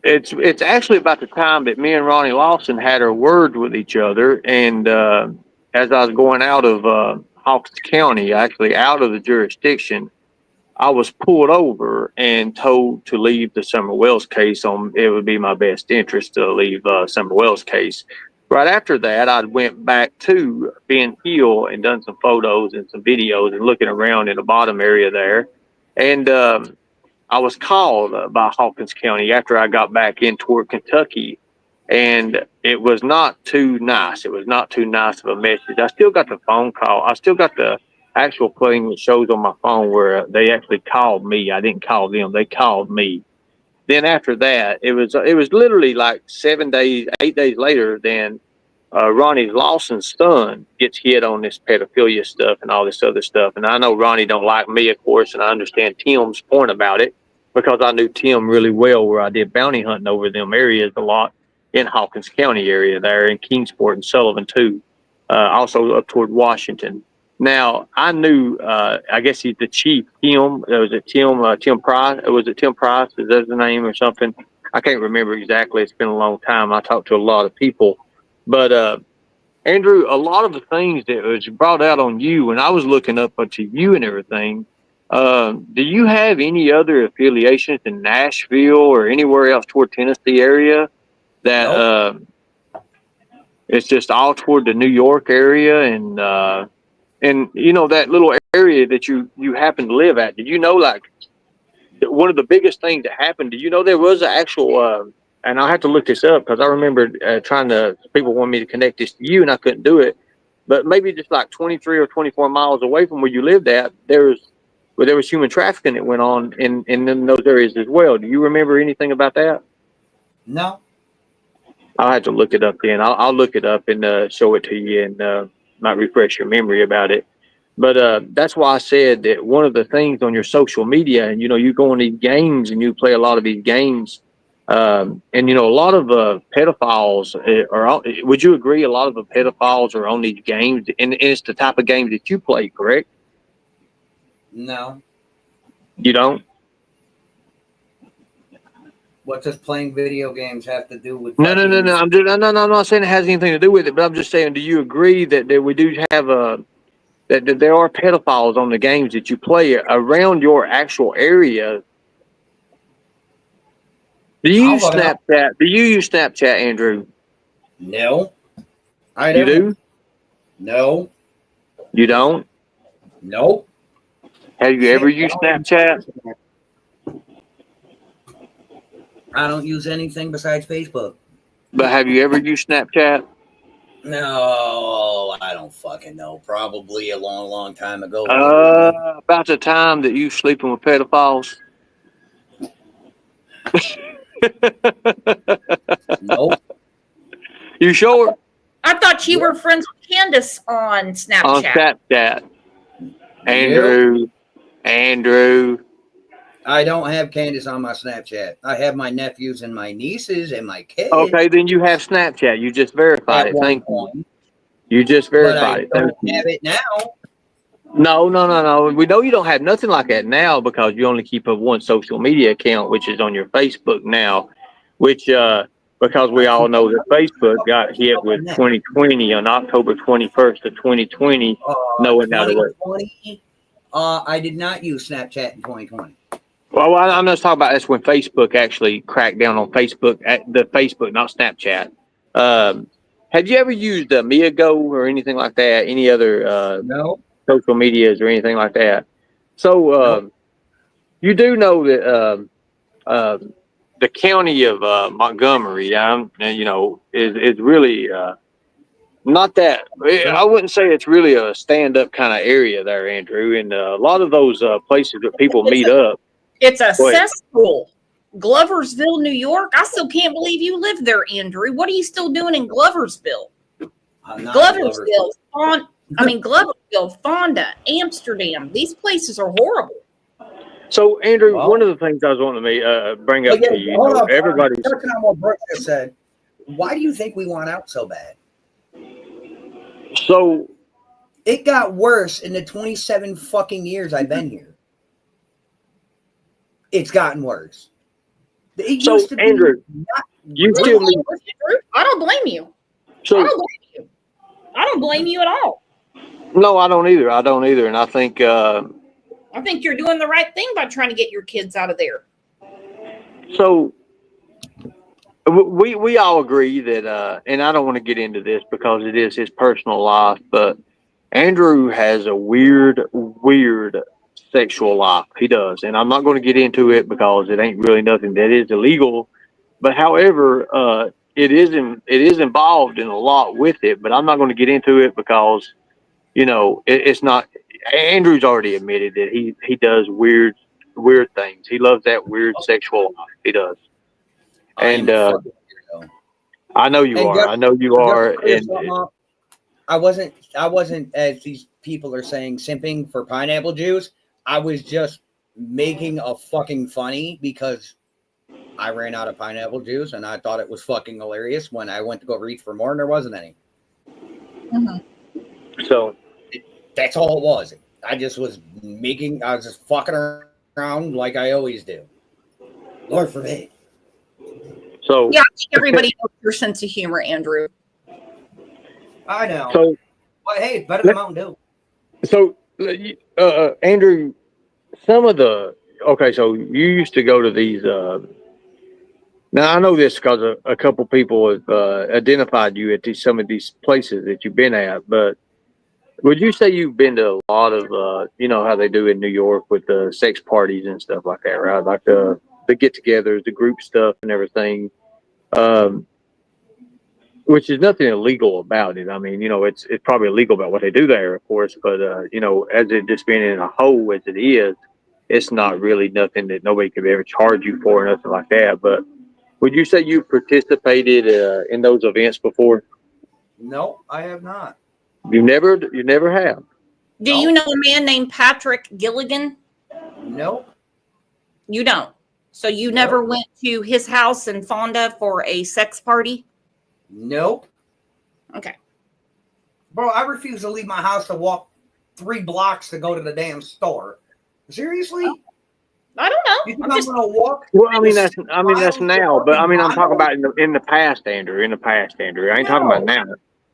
It's actually about the time that me and Ronnie Lawson had our word with each other, and as I was going out of Hawkins County, actually out of the jurisdiction, I was pulled over and told to leave the Summer Wells case. It would be my best interest to leave Summer Wells case. Right after that, I went back to Ben Hill and done some photos and some videos and looking around in the bottom area there, and I was called by Hawkins County after I got back in toward Kentucky, and it was not too nice. It was not too nice of a message. I still got the phone call. I still got the actual thing that shows on my phone where they actually called me. I didn't call them. They called me. Then after that, it was literally like 8 days later, then Ronnie Lawson's son gets hit on this pedophilia stuff and all this other stuff. And I know Ronnie don't like me, of course, and I understand Tim's point about it because I knew Tim really well where I did bounty hunting over them areas a lot in Hawkins County area there, in Kingsport and Sullivan too, also up toward Washington. Now, I knew, I guess he's the chief, Tim. Was it Tim Price? Was it Tim Price? Is that the name or something? I can't remember exactly. It's been a long time. I talked to a lot of people. But, Andrew, a lot of the things that was brought out on you when I was looking up to you and everything, do you have any other affiliations in Nashville or anywhere else toward Tennessee area that it's just all toward the New York area and you know, that little area that you happen to live at? Did you know, like, one of the biggest things that happened, do you know there was an actual, and I have to look this up because I remember people wanted me to connect this to you and I couldn't do it, but maybe just like 23 or 24 miles away from where you lived at, there was human trafficking that went on in those areas as well. Do you remember anything about that? No. I'll have to look it up then. I'll look it up and show it to you and might refresh your memory about it. But that's why I said that one of the things on your social media, and, you know, you go on these games and you play a lot of these games, and, you know, a lot of pedophiles would you agree a lot of the pedophiles are on these games, and it's the type of games that you play, correct? No. You don't? What does playing video games have to do with? No. I'm not saying it has anything to do with it, but I'm just saying, do you agree that we do have that there are pedophiles on the games that you play around your actual area? Do you use Snapchat? Do you use Snapchat, Andrew? No. I don't. You do? No. You don't? Nope. Have you ever used Snapchat? I don't use anything besides Facebook. But have you ever used Snapchat? No, I don't fucking know. Probably a long, long time ago. About the time that you sleeping with pedophiles? Nope. You sure? I thought you were friends with Candace on Snapchat. On Snapchat. Andrew. I don't have Candace on my Snapchat. I have my nephews and my nieces and my kids. Okay, then you have Snapchat. You just verified it. Thank you. You just verified it. I don't have it now. No. We know you don't have nothing like that now because you only keep up one social media account, which is on your Facebook now, but because we all know that Facebook got hit with 2020 on October 21st of 2020, knowing how to work. 2020? I did not use Snapchat in 2020. Well, I'm just talking about that's when Facebook actually cracked down on Facebook, the Facebook, not Snapchat. Have you ever used Miago or anything like that? Any other no social medias or anything like that? So you do know that the county of Montgomery, is really not that. I wouldn't say it's really a stand-up kind of area there, Andrew. And a lot of those places that people meet up. It's a cesspool. Gloversville, New York. I still can't believe you live there, Andrew. What are you still doing in Gloversville? Gloversville, Gloversville, Fonda, Amsterdam. These places are horrible. So, Andrew, one of the things I was wanting to bring up to you, everybody's touching on what Brooke just said. Why do you think we want out so bad? So it got worse in the 27 fucking years I've been here. It's gotten worse. It used to be Andrew, you still need. I don't blame you. So, I don't blame you. I don't blame you at all. No, I don't either. And I think you're doing the right thing by trying to get your kids out of there. So we all agree that, and I don't want to get into this because it is his personal life, but Andrew has a weird sexual life. He does. And I'm not going to get into it because it ain't really nothing that is illegal. But however, it is involved in a lot with it, but I'm not going to get into it because, it's not. Andrew's already admitted that he does weird things. He loves that weird sexual life. He does. And I know you are. I know you are. And I wasn't, as these people are saying, simping for pineapple juice. I was just making a fucking funny because I ran out of pineapple juice and I thought it was fucking hilarious when I went to go reach for more and there wasn't any. Mm-hmm. So that's all it was. I was just fucking around like I always do. Lord forbid. So yeah, I think everybody knows your sense of humor, Andrew. I know. So, well, hey, better than Mountain Dew. So, Andrew, so you used to go to these. Now I know this because a couple people have identified you at some of these places that you've been at. But would you say you've been to a lot of, how they do in New York with the sex parties and stuff like that, right? Like the get-togethers, the group stuff, and everything. Which is nothing illegal about it. I mean, it's probably illegal about what they do there, of course, but as it just being in a hole as it is, it's not really nothing that nobody could ever charge you for or nothing like that. But would you say you participated in those events before? No, I have not. You never have. Do you know a man named Patrick Gilligan? Nope. You don't. So you never went to his house in Fonda for a sex party? Nope. Okay. Bro, I refuse to leave my house to walk 3 blocks to go to the damn store. Seriously? I don't know. You think I'm gonna walk? Well, that's now, but I'm talking about in the past, Andrew. I ain't talking about now.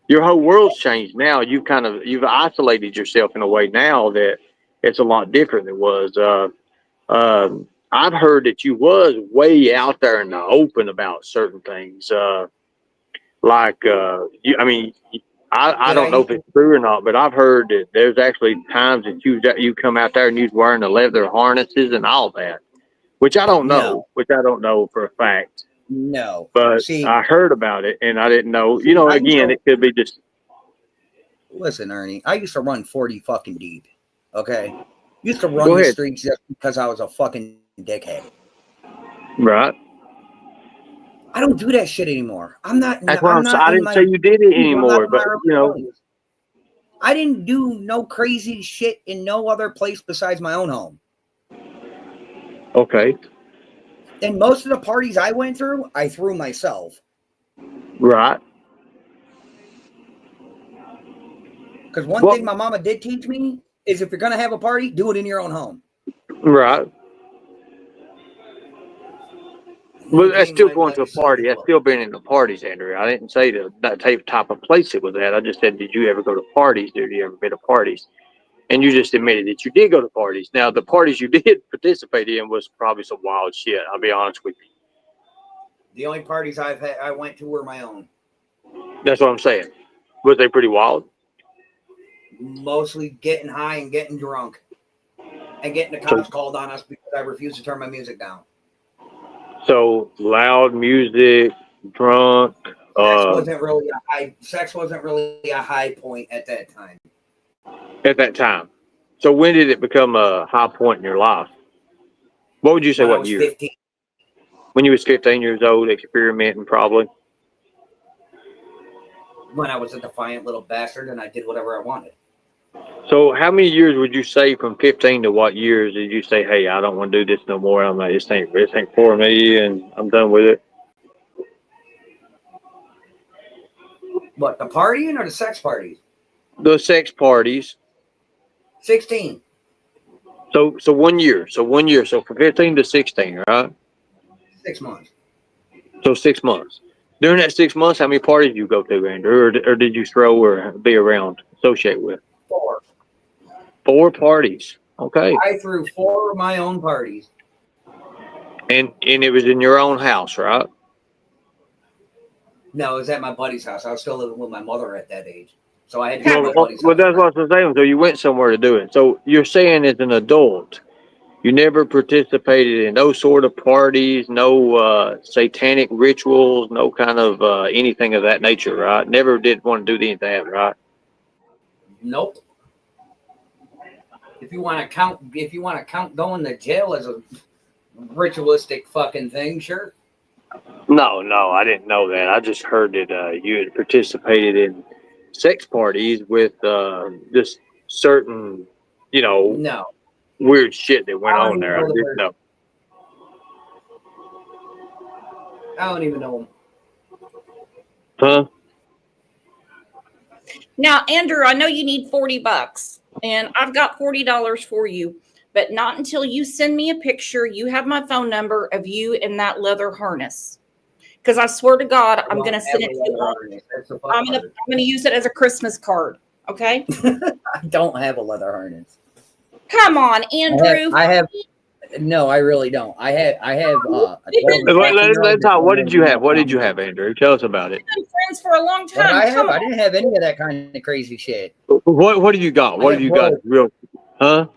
Your whole world's changed now. You've isolated yourself in a way now that it's a lot different than it was. I've heard that you was way out there in the open about certain things. I don't know if it's true or not, but I've heard that there's actually times that you come out there and you're wearing the leather harnesses and all that, which I don't know, for a fact. No, but I heard about it and I didn't know. Again, it could be just. Listen, Ernie, I used to run 40 fucking deep. Okay, used to run the streets just because I was a fucking dickhead. Right. I don't do that shit anymore. I didn't say you did it anymore, but I didn't do no crazy shit in no other place besides my own home. Okay. And most of the parties I went through, I threw myself. Right. Because one thing my mama did teach me is if you're going to have a party, do it in your own home. Right. Well, that's still going to a party. That's still been in the parties, Andrew. I didn't say that type of place it was at. I just said, did you ever go to parties? Did you ever been to parties? And you just admitted that you did go to parties. Now, the parties you did participate in was probably some wild shit. I'll be honest with you. The only parties I went to were my own. That's what I'm saying. Was they pretty wild? Mostly getting high and getting drunk. And getting the cops called on us because I refused to turn my music down. So, loud music, drunk. Sex wasn't really a high point at that time. At that time. So, when did it become a high point in your life? What would you say? When I What was year? 15. When you was 15 years old, experimenting probably. When I was a defiant little bastard and I did whatever I wanted. So how many years would you say from 15 to what years did you say, hey, I don't want to do this no more. I'm like, this ain't for me and I'm done with it. What, the partying or the sex parties? The sex parties. 16. So 1 year. So 1 year. So from 15 to 16, right? 6 months. So 6 months. During that 6 months, how many parties did you go to, Andrew? Or did you throw or be around, associate with? 4. 4 parties. Okay. I threw 4 of my own parties. And it was in your own house, right? No, it was at my buddy's house. I was still living with my mother at that age. So I had to go to my buddy's Well, house. that's what I was saying. So you went somewhere to do it. So you're saying as an adult, you never participated in those sort of parties, no satanic rituals, no kind of anything of that nature, right? Never did want to do any of that, right? Nope. If you want to count going to jail as a ritualistic fucking thing, sure. No, I didn't know that. I just heard that you had participated in sex parties with just certain, No. weird shit that went on there. I didn't know. I don't even know him. Huh? Now, Andrew, I know you need $40, and I've got $40 for you, but not until you send me a picture. You have my phone number of you in that leather harness, because I swear to God, I'm going to send it to you. I'm going to use it as a Christmas card. Okay. I don't have a leather harness. Come on, Andrew. I have. No, I really don't. I have. Let's talk. What did you have? What did you have, Andrew? Tell us about it. We've been friends for a long time. What did I have? I didn't have any of that kind of crazy shit. What do you got? What have you got? Real, huh?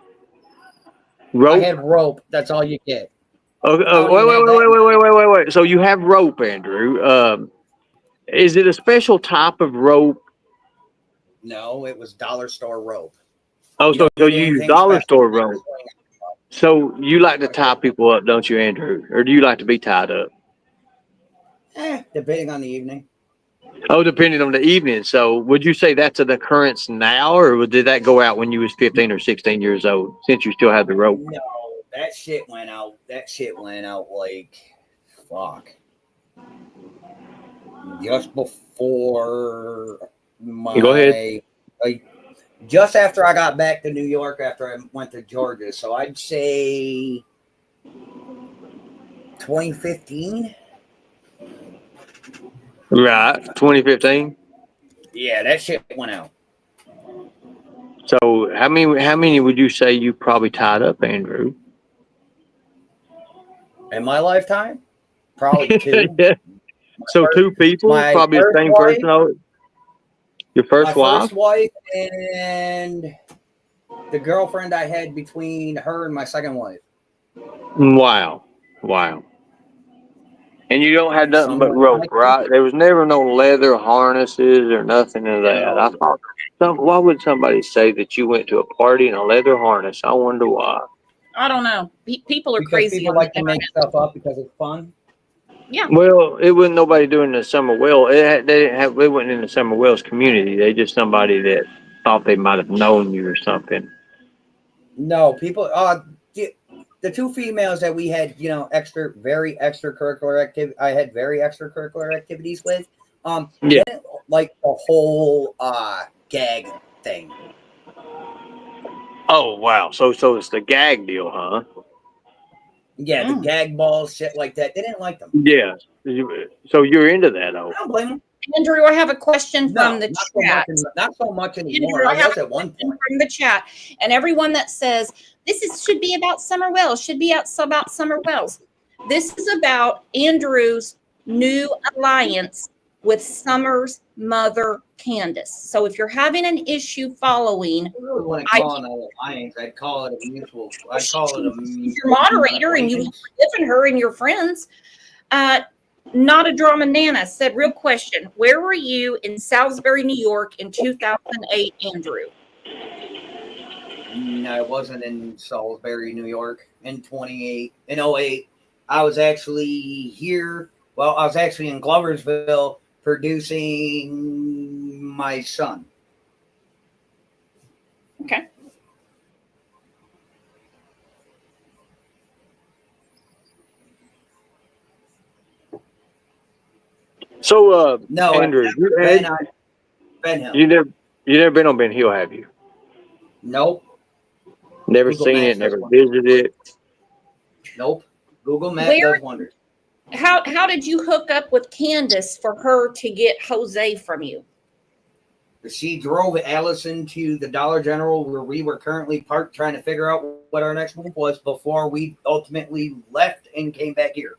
Rope. I had rope. That's all you get. Wait. So you have rope, Andrew. Is it a special type of rope? No, it was dollar store rope. Oh, so you use dollar store rope. So you like to tie people up, don't you, Andrew? Or do you like to be tied up? Depending on the evening. Oh, depending on the evening. So would you say that's an occurrence now, or did that go out when you was 15 or 16 years old, since you still have the rope? No, that shit went out. Like, fuck. Just before my... Go ahead. Just after I got back to New York, after I went to Georgia. So I'd say 2015. Right, 2015. Yeah, that shit went out. So how many would you say you probably tied up, Andrew? In my lifetime? Probably 2. So 2 people, probably the same person. Your first wife? First wife and the girlfriend I had between her and my second wife. Wow. And you don't have nothing but rope, right? There was never no leather harnesses or nothing of that. I thought, why would somebody say that you went to a party in a leather harness? I wonder why. I don't know. People are crazy. People like to make stuff up because it's fun. Yeah. Well, it wasn't nobody doing the Summer Well. It wasn't in the Summer Wells community. They just somebody that thought they might have known you or something. No, people. The 2 females that we had, very extracurricular activity. I had very extracurricular activities with. Yeah. Like the whole gag thing. Oh wow! So it's the gag deal, huh? Yeah, the gag balls, shit like that. They didn't like them. Yeah. So you're into that, though. I don't blame them. Andrew, I have a question No, from the not so chat. not so much anymore. Andrew, I have was a at one question point. from the chat, and everyone that says should be about Summer Wells, should be about Summer Wells. This is about Andrew's new alliance with Summer's mother, Candace. So if you're having an issue following, I really wouldn't call it an alliance. I'd call it a mutual. I'd call it a she's your moderator, and you've forgiven her and your friends. Not a Drama Nana said, real question, where were you in Salisbury, New York in 2008, Andrew? No, I wasn't in Salisbury, New York in 08. I was actually here. Well, I was actually in Gloversville producing my son. Okay. So, no, Andrew, Ben Hill. you never been on Ben Hill, have you? Nope. Never Google seen Maps it, never does wonders. visited it. Nope. Google Maps does wonders. How did you hook up with Candace for her to get Jose from you? She drove Allison to the Dollar General where we were currently parked trying to figure out what our next move was before we ultimately left and came back here.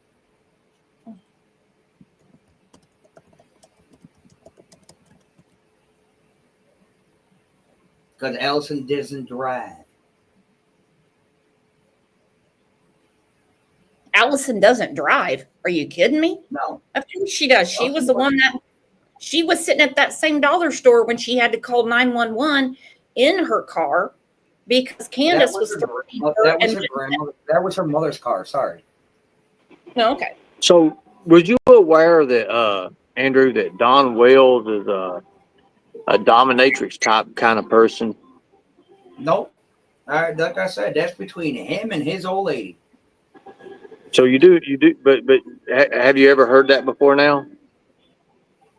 Because Allison doesn't drive. Allison doesn't drive. Are you kidding me? No. Of course she does. She was the one that she was sitting at that same dollar store when she had to call 911 in her car because Candace was that was her mother's car. Sorry. No, okay. So, was you aware that, Andrew, that Don Wells is a dominatrix type kind of person? Nope. Like I said, that's between him and his old lady. So you do, but have you ever heard that before now?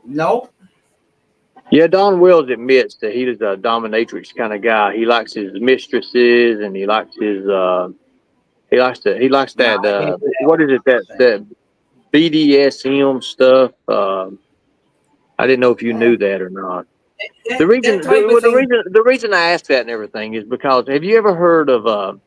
Nope. Yeah, Don Wells admits that he is a dominatrix kind of guy. He likes his mistresses, and he likes his he likes that what is it, that BDSM stuff. I didn't know if you knew that or not. The reason I asked that and everything is because have you ever heard of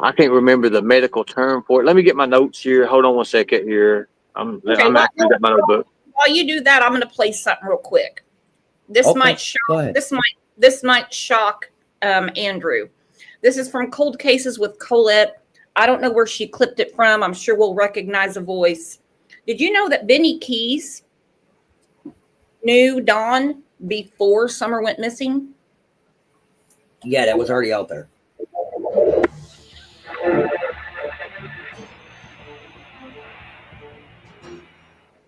I can't remember the medical term for it. Let me get my notes here. Hold on one second here. I'm actually got my notebook. While you do that, I'm going to play something real quick. This might shock. This might shock Andrew. This is from Cold Cases with Colette. I don't know where she clipped it from. I'm sure we'll recognize a voice. Did you know that Benny Keys knew Dawn before Summer went missing? Yeah, that was already out there.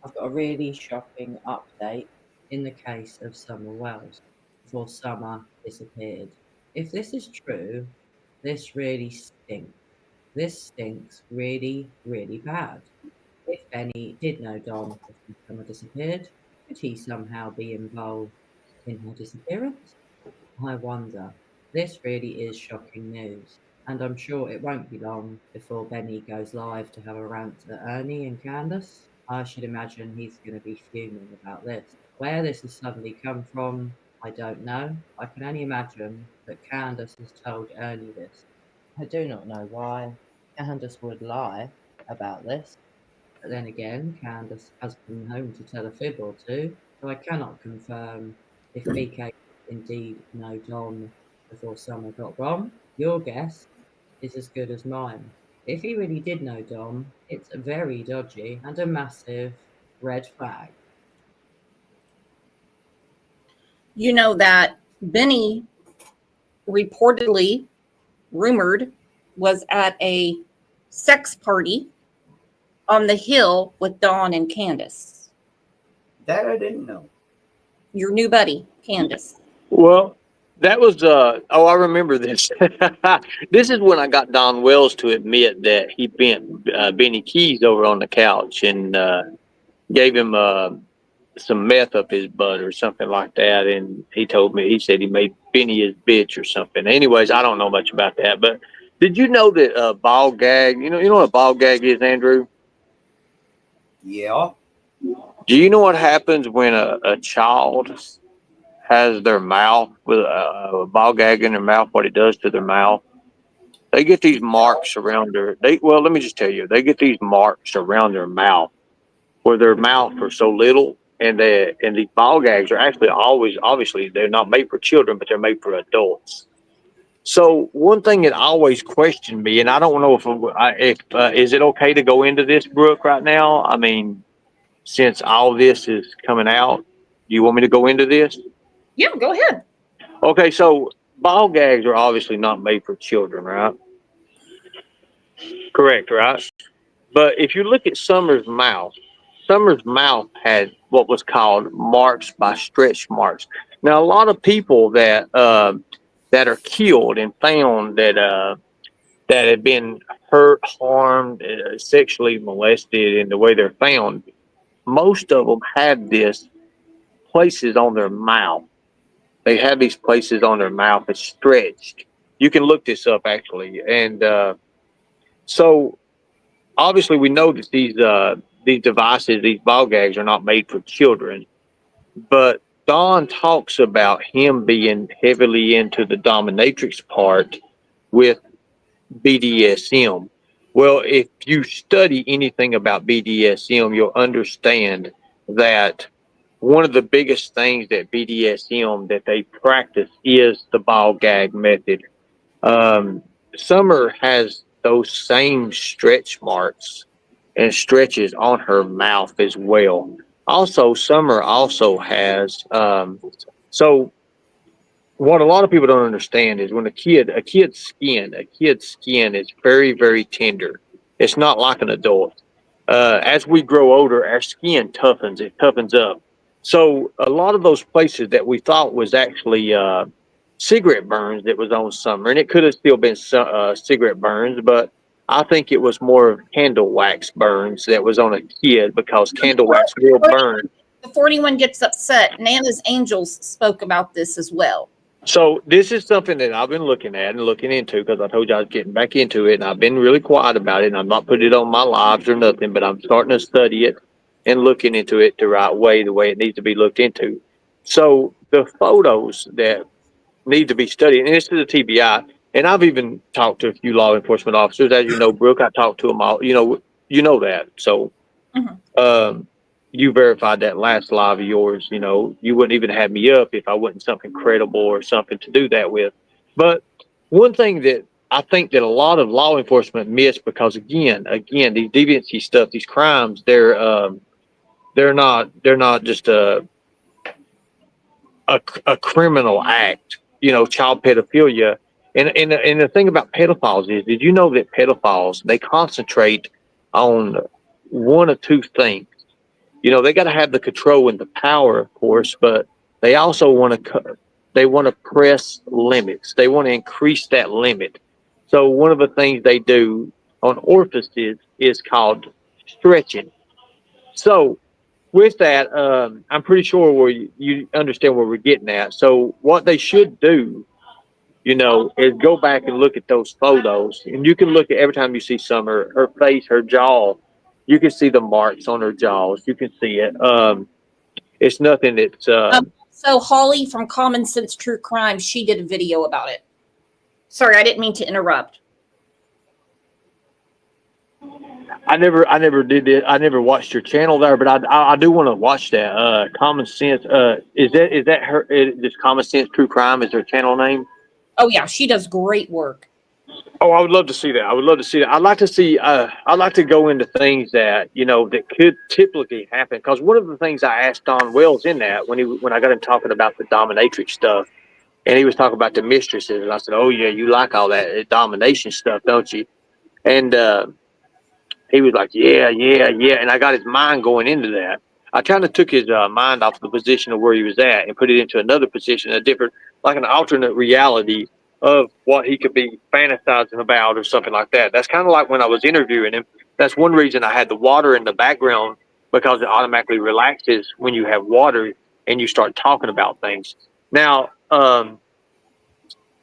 I've got a really shocking update in the case of Summer Wells before Summer disappeared. If this is true, this really stinks. This stinks really, really bad. If Benny did know Don before Summer disappeared, could he somehow be involved in her disappearance? I wonder. This really is shocking news, and I'm sure it won't be long before Benny goes live to have a rant at Ernie and Candace. I should imagine he's going to be fuming about this. Where this has suddenly come from, I don't know. I can only imagine that Candace has told Ernie this. I do not know why Candace would lie about this. But then again, Candace has come home to tell a fib or two, so I cannot confirm if BK indeed know Dom before Summer got wrong. Your guess is as good as mine. If he really did know Dom, it's very dodgy and a massive red flag. You know that Benny reportedly, rumored, was at a sex party on the hill with Dawn and Candace. That I didn't know. Your new buddy, Candace. Well, that was I remember this. This is when I got Don Wells to admit that he bent Benny Keys over on the couch and gave him some meth up his butt or something like that. And he said he made Benny his bitch or something. Anyways, I don't know much about that, but Did you know that ball gag? You know what a ball gag is, Andrew? Yeah. Do you know what happens when a child has their mouth with a ball gag in their mouth? What it does to their mouth? They get these marks around their. Well, let me just tell you, they get these marks around their mouth where their mouth are so little, and these ball gags are actually obviously they're not made for children, but they're made for adults. So one thing that always questioned me, and I don't know if is it okay to go into this, Brooke, right now? I mean, since all this is coming out, do you want me to go into this? Yeah, go ahead. Okay, so ball gags are obviously not made for children, right? Correct, right? But if you look at Summer's mouth had what was called marks by stretch marks. Now, a lot of people that are killed and found that have been hurt, harmed, sexually molested in the way they're found, most of them have this places on their mouth. They have these places on their mouth that's stretched. You can look this up actually, and so obviously we know that these devices, these ball gags, are not made for children. But Don talks about him being heavily into the dominatrix part with BDSM. Well, if you study anything about BDSM, you'll understand that one of the biggest things that BDSM that they practice is the ball gag method. Summer has those same stretch marks and stretches on her mouth as well. Also, Summer also has so what a lot of people don't understand is when a kid's skin is very, very tender. It's not like an adult. As we grow older, our skin toughens. It toughens up. So a lot of those places that we thought was actually cigarette burns that was on Summer, and it could have still been cigarette burns, but I think it was more of candle wax burns that was on a kid because candle wax will burn. Before anyone gets upset, Nana's Angels spoke about this as well. So this is something that I've been looking at and looking into because I told you I was getting back into it, and I've been really quiet about it, and I'm not putting it on my lives or nothing, but I'm starting to study it and looking into it the right way, the way it needs to be looked into. So the photos that need to be studied, and this is a TBI, and I've even talked to a few law enforcement officers. As you know, Brooke, I talked to them all. You know that. So you verified that last live of yours. You know, you wouldn't even have me up if I wasn't something credible or something to do that with. But one thing that I think that a lot of law enforcement miss, because again, these deviancy stuff, these crimes, they're not just a criminal act. You know, child pedophilia. And the thing about pedophiles is, did you know that pedophiles, they concentrate on one of two things? You know, they got to have the control and the power, of course, but they also want to press limits. They want to increase that limit. So one of the things they do on orifices is called stretching. So with that, I'm pretty sure where you understand where we're getting at. So what they should do, you know, is go back and look at those photos, and you can look at every time you see Summer, her face, her jaw. You can see the marks on her jaws. You can see it. It's nothing that's. So Holly from Common Sense True Crime, she did a video about it. Sorry, I didn't mean to interrupt. I never did it. I never watched your channel there, but I do want to watch that. Common Sense. Is that her? Is Common Sense True Crime is her channel name? Oh yeah, she does great work. Oh, I would love to see that. I would love to see that. I'd like to see. I'd like to go into things that that could typically happen. Because one of the things I asked Don Wells in that when I got him talking about the dominatrix stuff, and he was talking about the mistresses, and I said, "Oh yeah, you like all that domination stuff, don't you?" And he was like, "Yeah, yeah, yeah." And I got his mind going into that. I kind of took his mind off the position of where he was at and put it into another position, a different, like an alternate reality of what he could be fantasizing about or something like that. That's kind of like when I was interviewing him. That's one reason I had the water in the background, because it automatically relaxes when you have water and you start talking about things. Now,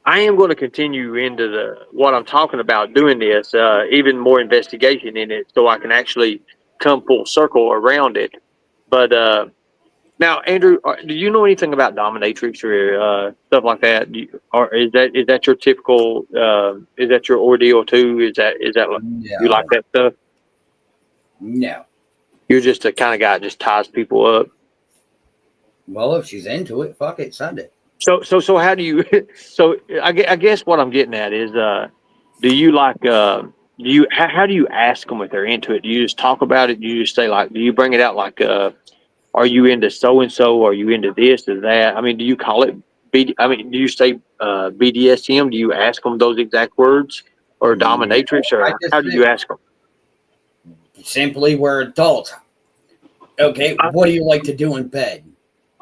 I am going to continue into what I'm talking about, doing this, even more investigation in it, so I can actually come full circle around it. But now, Andrew, do you know anything about dominatrix or stuff like that? Or is that your typical? Is that your ordeal too? Is that you like that stuff? No. You're just the kind of guy that just ties people up. Well, if she's into it, fuck it, send it. So how do you? So I guess what I'm getting at is, do you like? How do you ask them if they're into it? Do you just talk about it? Do you just say like? Do you bring it out like? Are you into so and so? Are you into this or that? I mean, do you call it do you say BDSM? Do you ask them those exact words, or dominatrix, or how do you ask them? Simply, we're adults. Okay, what do you like to do in bed?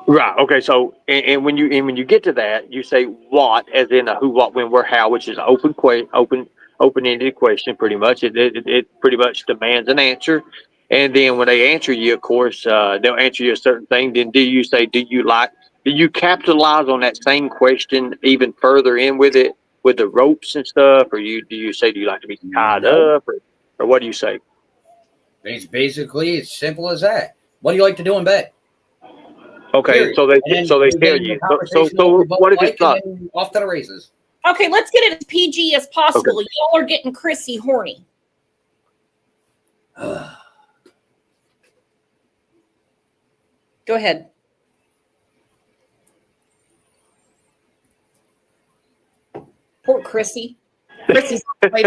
Right. Okay. So, and when you get to that, you say what, as in a who, what, when, where, how, which is open-ended question. Pretty much, it pretty much demands an answer. And then when they answer you, of course, they'll answer you a certain thing. Then do you say, do you capitalize on that same question even further in with it, with the ropes and stuff, or do you say, do you like to be tied up, or what do you say? It's basically as simple as that. What do you like to do in bed? Okay, Period. so they tell you. So what if it's not? Off to the races. Okay, let's get it as PG as possible. Okay. Y'all are getting Chrissy horny. Go ahead. Poor Chrissy. Chrissy's on the way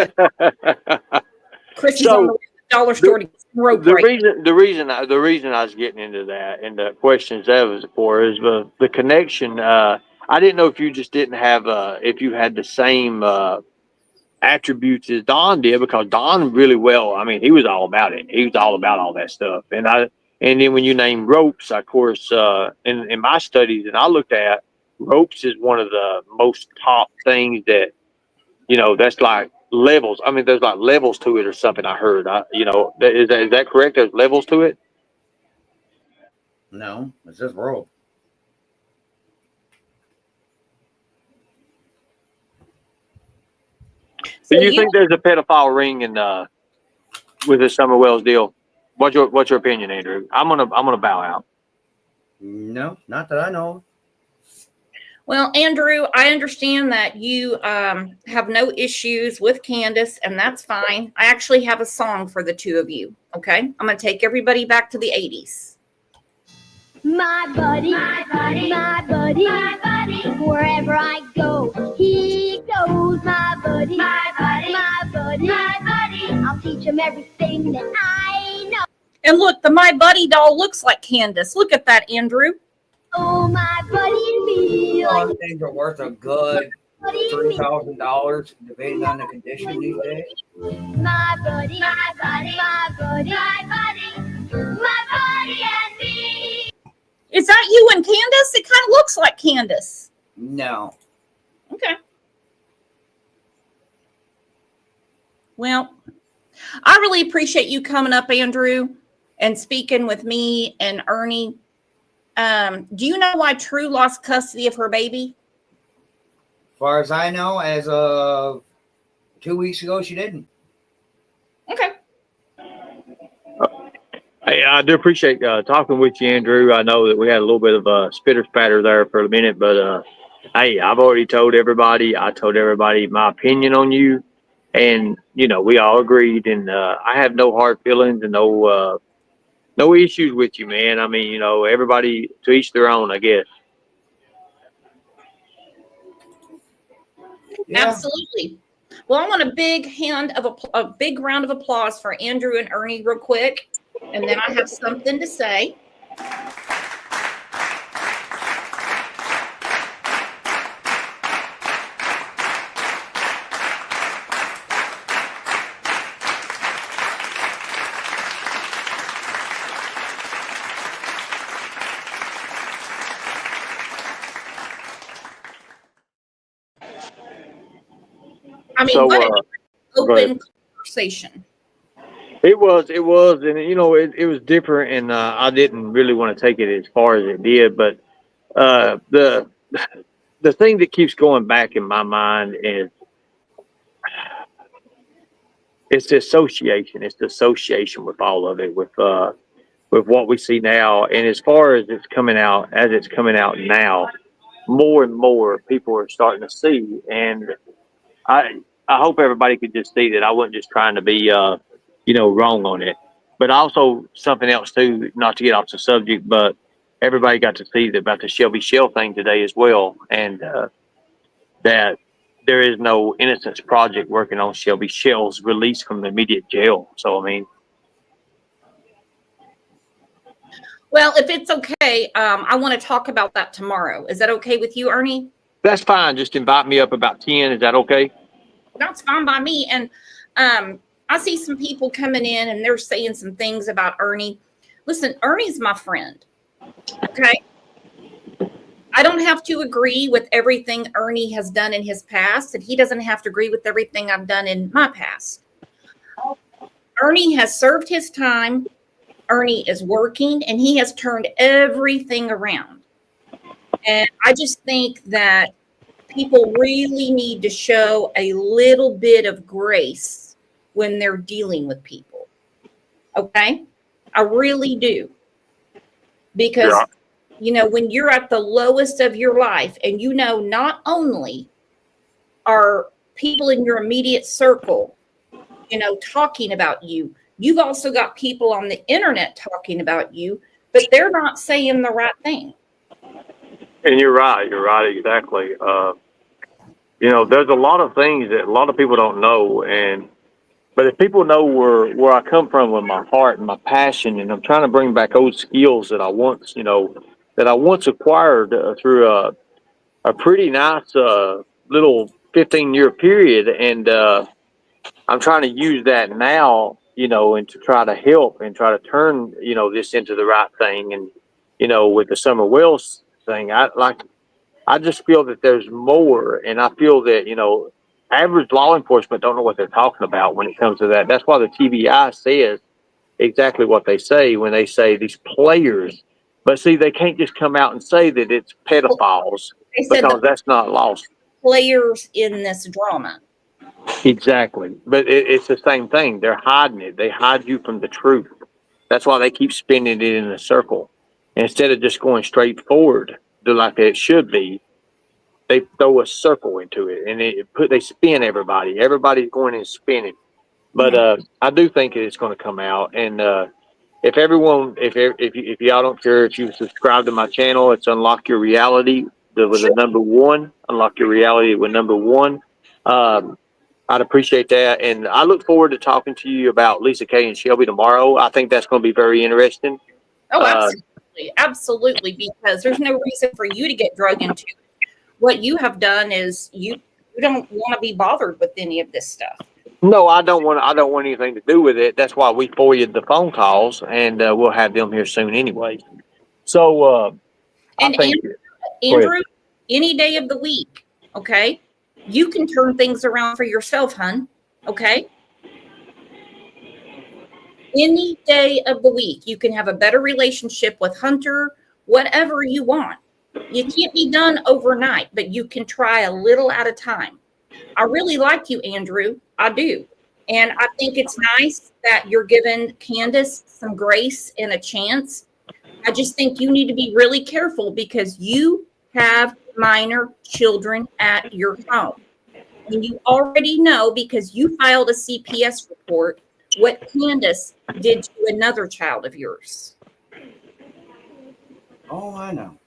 Chrissy's on the way to the dollar store to get some rope. The reason I was getting into that and the questions that was for is the connection. I didn't know if you just didn't have if you had the same attributes as Don did, because Don really well. I mean, he was all about it. He was all about all that stuff. And then when you name ropes, of course, in my studies and I looked at, ropes is one of the most top things that, that's like levels. I mean, there's like levels to it or something. I heard. Is that correct? There's levels to it. No, it's just rope. Do you think there's a pedophile ring in with the Summer Wells deal? What's your opinion, Andrew? I'm gonna bow out. No, not that I know. Well, Andrew, I understand that you have no issues with Candace, and that's fine. I actually have a song for the two of you. Okay, I'm gonna take everybody back to the 80s. My buddy, my buddy, my buddy, my buddy. Wherever I go, he goes. My buddy, my buddy, my buddy, my buddy. I'll teach him everything that I know. And look, the My Buddy doll looks like Candace. Look at that, Andrew. Oh, my buddy and me. Some things are worth a good $3,000, depending on the condition these days. My buddy, my buddy, my buddy, my buddy, my buddy and me. Is that you and Candace? It kind of looks like Candace. No. Okay. Well, I really appreciate you coming up, Andrew, and speaking with me and Ernie. Do you know why True lost custody of her baby? As far as I know, as of 2 weeks ago, she didn't. Okay. Hey, I do appreciate talking with you, Andrew. I know that we had a little bit of a spitter spatter there for a minute, but hey, I've already told everybody. I told everybody my opinion on you, and we all agreed. And I have no hard feelings and no issues with you, man. I mean, everybody to each their own, I guess. Yeah. Absolutely. Well, I want a big round of applause for Andrew and Ernie real quick. And then I have something to say. I mean, what an open conversation. It was, and it was different, and I didn't really want to take it as far as it did, but the thing that keeps going back in my mind is it's the association. It's the association with all of it, with what we see now. And as far as it's coming out now, more and more people are starting to see. And I hope everybody could just see that I wasn't just trying to be wrong on it. But also something else too, not to get off the subject, but everybody got to see about the Shelby Shell thing today as well, and that there is no Innocence Project working on Shelby Shell's release from the immediate jail. So I mean, Well, if it's okay, I want to talk about that tomorrow. Is that okay with you, Ernie? that's fine. Just invite me up about 10. Is that okay? That's fine by me. And I see some people coming in and they're saying some things about Ernie. Listen, Ernie's my friend. Okay. I don't have to agree with everything Ernie has done in his past, and he doesn't have to agree with everything I've done in my past. Ernie has served his time. Ernie is working, and he has turned everything around. And I just think that people really need to show a little bit of grace when they're dealing with people. Okay? I really do. Because, when you're at the lowest of your life and not only are people in your immediate circle, talking about you, you've also got people on the internet talking about you, but they're not saying the right thing. And you're right. Exactly. There's a lot of things that a lot of people don't know. But if people know where I come from with my heart and my passion, and I'm trying to bring back old skills that I once acquired through a pretty nice little 15-year period. And I'm trying to use that now, and to try to help and try to turn, this into the right thing. And, with the Summer Wells thing, I just feel that there's more. And I feel that, average law enforcement don't know what they're talking about when it comes to that. That's why the TBI says exactly what they say when they say these players. But see, they can't just come out and say that it's pedophiles because that's not lost. Players in this drama. Exactly. But it's the same thing. They're hiding it. They hide you from the truth. That's why they keep spinning it in a circle. Instead of just going straight forward like it should be, they throw a circle into it and they spin everybody. Everybody's going and spinning. But I do think it's going to come out. And if y'all don't care, if you subscribe to my channel, it's Unlock Your Reality with the number 1. Unlock Your Reality with number 1. I'd appreciate that. And I look forward to talking to you about Lisa K and Shelby tomorrow. I think that's going to be very interesting. Oh, absolutely. Absolutely. Because there's no reason for you to get drug into it. What you have done is you don't want to be bothered with any of this stuff. No, I don't want anything to do with it. That's why we forwarded the phone calls, and we'll have them here soon anyway. So, Andrew, any day of the week, okay? You can turn things around for yourself, hun. Okay? Any day of the week, you can have a better relationship with Hunter, whatever you want. You can't be done overnight, but you can try a little at a time. I really like you, Andrew. I do. And I think it's nice that you're giving Candace some grace and a chance. I just think you need to be really careful because you have minor children at your home. And you already know because you filed a CPS report what Candace did to another child of yours. Oh, I know.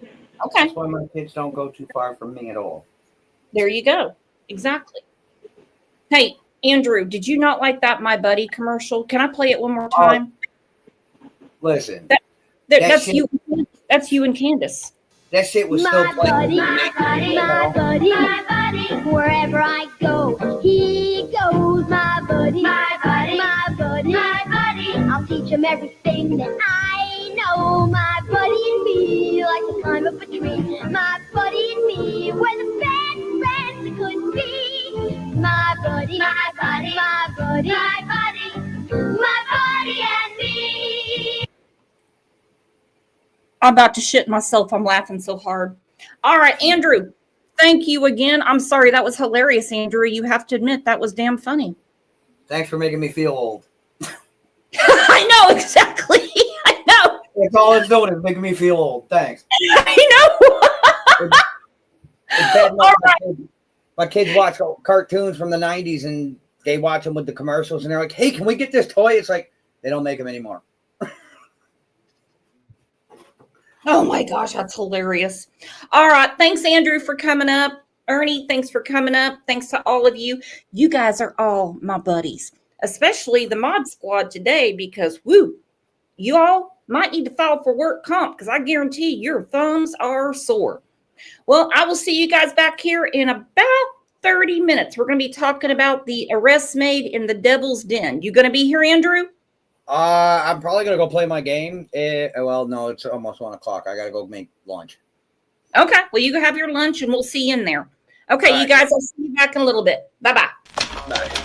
Okay. That's why my kids don't go too far from me at all. There you go. Exactly. Hey, Andrew, did you not like that My Buddy commercial? Can I play it one more time? Listen. That's you. That's you and Candace. That shit was still playing. My buddy, wherever I go, he goes. My buddy, I'll teach him everything that I know. My buddy and me, like the climb up a tree. My buddy and me, we're the best friends could be. My buddy and me. I'm about to shit myself. I'm laughing so hard. All right, Andrew, thank you again. I'm sorry. That was hilarious, Andrew. You have to admit that was damn funny. Thanks for making me feel old. I know, exactly. I know. That's all it's doing is making me feel old. Thanks. I know. All right. My kids watch cartoons from the 90s and they watch them with the commercials and they're like, hey, can we get this toy? It's like, they don't make them anymore. Oh my gosh, that's hilarious. All right. Thanks, Andrew, for coming up. Ernie, thanks for coming up. Thanks to all of you. You guys are all my buddies, especially the mod squad today, because woo, you all might need to file for work comp because I guarantee your thumbs are sore. Well, I will see you guys back here in about 30 minutes. We're going to be talking about the arrests made in the Devil's Den. You going to be here, Andrew? I'm probably going to go play my game. Well, no, it's almost 1 o'clock. I got to go make lunch. Okay. Well, you have your lunch and we'll see you in there. Okay, All you guys, I'll see you back in a little bit. Bye-bye. Bye.